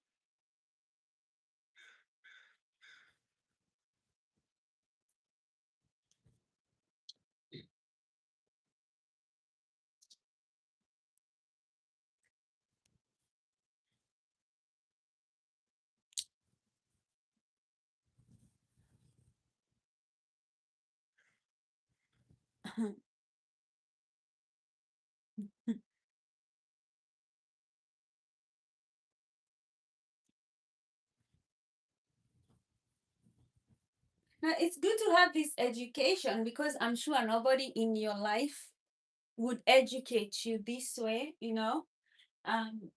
Now, it's good to have this education because I'm sure nobody in your life would educate you this way. Um,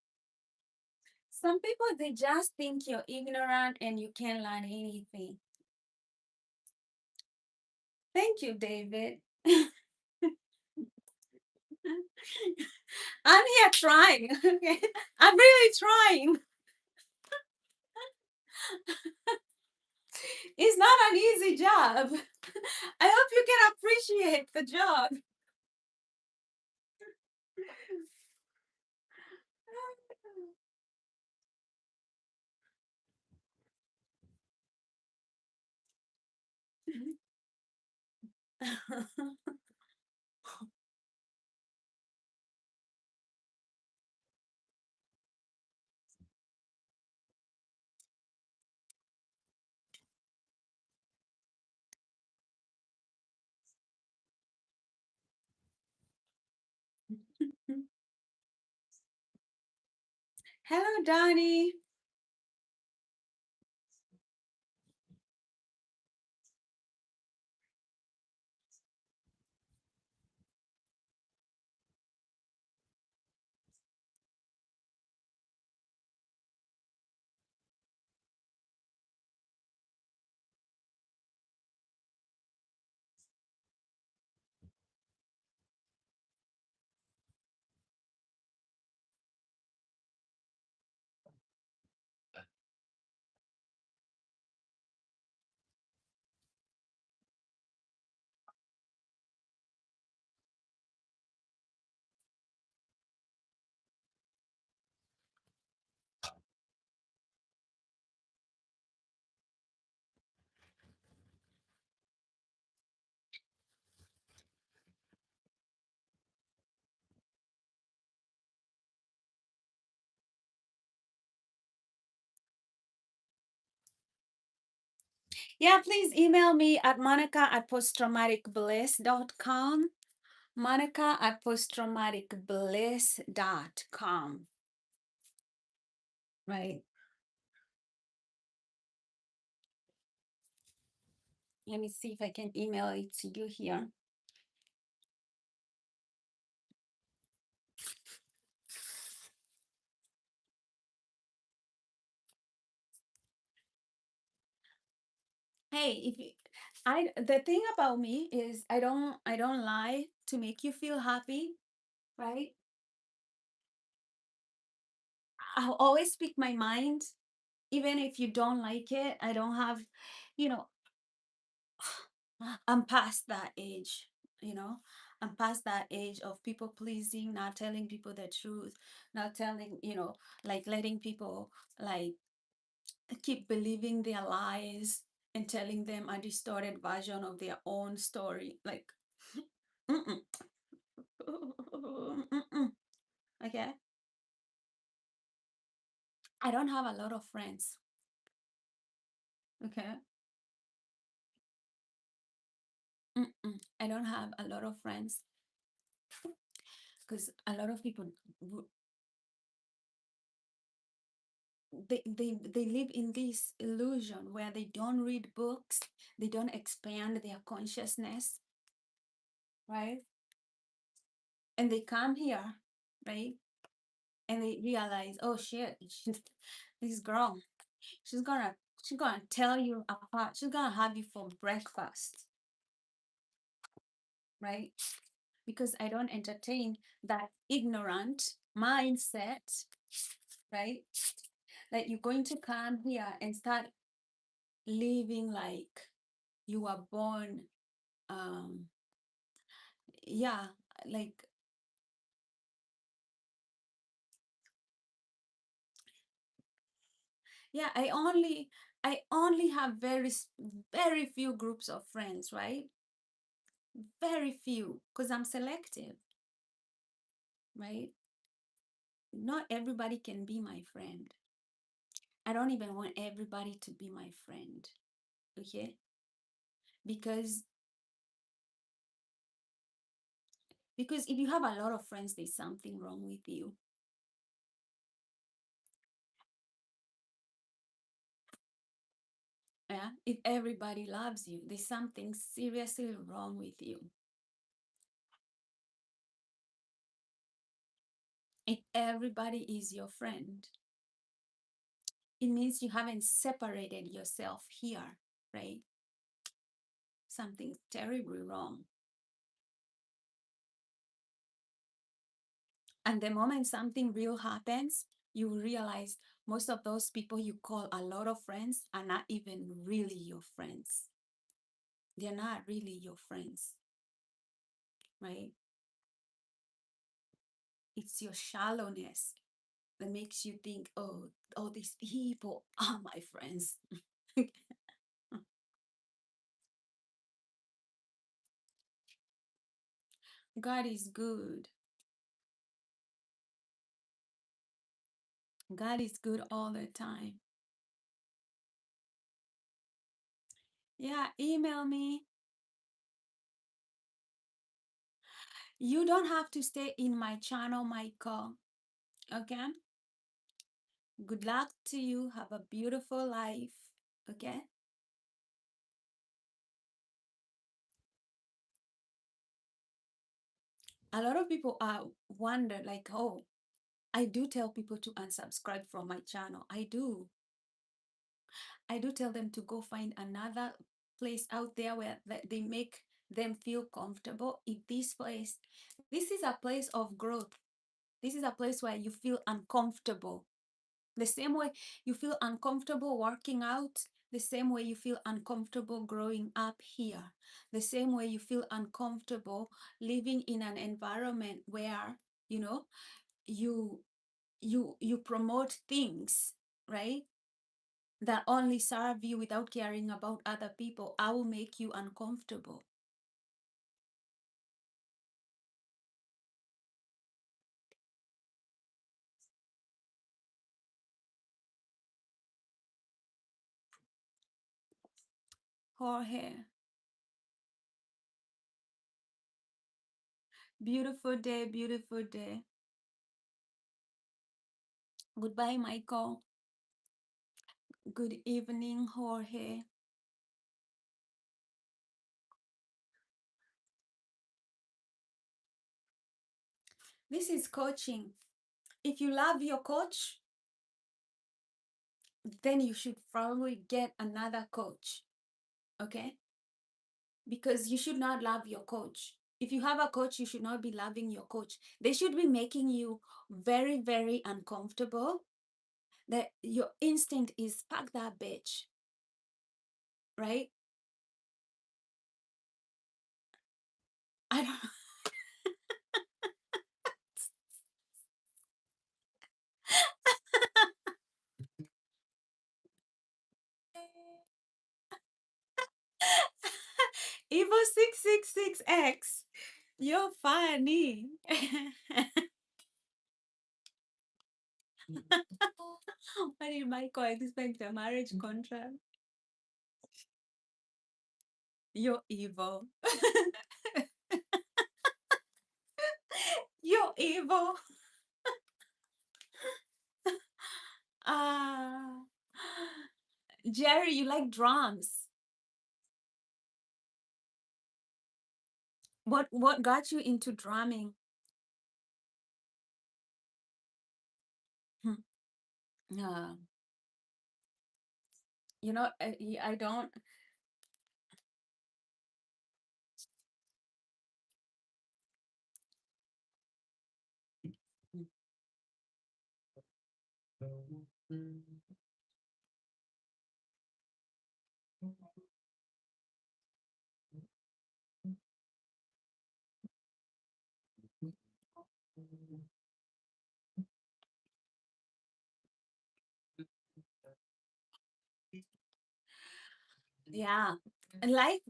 some people, they just think you're ignorant and you can't learn anything. Thank you, David. I'm here trying. Okay, I'm really trying. It's not an easy job. I hope you can appreciate the job. Hello, Donnie. Yeah, please email me at monica@posttraumaticbliss.com. monica@posttraumaticbliss.com. Right. Let me see if I can email it to you here. Hey, if you, I the thing about me is I don't lie to make you feel happy, right? I'll always speak my mind, even if you don't like it. I don't have, you know, I'm past that age, you know. I'm past that age of people pleasing, not telling people the truth, not telling, like letting people like keep believing their lies and telling them a distorted version of their own story. Like, mm-mm, mm-mm, okay. I don't have a lot of friends. Okay. Mm-mm. I don't have a lot of friends because a lot of people they live in this illusion where they don't read books, they don't expand their consciousness, right? And they come here, right? And they realize, oh shit, this girl, she's gonna she's gonna tell you apart, she's gonna have you for breakfast, right? Because I don't entertain that ignorant mindset, right? Like you're going to come here and start living like you were born, um yeah, like, yeah, I only have very few groups of friends, right? Very few, because I'm selective, right? Not everybody can be my friend. I don't even want everybody to be my friend, okay? because because if you have a lot of friends, there's something wrong with you. Yeah, if everybody loves you, there's something seriously wrong with you. If everybody is your friend, it means you haven't separated yourself here, right? Something's terribly wrong. And the moment something real happens, you realize most of those people you call a lot of friends are not even really your friends. They're not really your friends, right? It's your shallowness that makes you think, oh, all these people are my friends. God is good. God is good all the time. Yeah, email me. You don't have to stay in my channel, Michael. Okay? Good luck to you. Have a beautiful life. Okay? A lot of people wonder, like, oh, I do tell people to unsubscribe from my channel. I do. I do tell them to go find another place out there where they make them feel comfortable. If this is a place of growth. This is a place where you feel uncomfortable. The same way you feel uncomfortable working out, the same way you feel uncomfortable growing up here, the same way you feel uncomfortable living in an environment where, you know, you you promote things, right? That only serve you without caring about other people. I will make you uncomfortable. Jorge. Beautiful day, beautiful day. Goodbye, Michael. Good evening, Jorge. This is coaching. If you love your coach, then you should probably get another coach. Okay? Because you should not love your coach. If you have a coach, you should not be loving your coach. They should be making you very, very uncomfortable. That your instinct is pack that bitch, right? I don't Evo 666X. You're funny. What did Michael expect a marriage contract? You're evil. You're evil. Ah, Jerry, you like drums. What got you into drumming? Hmm. Uh, I don't. Yeah, life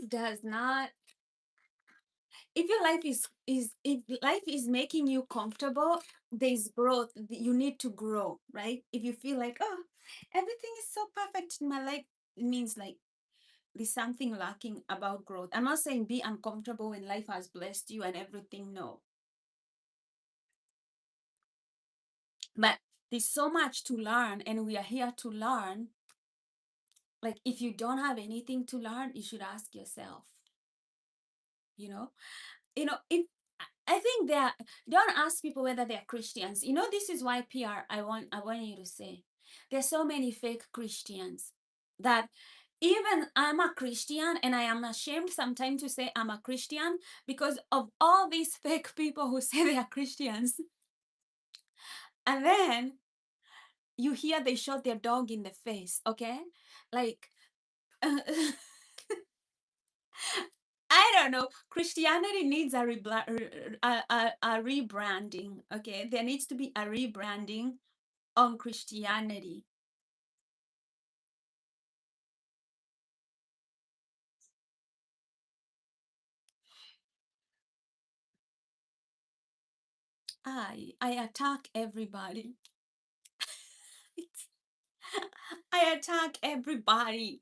does not. If your life is if life is making you comfortable, there's growth. You need to grow, right? If you feel like, oh, everything is so perfect in my life, it means like there's something lacking about growth. I'm not saying be uncomfortable when life has blessed you and everything. No, but there's so much to learn, and we are here to learn. Like, if you don't have anything to learn, you should ask yourself, you know if I think that, don't ask people whether they're Christians. This is why, PR, I want you to say there's so many fake Christians that even I'm a Christian, and I am ashamed sometimes to say I'm a Christian because of all these fake people who say they are Christians. And then you hear they shot their dog in the face, okay? Like, I don't know. Christianity needs a rebranding. Okay, there needs to be a rebranding on Christianity. I attack everybody. I attack everybody.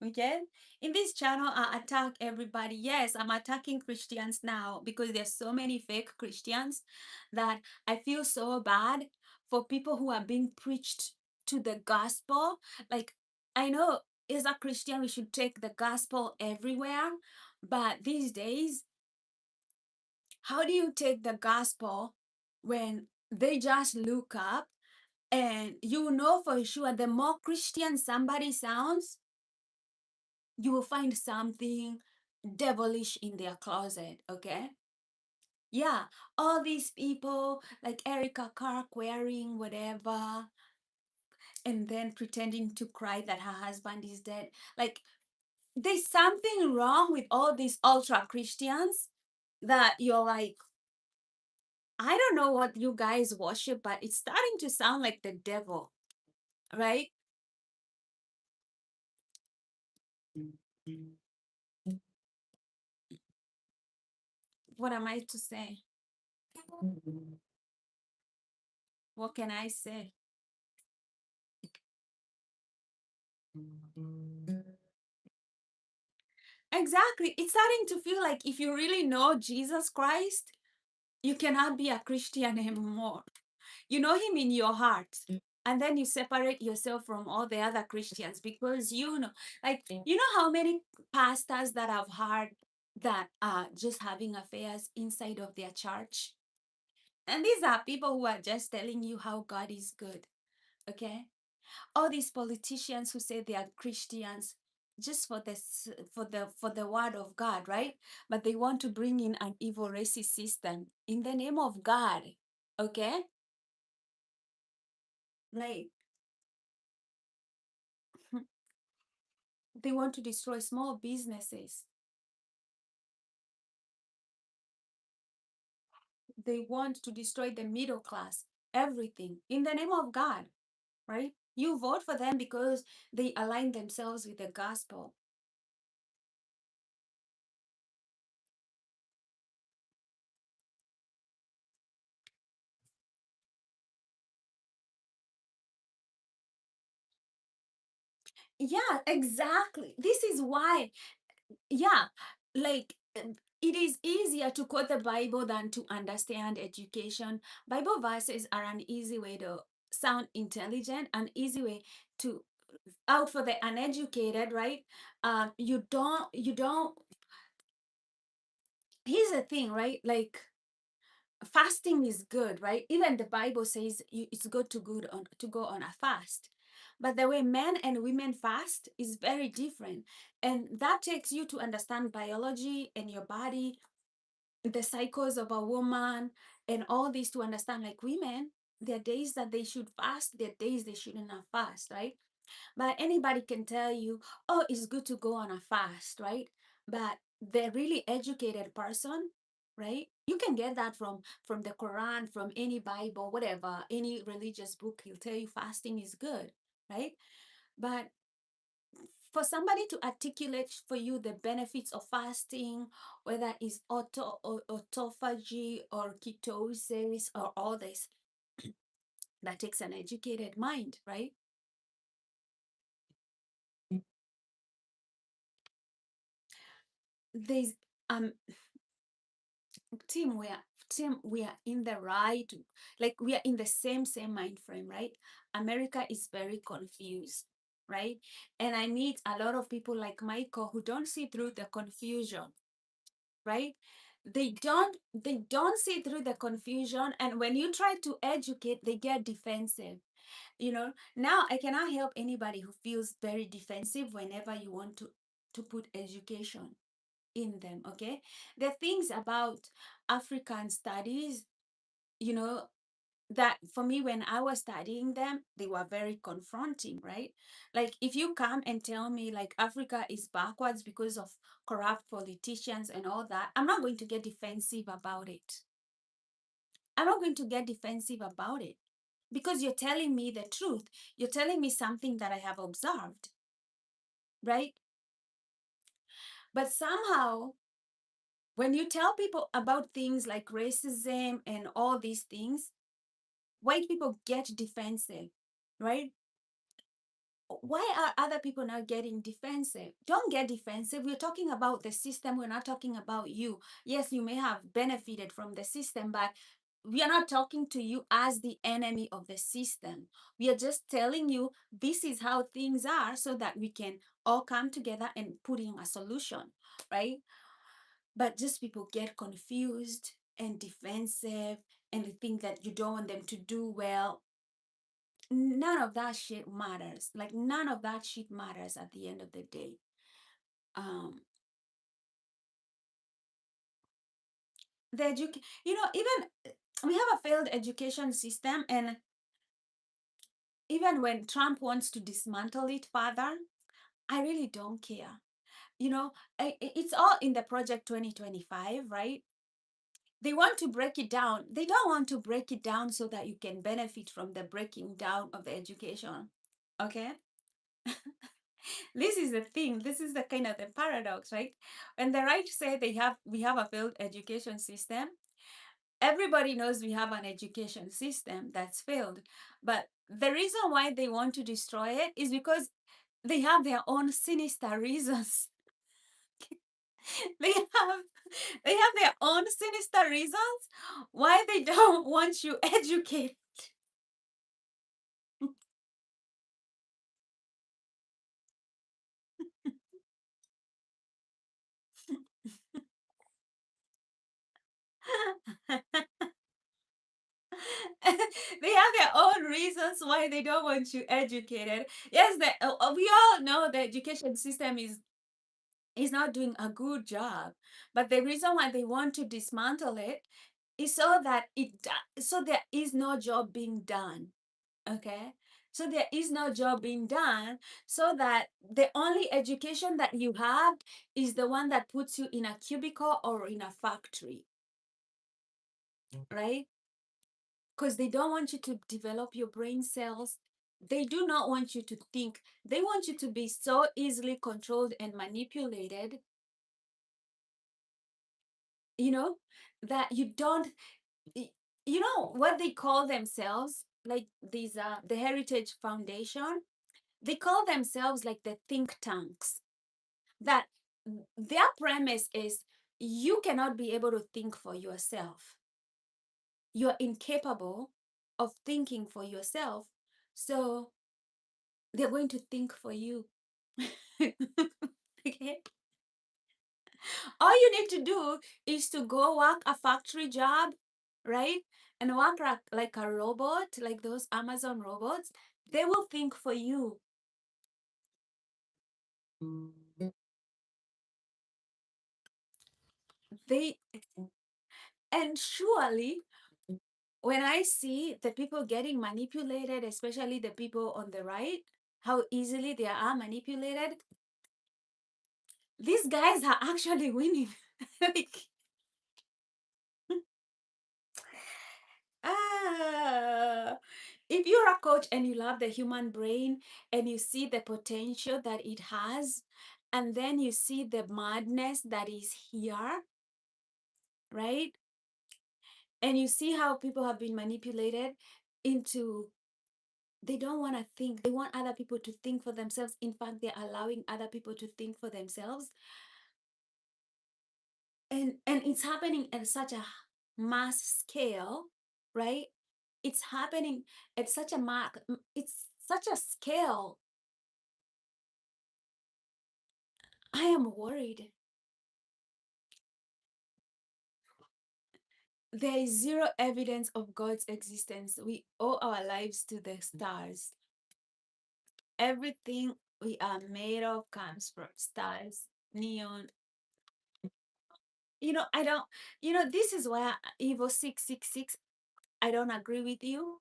Okay? In this channel, I attack everybody. Yes, I'm attacking Christians now because there's so many fake Christians that I feel so bad for people who are being preached to the gospel. Like, I know as a Christian, we should take the gospel everywhere. But these days, how do you take the gospel when they just look up, and you know for sure the more Christian somebody sounds, you will find something devilish in their closet, okay? Yeah, all these people like Erica Clark wearing whatever and then pretending to cry that her husband is dead. Like, there's something wrong with all these ultra Christians that you're like, I don't know what you guys worship, but it's starting to sound like the devil, right? What am I to say? What can I say? exactly. It's starting to feel like if you really know Jesus Christ, you cannot be a Christian anymore. You know him in your heart. And then you separate yourself from all the other Christians because you know, like, you know how many pastors that I've heard that are just having affairs inside of their church? And these are people who are just telling you how God is good. Okay? All these politicians who say they are Christians just for this for the word of God, right? But they want to bring in an evil racist system in the name of God. Okay? Like they want to destroy small businesses. They want to destroy the middle class, everything in the name of God, right? You vote for them because they align themselves with the gospel. Yeah, exactly. This is why, yeah, like it is easier to quote the Bible than to understand education. Bible verses are an easy way to sound intelligent, an easy way to out for the uneducated, right? You don't here's the thing, right? Like fasting is good, right? Even the Bible says it's good to go on a fast. But the way men and women fast is very different. And that takes you to understand biology and your body, the cycles of a woman, and all this to understand like women, there are days that they should fast, there are days they shouldn't have fast, right? But anybody can tell you, oh, it's good to go on a fast, right? But the really educated person, right? You can get that from the Quran, from any Bible, whatever, any religious book, he'll tell you fasting is good, right? But for somebody to articulate for you the benefits of fasting, whether it's or autophagy or ketosis or all this, that takes an educated mind, right? There's um team we are we are in the right, like we are in the same mind frame, right? America is very confused, right? And I meet a lot of people like Michael who don't see through the confusion, right? They don't see through the confusion, and when you try to educate they get defensive. Now I cannot help anybody who feels very defensive whenever you want to put education in them. Okay, the things about African studies, you know that for me when I was studying them, they were very confronting, right? Like if you come and tell me like Africa is backwards because of corrupt politicians and all that, I'm not going to get defensive about it. I'm not going to get defensive about it because you're telling me the truth. You're telling me something that I have observed, right? But somehow when you tell people about things like racism and all these things, white people get defensive, right? Why are other people now getting defensive? Don't get defensive. We're talking about the system. We're not talking about you. Yes, you may have benefited from the system, but we are not talking to you as the enemy of the system. We are just telling you this is how things are so that we can all come together and put in a solution, right? But just people get confused and defensive and they think that you don't want them to do well. None of that shit matters. Like none of that shit matters at the end of the day. Um, even we have a failed education system, and even when Trump wants to dismantle it further, I really don't care. It's all in the Project 2025, right? They want to break it down. They don't want to break it down so that you can benefit from the breaking down of the education. Okay? This is the thing. This is the kind of the paradox, right? When the right say we have a failed education system, everybody knows we have an education system that's failed. But the reason why they want to destroy it is because they have their own sinister reasons. they have they have their own sinister reasons why they don't want you educated. They have their own reasons why they don't want you educated. Yes, we all know the education system is not doing a good job, but the reason why they want to dismantle it is so that so there is no job being done. Okay, so there is no job being done, so that the only education that you have is the one that puts you in a cubicle or in a factory, right? Because they don't want you to develop your brain cells. They do not want you to think. They want you to be so easily controlled and manipulated, you know, that you don't, you know, what they call themselves, like these, the Heritage Foundation, they call themselves like the think tanks. That their premise is you cannot be able to think for yourself. You're incapable of thinking for yourself. So they're going to think for you. Okay. All you need to do is to go work a factory job, right? And work like a robot, like those Amazon robots. They will think for you. They and surely when I see the people getting manipulated, especially the people on the right, how easily they are manipulated, these guys are actually winning. Like, ah, if you're a coach and you love the human brain and you see the potential that it has, and then you see the madness that is here, right? And you see how people have been manipulated into, they don't want to think, they want other people to think for themselves. In fact, they're allowing other people to think for themselves. And it's happening at such a mass scale, right? It's happening at such a it's such a scale. I am worried. There is zero evidence of God's existence. We owe our lives to the stars. Everything we are made of comes from stars, neon. I don't, this is why Evo 666, I don't agree with you.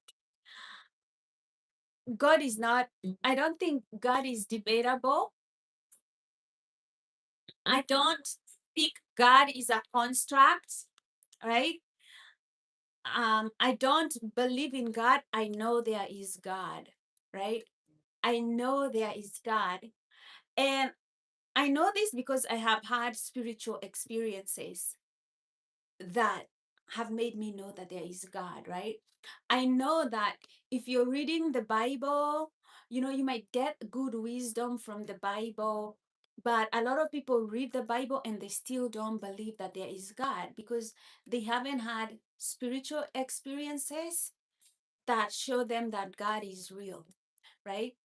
God is not, I don't think God is debatable. I don't think God is a construct, right? I don't believe in God. I know there is God, right? I know there is God. And I know this because I have had spiritual experiences that have made me know that there is God, right? I know that if you're reading the Bible, you might get good wisdom from the Bible, but a lot of people read the Bible and they still don't believe that there is God because they haven't had spiritual experiences that show them that God is real, right?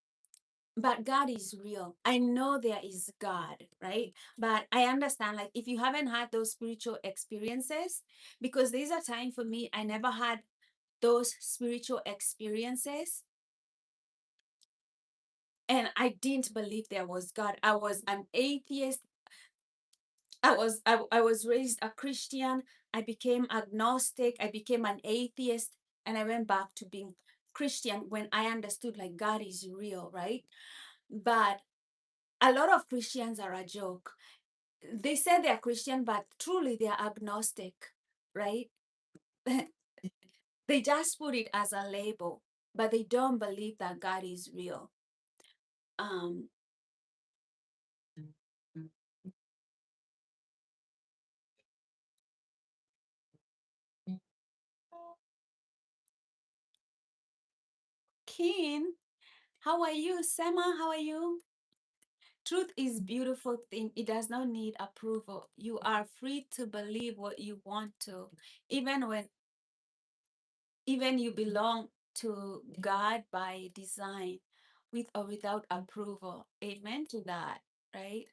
But God is real. I know there is God, right? But I understand, like, if you haven't had those spiritual experiences, because there's a time for me, I never had those spiritual experiences. And I didn't believe there was God. I was an atheist. I was raised a Christian. I became agnostic. I became an atheist. And I went back to being Christian when I understood like God is real, right? But a lot of Christians are a joke. They say they're Christian, but truly they're agnostic, right? They just put it as a label, but they don't believe that God is real. Um, Keen, how are you? Sema, how are you? Truth is beautiful thing. It does not need approval. You are free to believe what you want to, even when even you belong to God by design, with or without approval. Amen to that, right?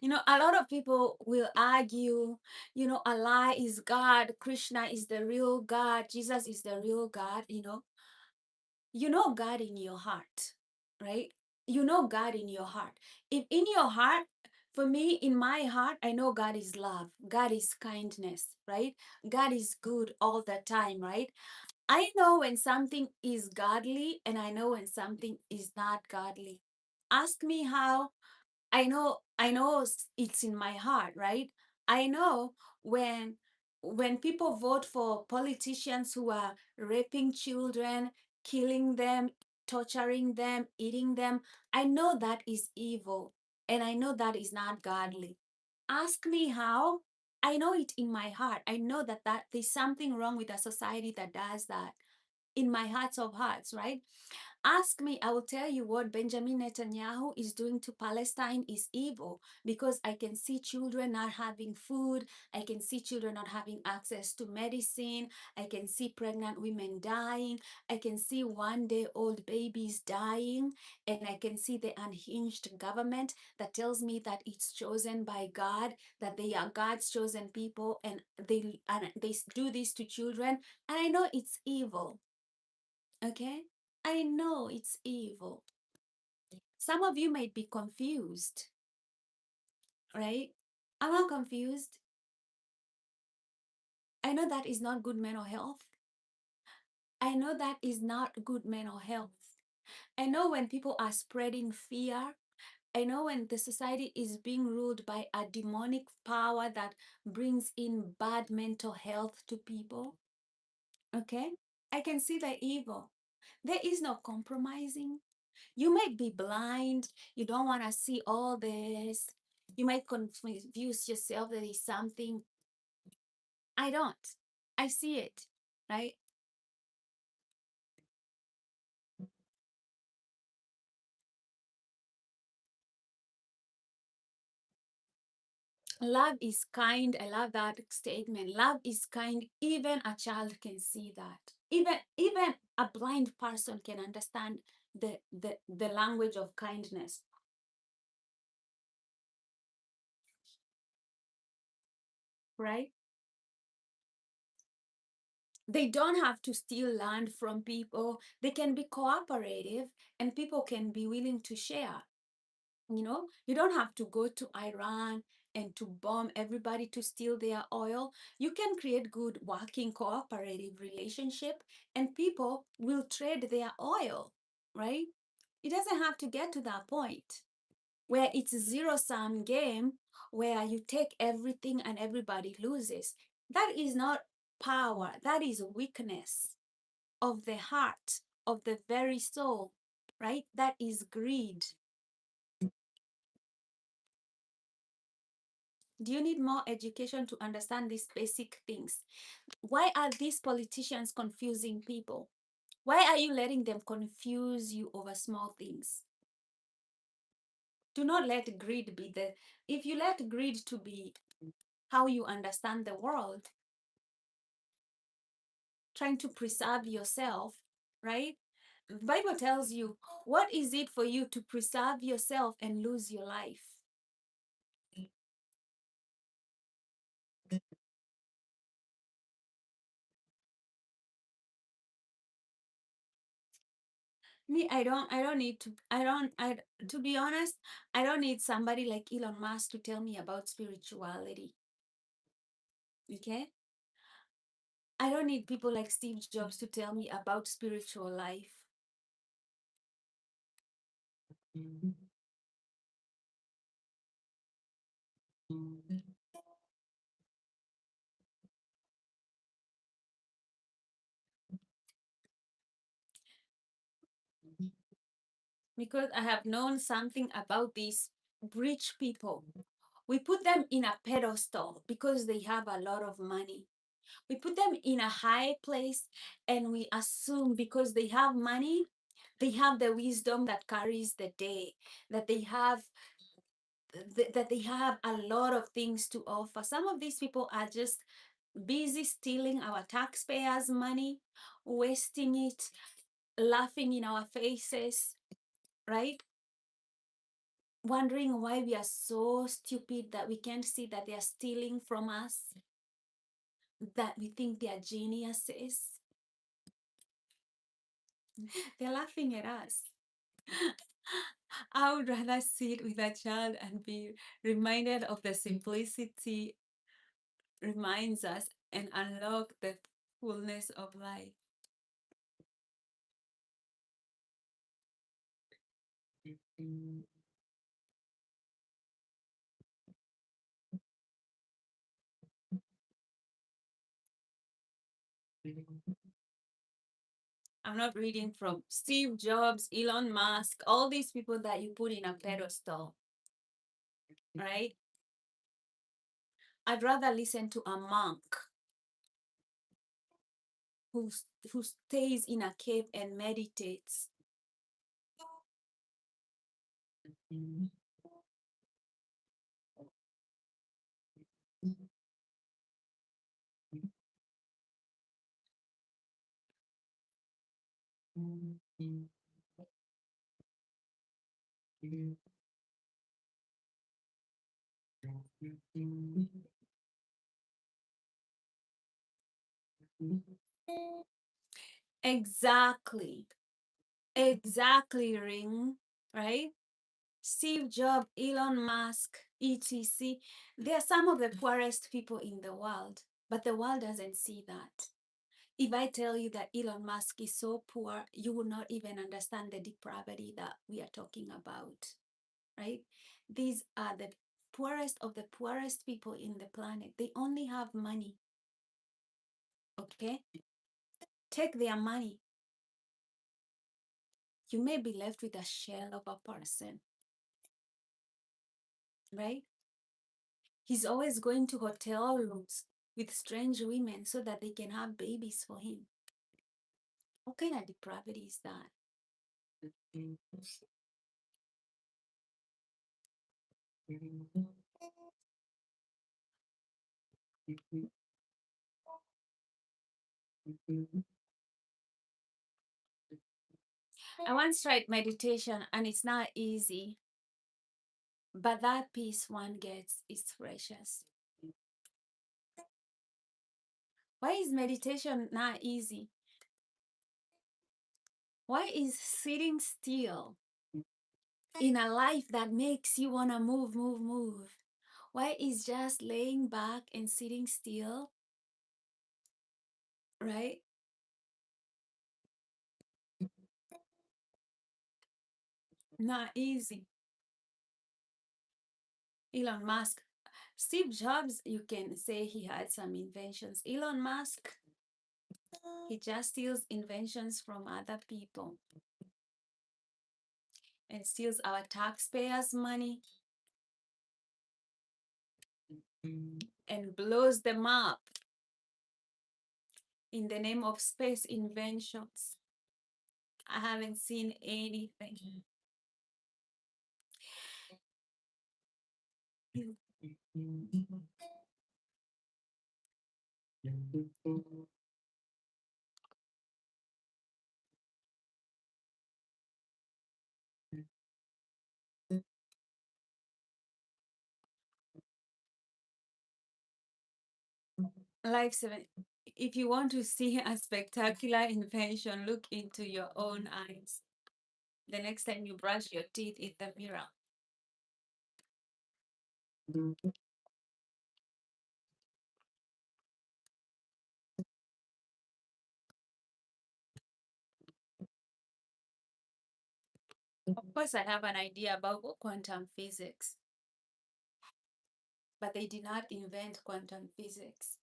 A lot of people will argue, Allah is God, Krishna is the real God, Jesus is the real God. You know God in your heart, right? You know God in your heart. If in your heart, for me, in my heart, I know God is love, God is kindness, right? God is good all the time, right? I know when something is godly and I know when something is not godly. Ask me how. I know it's in my heart, right? I know when when people vote for politicians who are raping children, killing them, torturing them, eating them, I know that is evil and I know that is not godly. Ask me how. I know it in my heart. I know that there's something wrong with a society that does that in my heart of hearts, right? Ask me, I will tell you what Benjamin Netanyahu is doing to Palestine is evil because I can see children not having food. I can see children not having access to medicine. I can see pregnant women dying. I can see 1 day old babies dying. And I can see the unhinged government that tells me that it's chosen by God, that they are God's chosen people, and they do this to children. And I know it's evil. Okay? I know it's evil. Some of you might be confused, right? I'm not confused. I know that is not good mental health. I know that is not good mental health. I know when people are spreading fear. I know when the society is being ruled by a demonic power that brings in bad mental health to people. Okay? I can see the evil. There is no compromising. You might be blind. You don't want to see all this. You might confuse yourself that is something. I don't. I see it, right? Love is kind. I love that statement. Love is kind. Even a child can see that. Even a blind person can understand the language of kindness, right? They don't have to steal land from people. They can be cooperative and people can be willing to share. You don't have to go to Iran and to bomb everybody to steal their oil. You can create good working cooperative relationship and people will trade their oil, right? It doesn't have to get to that point where it's a zero sum game where you take everything and everybody loses. That is not power, that is weakness of the heart, of the very soul, right? That is greed. Do you need more education to understand these basic things? Why are these politicians confusing people? Why are you letting them confuse you over small things? Do not let greed be the, if you let greed to be how you understand the world, trying to preserve yourself, right? The Bible tells you, what is it for you to preserve yourself and lose your life? Me, I don't need to, I don't, I, to be honest, I don't need somebody like Elon Musk to tell me about spirituality. Okay? I don't need people like Steve Jobs to tell me about spiritual life. Because I have known something about these rich people. We put them in a pedestal because they have a lot of money. We put them in a high place, and we assume because they have money, they have the wisdom that carries the day, that they have that they have a lot of things to offer. Some of these people are just busy stealing our taxpayers' money, wasting it, laughing in our faces, right? Wondering why we are so stupid that we can't see that they are stealing from us, that we think they are geniuses. They're laughing at us. I would rather sit with a child and be reminded of the simplicity reminds us and unlock the fullness of life. I'm not reading from Steve Jobs, Elon Musk, all these people that you put in a pedestal, right? I'd rather listen to a monk who, who stays in a cave and meditates. Exactly. Exactly, Ring, right? Steve Jobs, Elon Musk, etc. They are some of the poorest people in the world, but the world doesn't see that. If I tell you that Elon Musk is so poor, you will not even understand the depravity that we are talking about, right? These are the poorest of the poorest people in the planet. They only have money, okay? Take their money. You may be left with a shell of a person, right? He's always going to hotel rooms with strange women so that they can have babies for him. What kind of depravity is that? I once tried meditation and it's not easy, but that peace one gets is precious. Why is meditation not easy? Why is sitting still in a life that makes you want to move, move, move? Why is just laying back and sitting still, right? Not easy. Elon Musk, Steve Jobs, you can say he had some inventions. Elon Musk, he just steals inventions from other people and steals our taxpayers' money and blows them up in the name of space inventions. I haven't seen anything. Life seven. If you want to see a spectacular invention, look into your own eyes. The next time you brush your teeth in the mirror. Of course, I have an idea about quantum physics, but they did not invent quantum physics.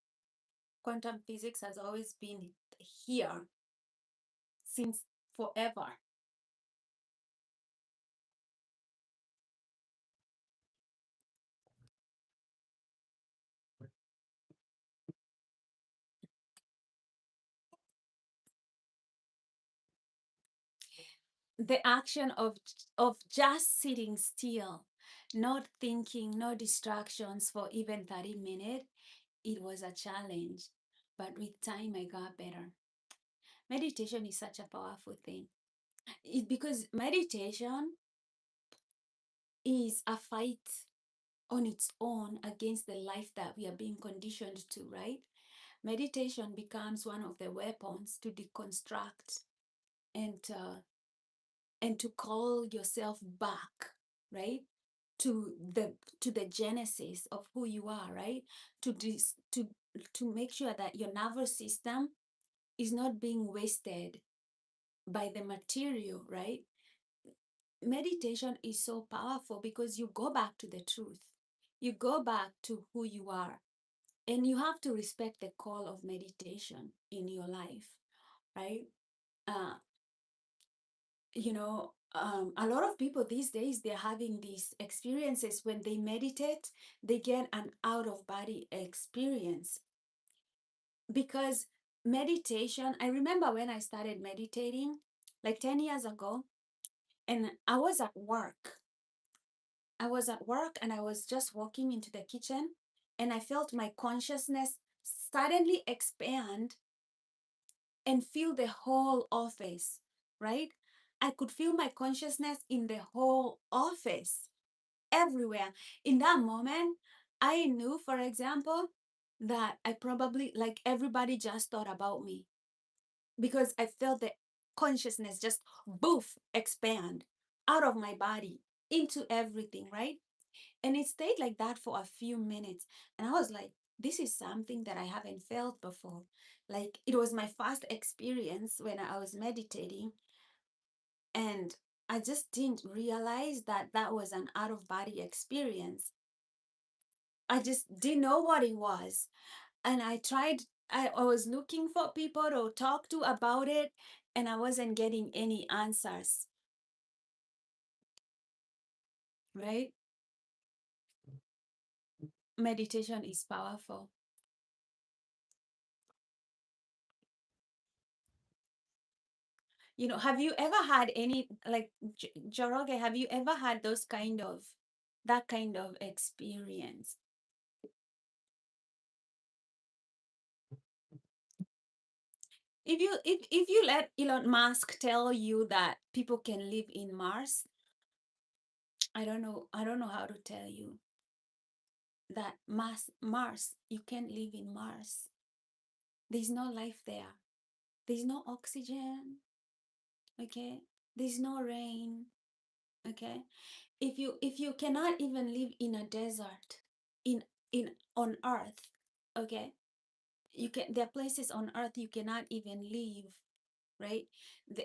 Quantum physics has always been here since forever. the action of just sitting still, not thinking, no distractions for even 30 minutes, it was a challenge. But with time, I got better. Meditation is such a powerful thing. Because meditation is a fight on its own against the life that we are being conditioned to, right? Meditation becomes one of the weapons to deconstruct and to call yourself back, right? To the genesis of who you are, right? To make sure that your nervous system is not being wasted by the material, right? Meditation is so powerful because you go back to the truth. You go back to who you are. And you have to respect the call of meditation in your life, right? Uh, a lot of people these days, they're having these experiences when they meditate, they get an out of body experience. Because meditation, I remember when I started meditating like 10 years ago, and I was at work and I was just walking into the kitchen, and I felt my consciousness suddenly expand and fill the whole office, right? I could feel my consciousness in the whole office, everywhere. In that moment, I knew, for example, that I probably, like, everybody just thought about me, because I felt the consciousness just boof expand out of my body into everything, right? And it stayed like that for a few minutes. And I was like, this is something that I haven't felt before. Like, it was my first experience when I was meditating. And I just didn't realize that that was an out of body experience. I just didn't know what it was. And I was looking for people to talk to about it, and I wasn't getting any answers, right? Meditation is powerful. Have you ever had any, like, Joroge, have you ever had that kind of experience? If you let Elon Musk tell you that people can live in Mars, I don't know how to tell you that Mars, you can't live in Mars. There's no life there. There's no oxygen, okay? There's no rain, okay? If you cannot even live in a desert in in on Earth, okay? There are places on Earth you cannot even live, right?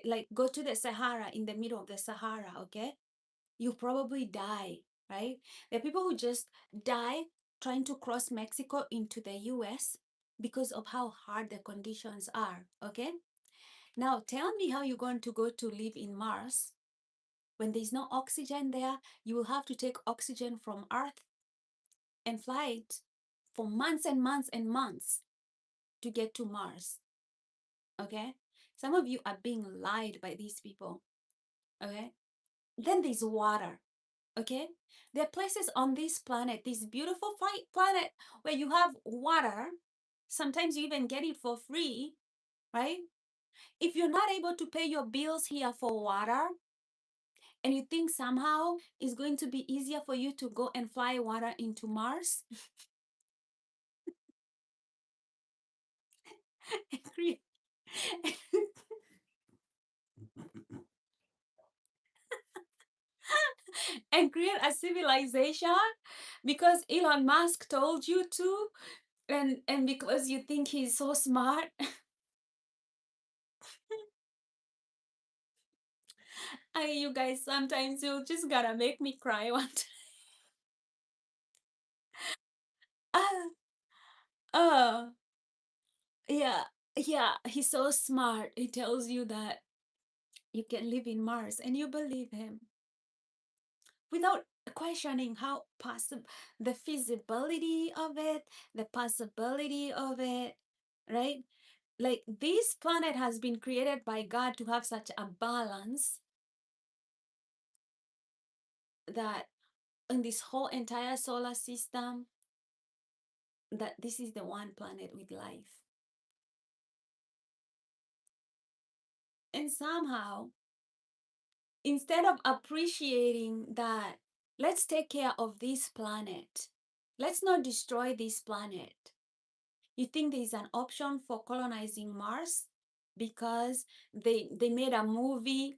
Like, go to the Sahara, in the middle of the Sahara, okay? You probably die, right? There are people who just die trying to cross Mexico into the US because of how hard the conditions are, okay? Now, tell me how you're going to go to live in Mars when there's no oxygen there. You will have to take oxygen from Earth and fly it for months and months and months to get to Mars, okay? Some of you are being lied by these people, okay? Then there's water, okay? There are places on this planet, this beautiful planet, where you have water. Sometimes you even get it for free, right? If you're not able to pay your bills here for water, and you think somehow it's going to be easier for you to go and fly water into Mars and create, and create a civilization because Elon Musk told you to, and because you think he's so smart. You guys, sometimes you just gotta make me cry one time. Ah, oh, yeah, yeah, he's so smart. He tells you that you can live in Mars, and you believe him without questioning how possible, the feasibility of it, the possibility of it, right? Like, this planet has been created by God to have such a balance, that in this whole entire solar system, that this is the one planet with life. And somehow, instead of appreciating that, let's take care of this planet. Let's not destroy this planet. You think there's an option for colonizing Mars because they made a movie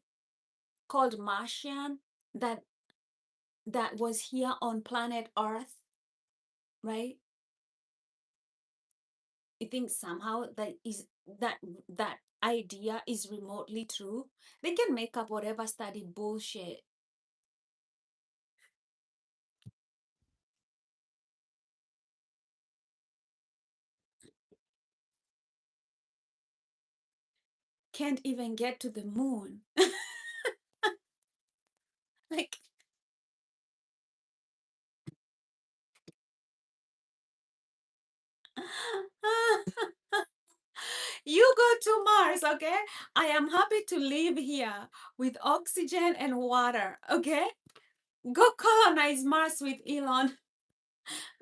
called Martian that was here on planet Earth, right? You think somehow that that idea is remotely true? They can make up whatever study bullshit. Can't even get to the moon. Like, you go to Mars, okay? I am happy to live here with oxygen and water, okay? Go colonize Mars with Elon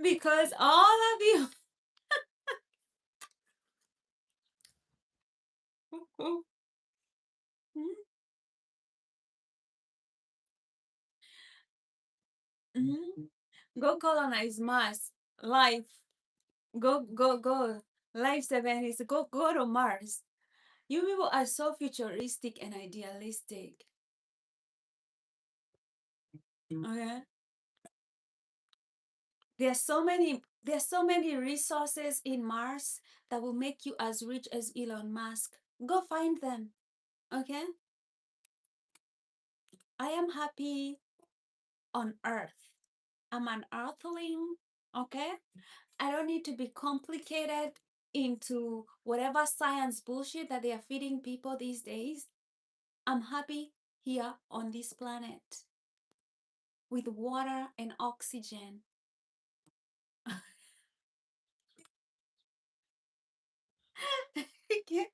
because all of you. Mhm. Go colonize Mars. Life. Go. Life 70s. Go to Mars. You people are so futuristic and idealistic. Okay. There's so many resources in Mars that will make you as rich as Elon Musk. Go find them. Okay? I am happy on Earth. I'm an earthling. Okay? I don't need to be complicated into whatever science bullshit that they are feeding people these days. I'm happy here on this planet with water and oxygen. Okay.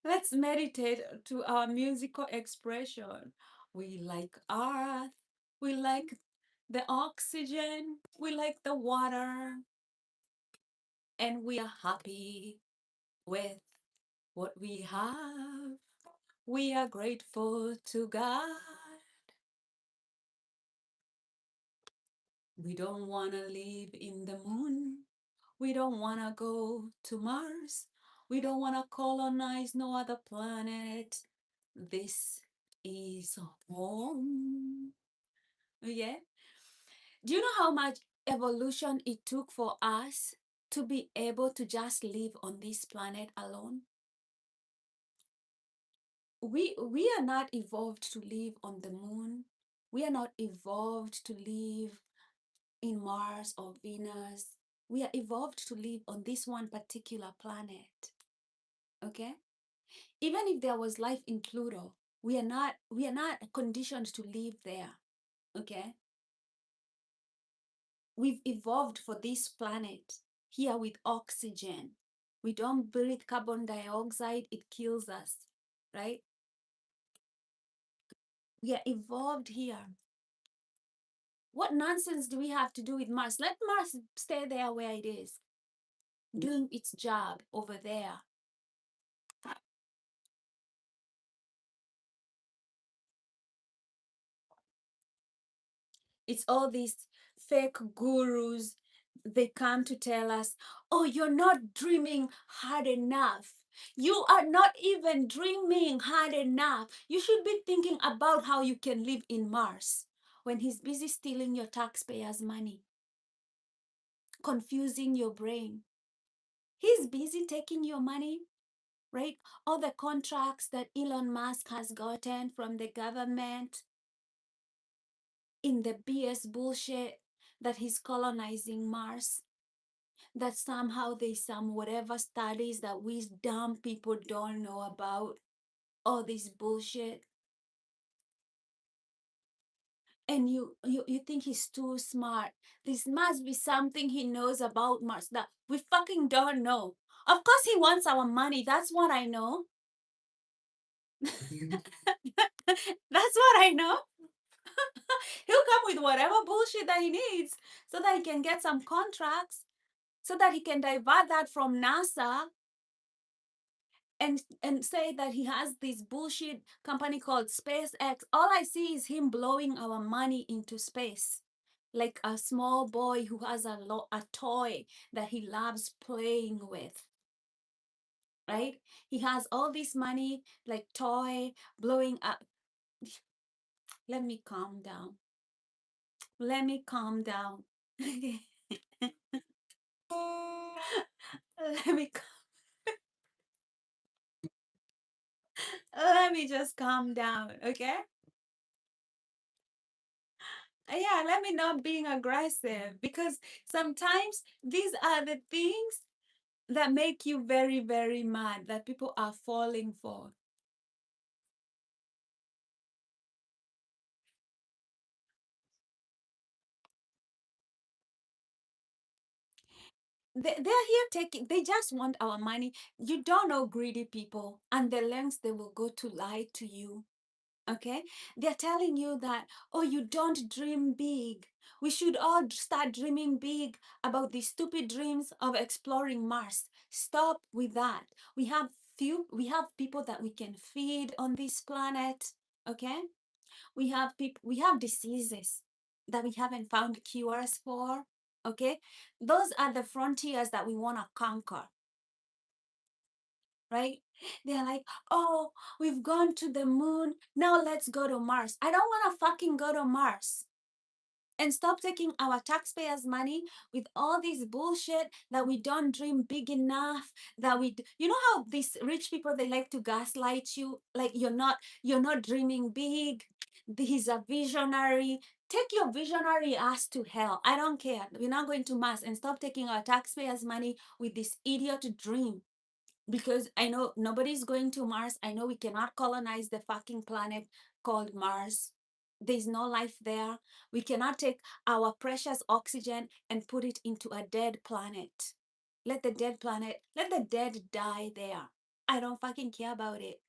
Let's meditate to our musical expression. We like earth, we like the oxygen, we like the water, and we are happy with what we have. We are grateful to God. We don't want to live in the moon. We don't want to go to Mars. We don't want to colonize no other planet. This is home. Yeah. Do you know how much evolution it took for us to be able to just live on this planet alone? We are not evolved to live on the moon. We are not evolved to live in Mars or Venus. We are evolved to live on this one particular planet. Okay? Even if there was life in Pluto, we are not conditioned to live there. Okay? We've evolved for this planet here with oxygen. We don't breathe carbon dioxide, it kills us, right? We are evolved here. What nonsense do we have to do with Mars? Let Mars stay there where it is, doing its job over there. It's all these fake gurus. They come to tell us, oh, you're not dreaming hard enough. You are not even dreaming hard enough. You should be thinking about how you can live in Mars when he's busy stealing your taxpayers' money, confusing your brain. He's busy taking your money, right? All the contracts that Elon Musk has gotten from the government in the BS bullshit that he's colonizing Mars, that somehow there's some whatever studies that we dumb people don't know about, all this bullshit. And you think he's too smart. This must be something he knows about Mars that we fucking don't know. Of course he wants our money. That's what I know. That's what I know. He'll come with whatever bullshit that he needs so that he can get some contracts, so that he can divert that from NASA and say that he has this bullshit company called SpaceX. All I see is him blowing our money into space. Like a small boy who has a toy that he loves playing with, right? He has all this money, like toy blowing up. Let me calm down. Let me calm down. let me let me just calm down, okay? Yeah, let me not being aggressive, because sometimes these are the things that make you very, very mad that people are falling for. They're here taking, they just want our money. You don't know greedy people and the lengths they will go to lie to you. Okay, they're telling you that, oh, you don't dream big. We should all start dreaming big about these stupid dreams of exploring Mars. Stop with that. We have people that we can feed on this planet. Okay, we have diseases that we haven't found cures for. Okay, those are the frontiers that we want to conquer, right? They're like, oh, we've gone to the moon. Now let's go to Mars. I don't want to fucking go to Mars. And stop taking our taxpayers' money with all this bullshit that we don't dream big enough. You know how these rich people, they like to gaslight you, like you're not dreaming big. He's a visionary. Take your visionary ass to hell. I don't care. We're not going to Mars, and stop taking our taxpayers' money with this idiot dream, because I know nobody's going to Mars. I know we cannot colonize the fucking planet called Mars. There's no life there. We cannot take our precious oxygen and put it into a dead planet. Let the dead die there. I don't fucking care about it.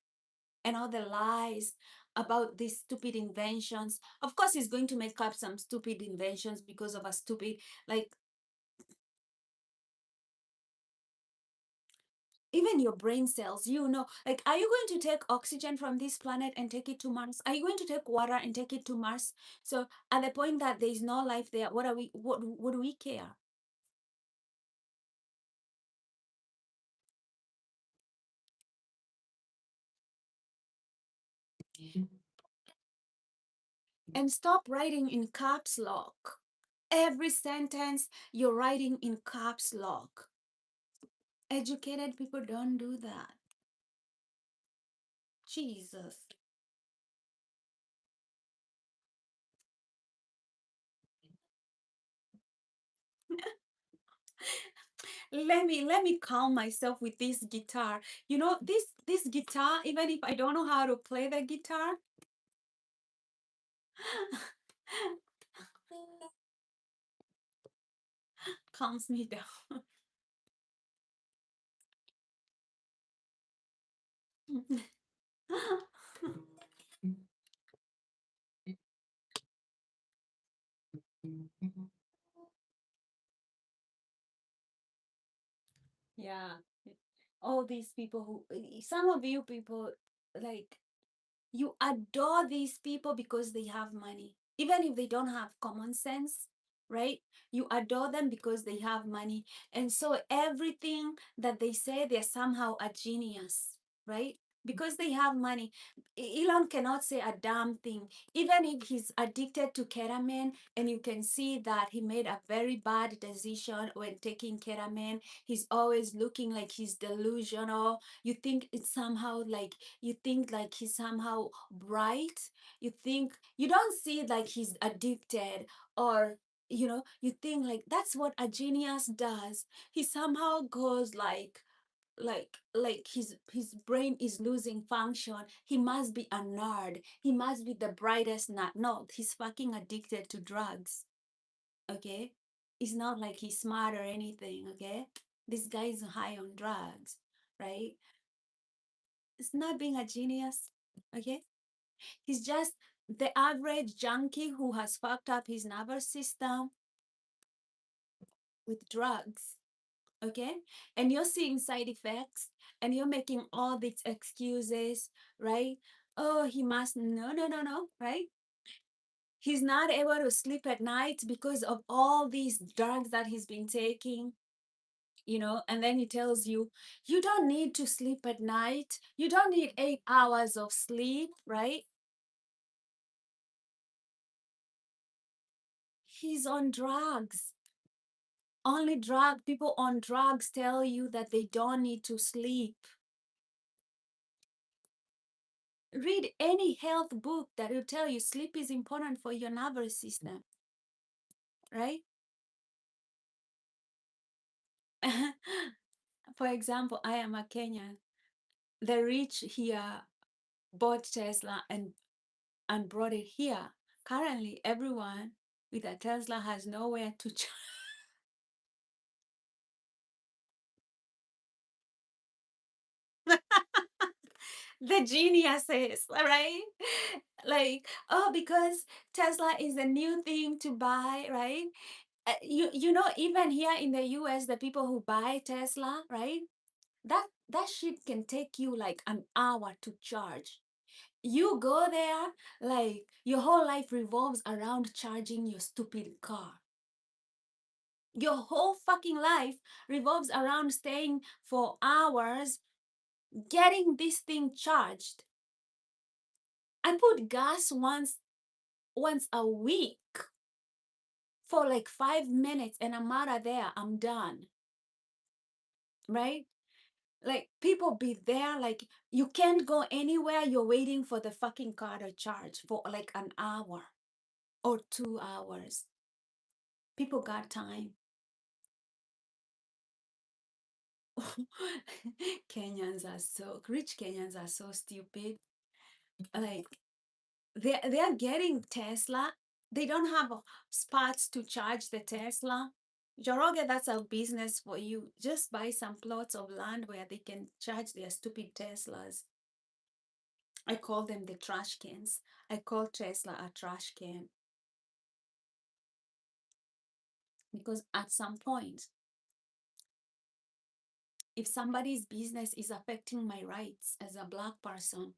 And all the lies about these stupid inventions. Of course, he's going to make up some stupid inventions because of a stupid, like, even your brain cells, like, are you going to take oxygen from this planet and take it to Mars? Are you going to take water and take it to Mars? So at the point that there is no life there, what do we care? And stop writing in caps lock. Every sentence you're writing in caps lock. Educated people don't do that. Jesus. Let me calm myself with this guitar. This guitar, even if I don't know how to play the guitar, calms me down. Yeah. All these people some of you people, like, you adore these people because they have money, even if they don't have common sense, right? You adore them because they have money. And so everything that they say, they're somehow a genius, right? Because they have money. Elon cannot say a damn thing, even if he's addicted to ketamine, and you can see that he made a very bad decision when taking ketamine. He's always looking like he's delusional. You think like he's somehow bright. You don't see like he's addicted, or you think like that's what a genius does. He somehow goes like his brain is losing function. He must be a nerd. He must be the brightest nerd. No, he's fucking addicted to drugs. Okay, it's not like he's smart or anything. Okay, this guy is high on drugs, right? It's not being a genius. Okay, he's just the average junkie who has fucked up his nervous system with drugs, okay? And you're seeing side effects and you're making all these excuses, right? Oh, he must, no, no, no, no, right? He's not able to sleep at night because of all these drugs that he's been taking, you know, and then he tells you, you don't need to sleep at night. You don't need 8 hours of sleep, right? He's on drugs. Only drug people on drugs tell you that they don't need to sleep. Read any health book that will tell you sleep is important for your nervous system, right? For example, I am a Kenyan. The rich here bought Tesla and brought it here. Currently, everyone with a Tesla has nowhere to charge. The geniuses, right? Like, oh, because Tesla is a new thing to buy, right? You know, even here in the US, the people who buy Tesla, right? That shit can take you like an hour to charge. You go there, like your whole life revolves around charging your stupid car. Your whole fucking life revolves around staying for hours getting this thing charged. I put gas once a week for like 5 minutes and I'm out of there. I'm done. Right? Like people be there, like you can't go anywhere. You're waiting for the fucking car to charge for like an hour or 2 hours. People got time. Kenyans are so rich. Kenyans are so stupid. Like they're getting Tesla. They don't have spots to charge the Tesla. Joroge, that's a business for you. Just buy some plots of land where they can charge their stupid Teslas. I call them the trash cans. I call Tesla a trash can because at some point, if somebody's business is affecting my rights as a Black person,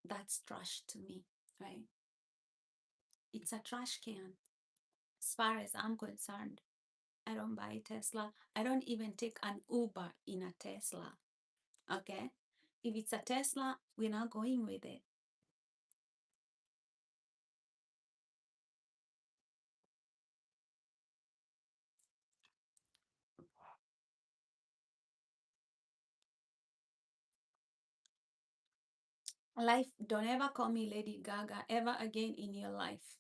that's trash to me, right? It's a trash can. As far as I'm concerned, I don't buy Tesla. I don't even take an Uber in a Tesla. Okay? If it's a Tesla, we're not going with it. Life, don't ever call me Lady Gaga ever again in your life.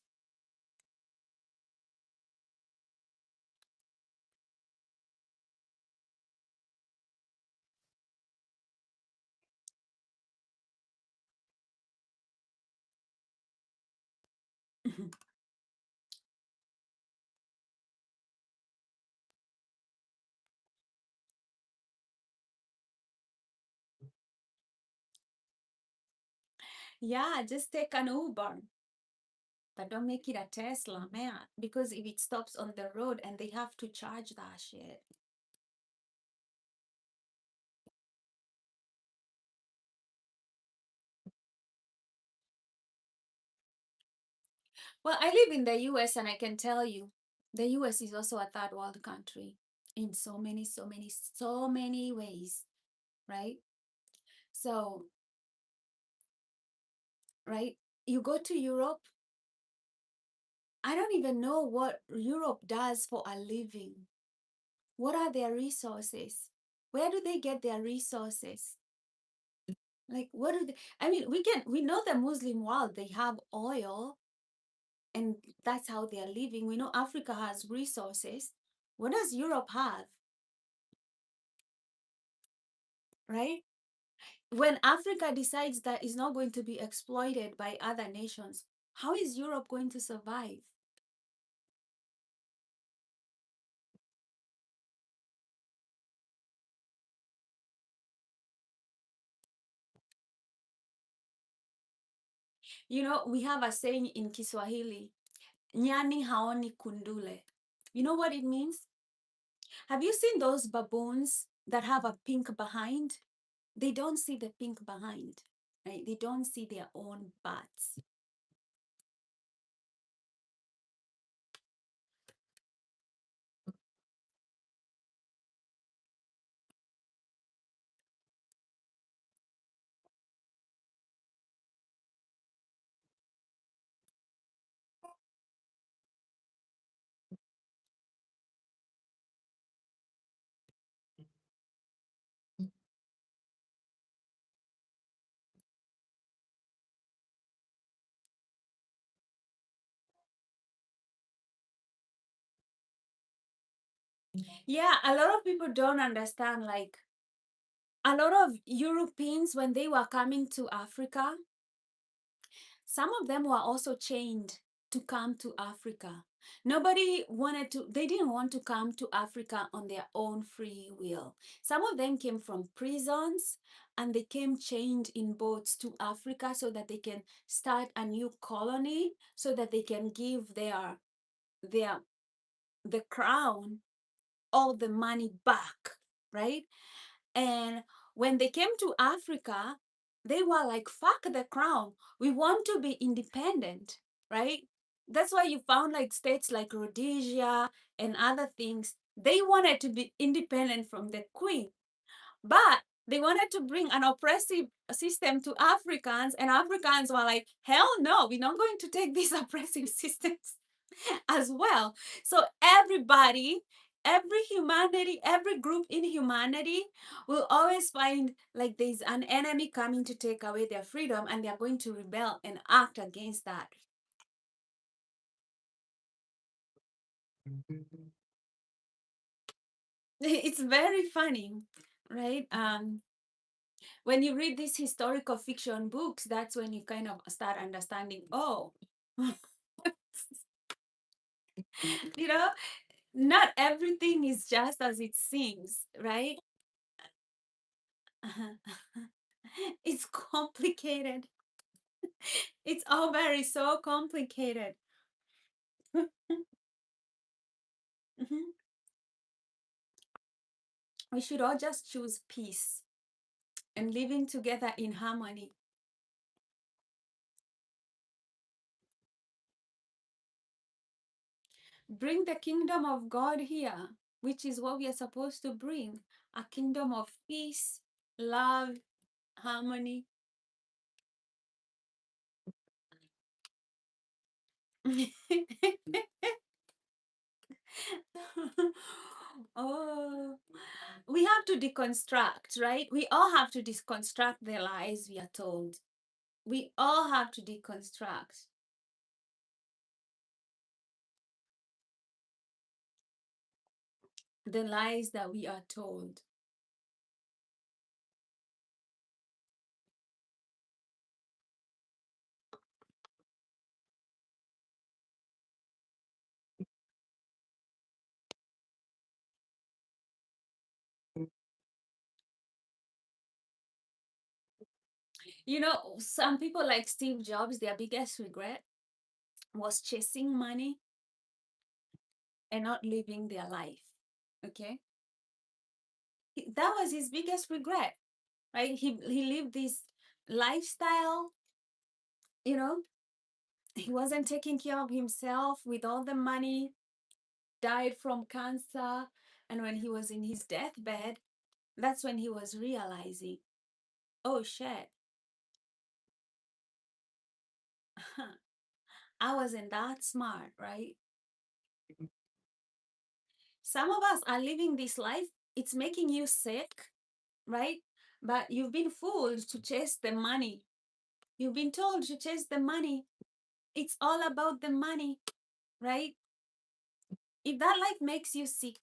Yeah, just take an Uber. But don't make it a Tesla, man. Because if it stops on the road and they have to charge that shit. Well, I live in the US and I can tell you, the US is also a third world country in so many, so many, so many ways, right? So, right, you go to Europe, I don't even know what Europe does for a living. What are their resources? Where do they get their resources? Like, what do they, I mean, we know the Muslim world, they have oil and that's how they're living. We know Africa has resources. What does Europe have? Right? When Africa decides that it's not going to be exploited by other nations, how is Europe going to survive? You know, we have a saying in Kiswahili, nyani haoni kundule. You know what it means? Have you seen those baboons that have a pink behind? They don't see the pink behind, right? They don't see their own butts. Yeah, a lot of people don't understand. Like, a lot of Europeans, when they were coming to Africa, some of them were also chained to come to Africa. Nobody wanted to, they didn't want to come to Africa on their own free will. Some of them came from prisons and they came chained in boats to Africa so that they can start a new colony, so that they can give their the crown all the money back, right? And when they came to Africa, they were like, fuck the crown. We want to be independent, right? That's why you found like states like Rhodesia and other things. They wanted to be independent from the queen, but they wanted to bring an oppressive system to Africans, and Africans were like, hell no, we're not going to take these oppressive systems as well. So everybody, every humanity, every group in humanity will always find like there's an enemy coming to take away their freedom, and they're going to rebel and act against that. It's very funny, right? When you read these historical fiction books, that's when you kind of start understanding, oh, you know, not everything is just as it seems, right? It's complicated. It's all very so complicated. Mhm. We should all just choose peace and living together in harmony. Bring the kingdom of God here, which is what we are supposed to bring, a kingdom of peace, love, harmony. Oh, we have to deconstruct, right? We all have to deconstruct the lies we are told. We all have to deconstruct the lies that we are told. You know, some people like Steve Jobs, their biggest regret was chasing money and not living their life. Okay. That was his biggest regret, right? He lived this lifestyle, you know, he wasn't taking care of himself with all the money, died from cancer. And when he was in his deathbed, that's when he was realizing, oh shit, I wasn't that smart, right? Some of us are living this life, it's making you sick, right? But you've been fooled to chase the money. You've been told to chase the money. It's all about the money, right? If that life makes you sick,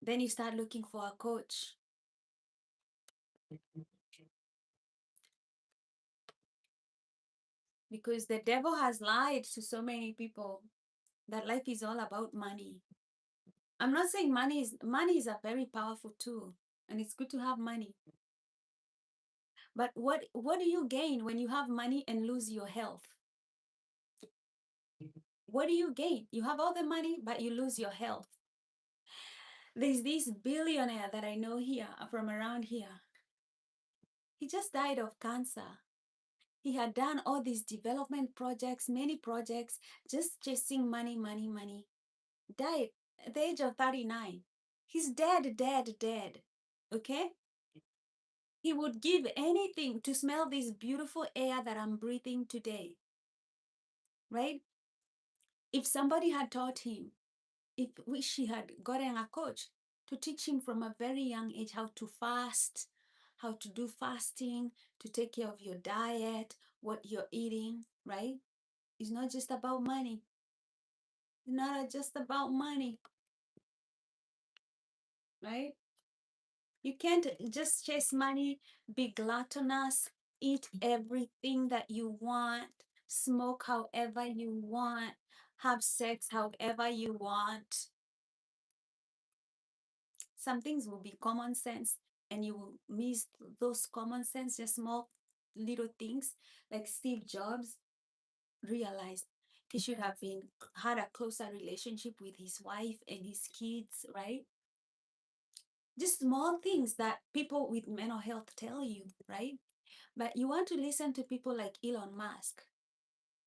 then you start looking for a coach, because the devil has lied to so many people that life is all about money. I'm not saying money is a very powerful tool. and it's good to have money. But what do you gain when you have money and lose your health? What do you gain? You have all the money, but you lose your health. There's this billionaire that I know here from around here. He just died of cancer. He had done all these development projects, many projects, just chasing money, money, money. Died at the age of 39. He's dead, dead, dead. Okay? He would give anything to smell this beautiful air that I'm breathing today, right? If somebody had taught him, if wish he had gotten a coach to teach him from a very young age how to fast, how to do fasting, to take care of your diet, what you're eating, right? It's not just about money. It's not just about money, right? You can't just chase money, be gluttonous, eat everything that you want, smoke however you want, have sex however you want. Some things will be common sense and you will miss those common sense, just small little things. Like Steve Jobs realized he should have been had a closer relationship with his wife and his kids, right? Just small things that people with mental health tell you, right? But you want to listen to people like Elon Musk,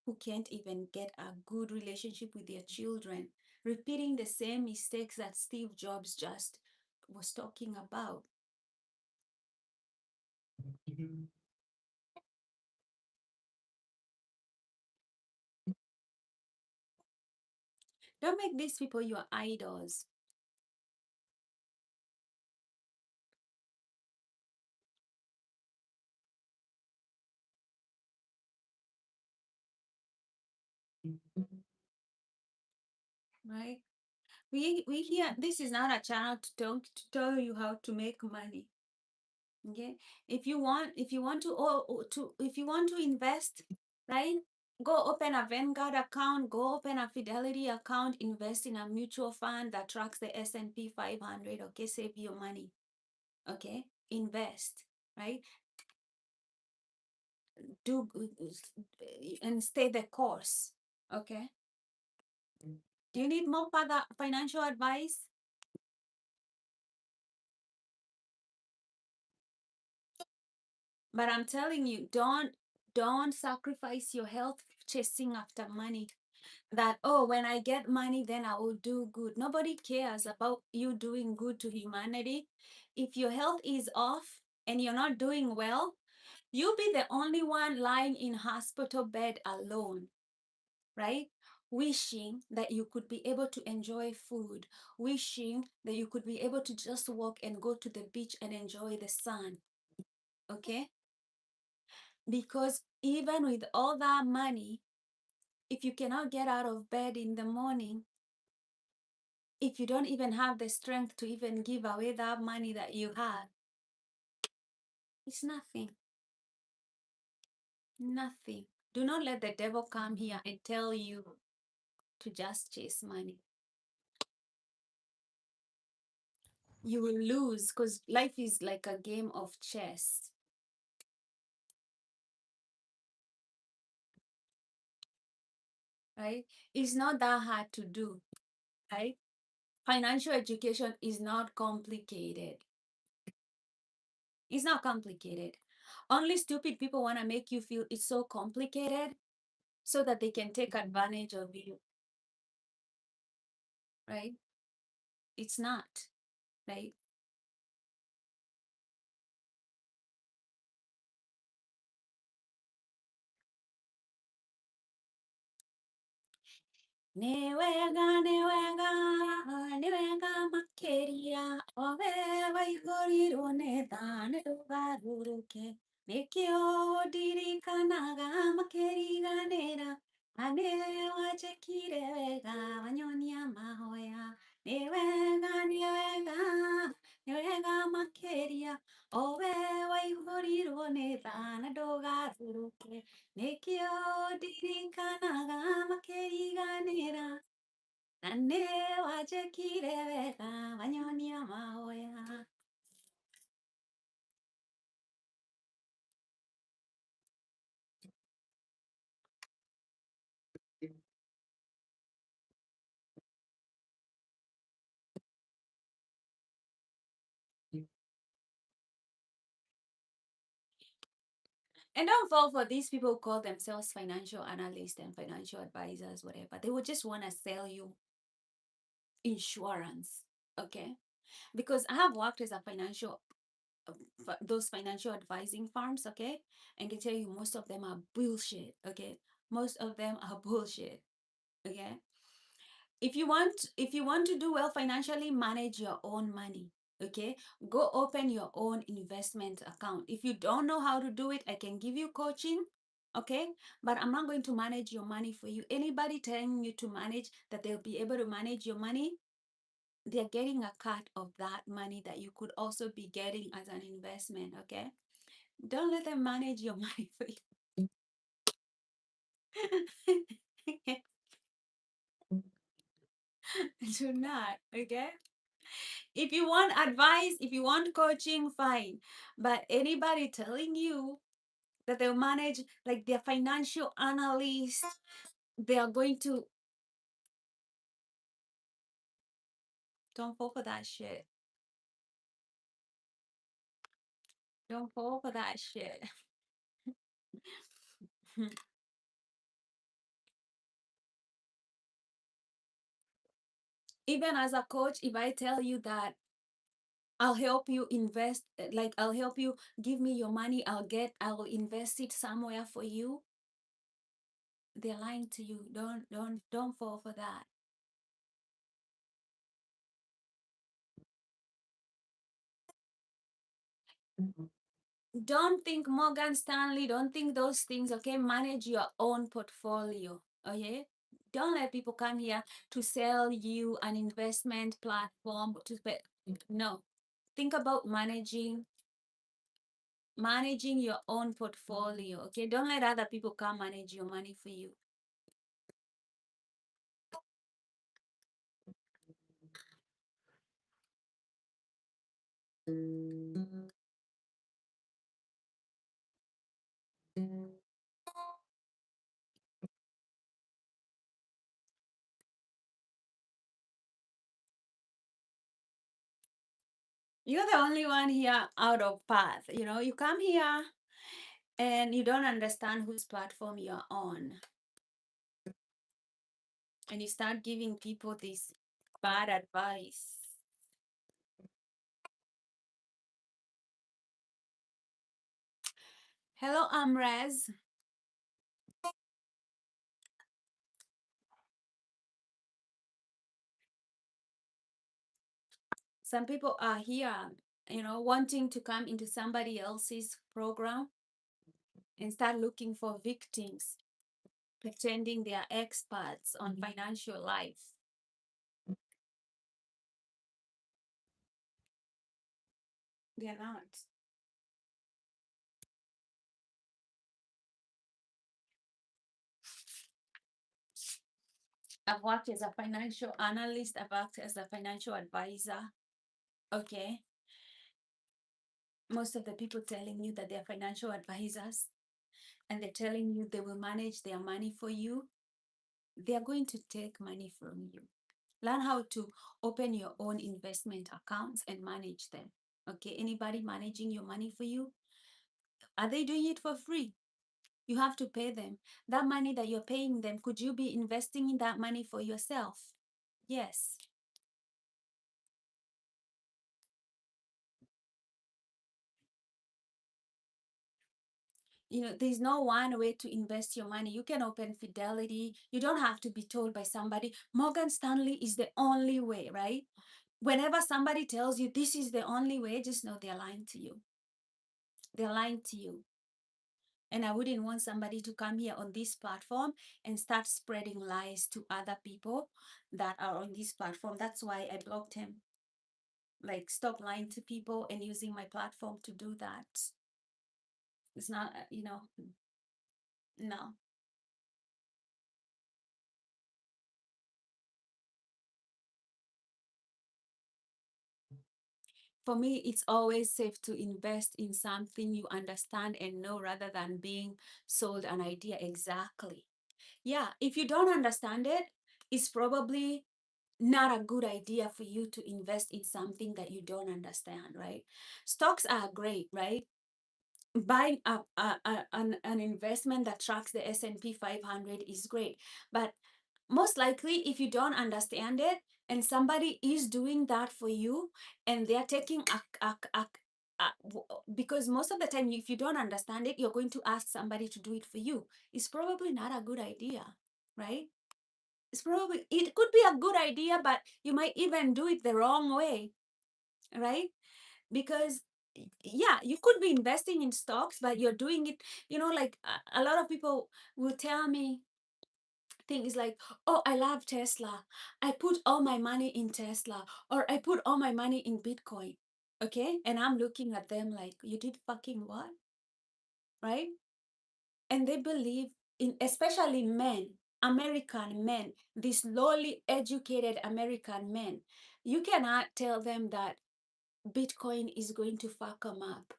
who can't even get a good relationship with their children, repeating the same mistakes that Steve Jobs just was talking about. Don't make these people your idols, right? We here. This is not a channel to tell you how to make money. Okay, if you want to if you want to invest, right? Go open a Vanguard account, go open a Fidelity account, invest in a mutual fund that tracks the S&P 500. Okay, save your money. Okay, invest, right? Do and stay the course. Okay. Do you need more further financial advice? But I'm telling you, don't sacrifice your health chasing after money. That, oh, when I get money, then I will do good. Nobody cares about you doing good to humanity. If your health is off and you're not doing well, you'll be the only one lying in hospital bed alone, right? Wishing that you could be able to enjoy food, wishing that you could be able to just walk and go to the beach and enjoy the sun. Okay? Because even with all that money, if you cannot get out of bed in the morning, if you don't even have the strength to even give away that money that you have, it's nothing. Nothing. Do not let the devil come here and tell you to just chase money. You will lose because life is like a game of chess, right? It's not that hard to do, right? Financial education is not complicated. It's not complicated. Only stupid people want to make you feel it's so complicated so that they can take advantage of you, right? It's not, right? Newega, newega, newega makeria, ove vaigoriro nedane tugaruruke, nekio dirikanaga makeriganera, ane wachekire wega, wanyonia mahoya, newega, newega, newega makeria, ove vaigoriro nedane tugaruruke, nekio dirikanaga makeriganera, ane wachekire wega wanyonia mahoya. And don't fall for these people who call themselves financial analysts and financial advisors, whatever. They would just want to sell you insurance. Okay. Because I have worked as a those financial advising firms, okay, and can tell you most of them are bullshit, okay. Most of them are bullshit, okay. If you want to do well financially, manage your own money, okay. Go open your own investment account. If you don't know how to do it, I can give you coaching, okay, but I'm not going to manage your money for you. Anybody telling you to manage, that they'll be able to manage your money, they're getting a cut of that money that you could also be getting as an investment, okay. Don't let them manage your money for you. Do not, okay. If you want advice, if you want coaching, fine. But anybody telling you that they'll manage, like their financial analyst, they are going to, don't fall for that shit. Don't fall for that shit. Even as a coach, if I tell you that I'll help you invest, like I'll help you, give me your money, I'll invest it somewhere for you, they're lying to you. Don't fall for that. Don't think Morgan Stanley, don't think those things, okay? Manage your own portfolio, okay? Don't let people come here to sell you an investment platform to pay. No. Think about managing your own portfolio, okay? Don't let other people come manage your money for you. You're the only one here out of path. You come here and you don't understand whose platform you're on. And you start giving people this bad advice. Hello, Amrez. Some people are here, wanting to come into somebody else's program and start looking for victims, pretending they are experts on financial life. They're not. I've worked as a financial analyst, I've worked as a financial advisor. Okay. Most of the people telling you that they're financial advisors and they're telling you they will manage their money for you, they're going to take money from you. Learn how to open your own investment accounts and manage them. Okay, anybody managing your money for you, are they doing it for free? You have to pay them. That money that you're paying them, could you be investing in that money for yourself? Yes. There's no one way to invest your money. You can open Fidelity. You don't have to be told by somebody, Morgan Stanley is the only way, right? Whenever somebody tells you this is the only way, just know they're lying to you. They're lying to you. And I wouldn't want somebody to come here on this platform and start spreading lies to other people that are on this platform. That's why I blocked him. Like, stop lying to people and using my platform to do that. It's not, no. For me, it's always safe to invest in something you understand and know rather than being sold an idea. Exactly. Yeah, if you don't understand it, it's probably not a good idea for you to invest in something that you don't understand, right? Stocks are great, right? buying an investment that tracks the S&P 500 is great. But most likely, if you don't understand it and somebody is doing that for you and they're taking because most of the time, if you don't understand it, you're going to ask somebody to do it for you. It's probably not a good idea, right? It could be a good idea, but you might even do it the wrong way, right? Because yeah, you could be investing in stocks, but you're doing it, like a lot of people will tell me things like, oh, I love Tesla, I put all my money in Tesla, or I put all my money in Bitcoin. Okay, and I'm looking at them like, you did fucking what? Right? And they believe in, especially men, American men, these lowly educated American men. You cannot tell them that Bitcoin is going to fuck them up.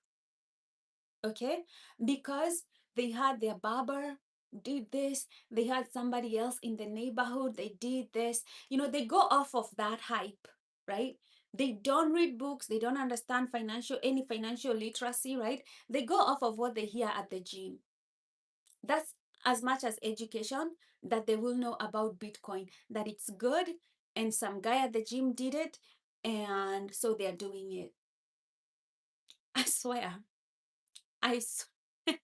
Okay, because they had their barber did this, they had somebody else in the neighborhood, they did this, they go off of that hype, right? They don't read books, they don't understand any financial literacy, right? They go off of what they hear at the gym. That's as much as education that they will know about Bitcoin, that it's good and some guy at the gym did it, and so they're doing it. I swear. I swear.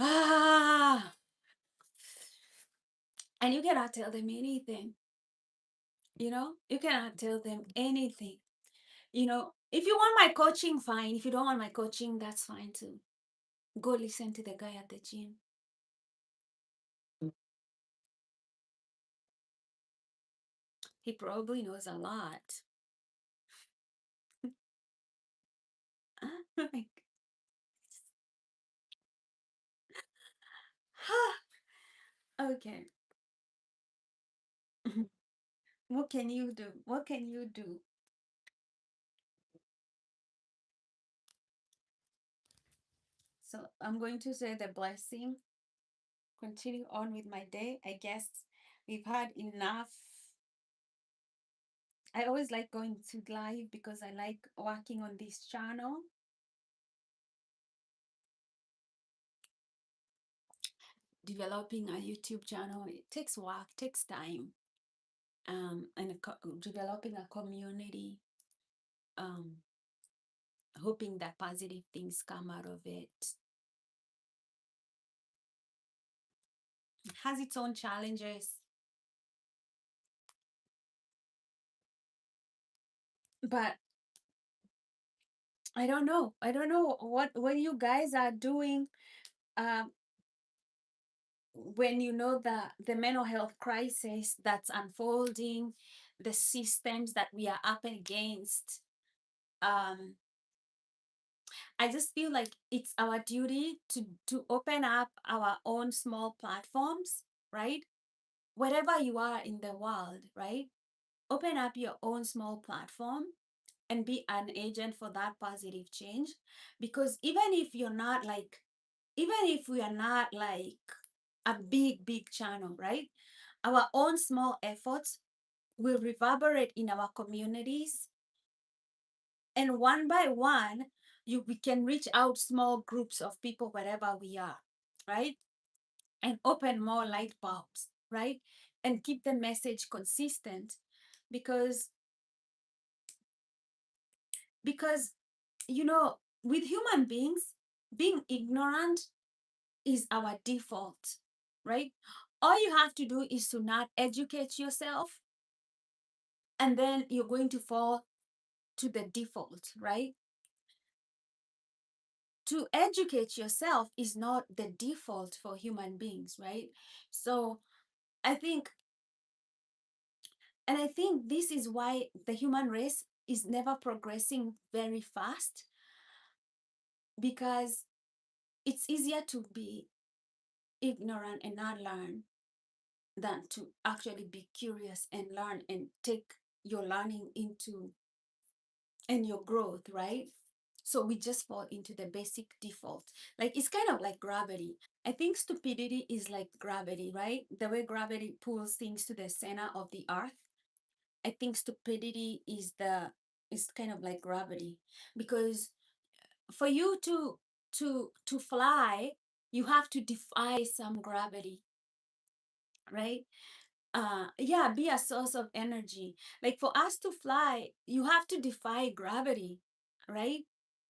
Ah, and you cannot tell them anything. You cannot tell them anything. If you want my coaching, fine. If you don't want my coaching, that's fine too. Go listen to the guy at the gym. He probably knows a lot. Like, okay. What can you do? What can you do? So I'm going to say the blessing. Continue on with my day. I guess we've had enough. I always like going to live because I like working on this channel. Developing a YouTube channel, it takes work, takes time, and developing a community, um, hoping that positive things come out of it. It has its own challenges, but I don't know. I don't know what you guys are doing. Um, when you know the mental health crisis that's unfolding, the systems that we are up against, um, I just feel like it's our duty to open up our own small platforms, right? Wherever you are in the world, right? Open up your own small platform and be an agent for that positive change. Because even if we are not like a big channel, right? Our own small efforts will reverberate in our communities, and one by one we can reach out small groups of people wherever we are, right? And open more light bulbs, right? And keep the message consistent, because because with human beings, being ignorant is our default, right? All you have to do is to not educate yourself, and then you're going to fall to the default, right? To educate yourself is not the default for human beings, right? So I think, and I think this is why the human race is never progressing very fast, because it's easier to be ignorant and not learn than to actually be curious and learn and take your learning into and your growth, right? So we just fall into the basic default. Like, it's kind of like gravity. I think stupidity is like gravity, right? The way gravity pulls things to the center of the earth. I think stupidity is kind of like gravity, because for you to fly, you have to defy some gravity, right? Yeah, be a source of energy. Like for us to fly, you have to defy gravity, right?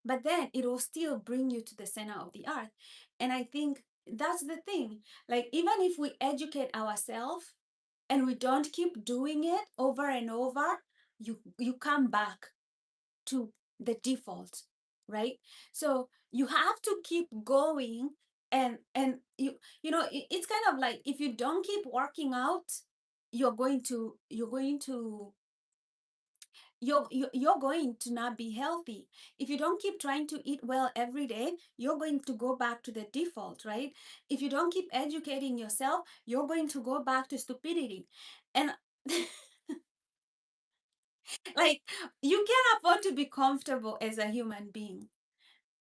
But then it will still bring you to the center of the earth. And I think that's the thing. Like even if we educate ourselves and we don't keep doing it over and over, you come back to the default, right? So you have to keep going, and it's kind of like if you don't keep working out, you're going to not be healthy. If you don't keep trying to eat well every day, you're going to go back to the default, right? If you don't keep educating yourself, you're going to go back to stupidity. And like, you can't afford to be comfortable as a human being.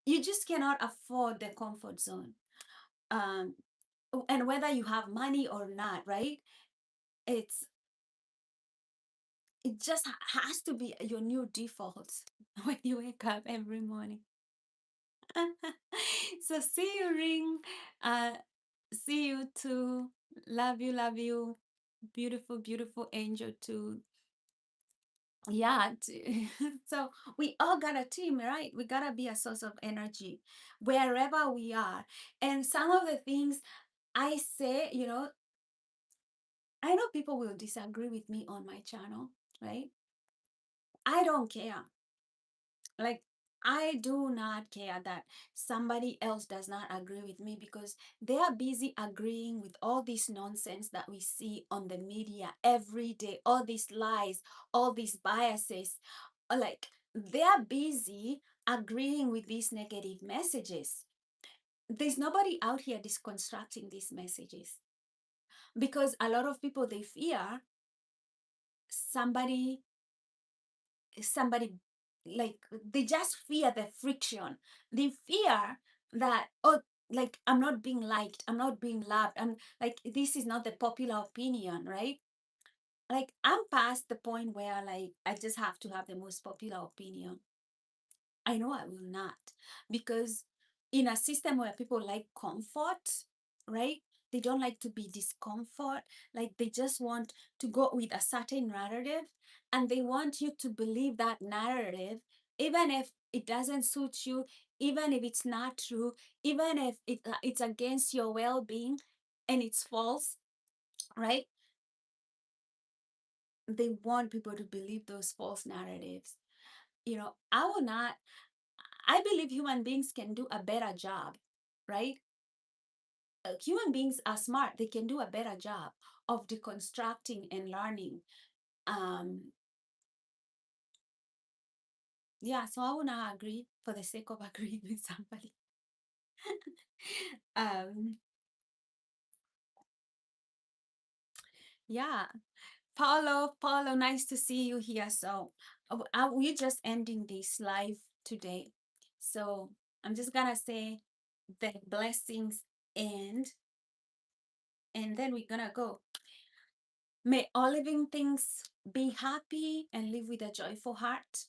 You just cannot afford the comfort zone. um and whether you have money or not, right? it's it just has to be your new default when you wake up every morning. So see you, Ring. uh See you too. Love you, beautiful, beautiful angel too. Yeah. So we all got a team, right? We gotta be a source of energy wherever we are. And some of the things I say, I know people will disagree with me on my channel, right? I don't care. Like, I do not care that somebody else does not agree with me, because they are busy agreeing with all this nonsense that we see on the media every day, all these lies, all these biases. Like, they are busy agreeing with these negative messages. There's nobody out here disconstructing these messages, because a lot of people, they fear somebody somebody like, they just fear the friction. They fear that, oh, like, I'm not being liked, I'm not being loved, I'm like, this is not the popular opinion, right? Like, I'm past the point where, like, I just have to have the most popular opinion. I know I will not, because in a system where people like comfort, right? They don't like to be discomfort. Like, they just want to go with a certain narrative, and they want you to believe that narrative, even if it doesn't suit you, even if it's not true, even if it's against your well-being and it's false, right? They want people to believe those false narratives. I will not. I believe human beings can do a better job, right? Human beings are smart. They can do a better job of deconstructing and learning. Um, yeah, so I will not agree for the sake of agreeing with somebody. um, yeah, Paulo, nice to see you here. So we're just ending this live today. So I'm just gonna say the blessings and then we're gonna go. May all living things be happy and live with a joyful heart.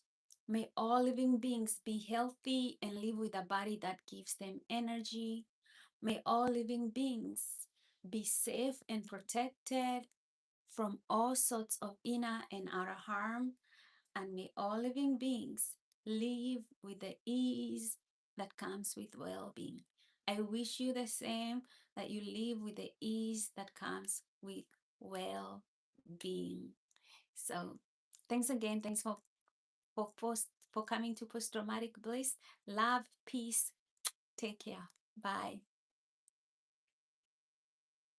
May all living beings be healthy and live with a body that gives them energy. May all living beings be safe and protected from all sorts of inner and outer harm. And may all living beings live with the ease that comes with well being. I wish you the same, that you live with the ease that comes with well being. So, thanks again. Thanks for coming to Post Traumatic Bliss. Love, peace. Take care. Bye.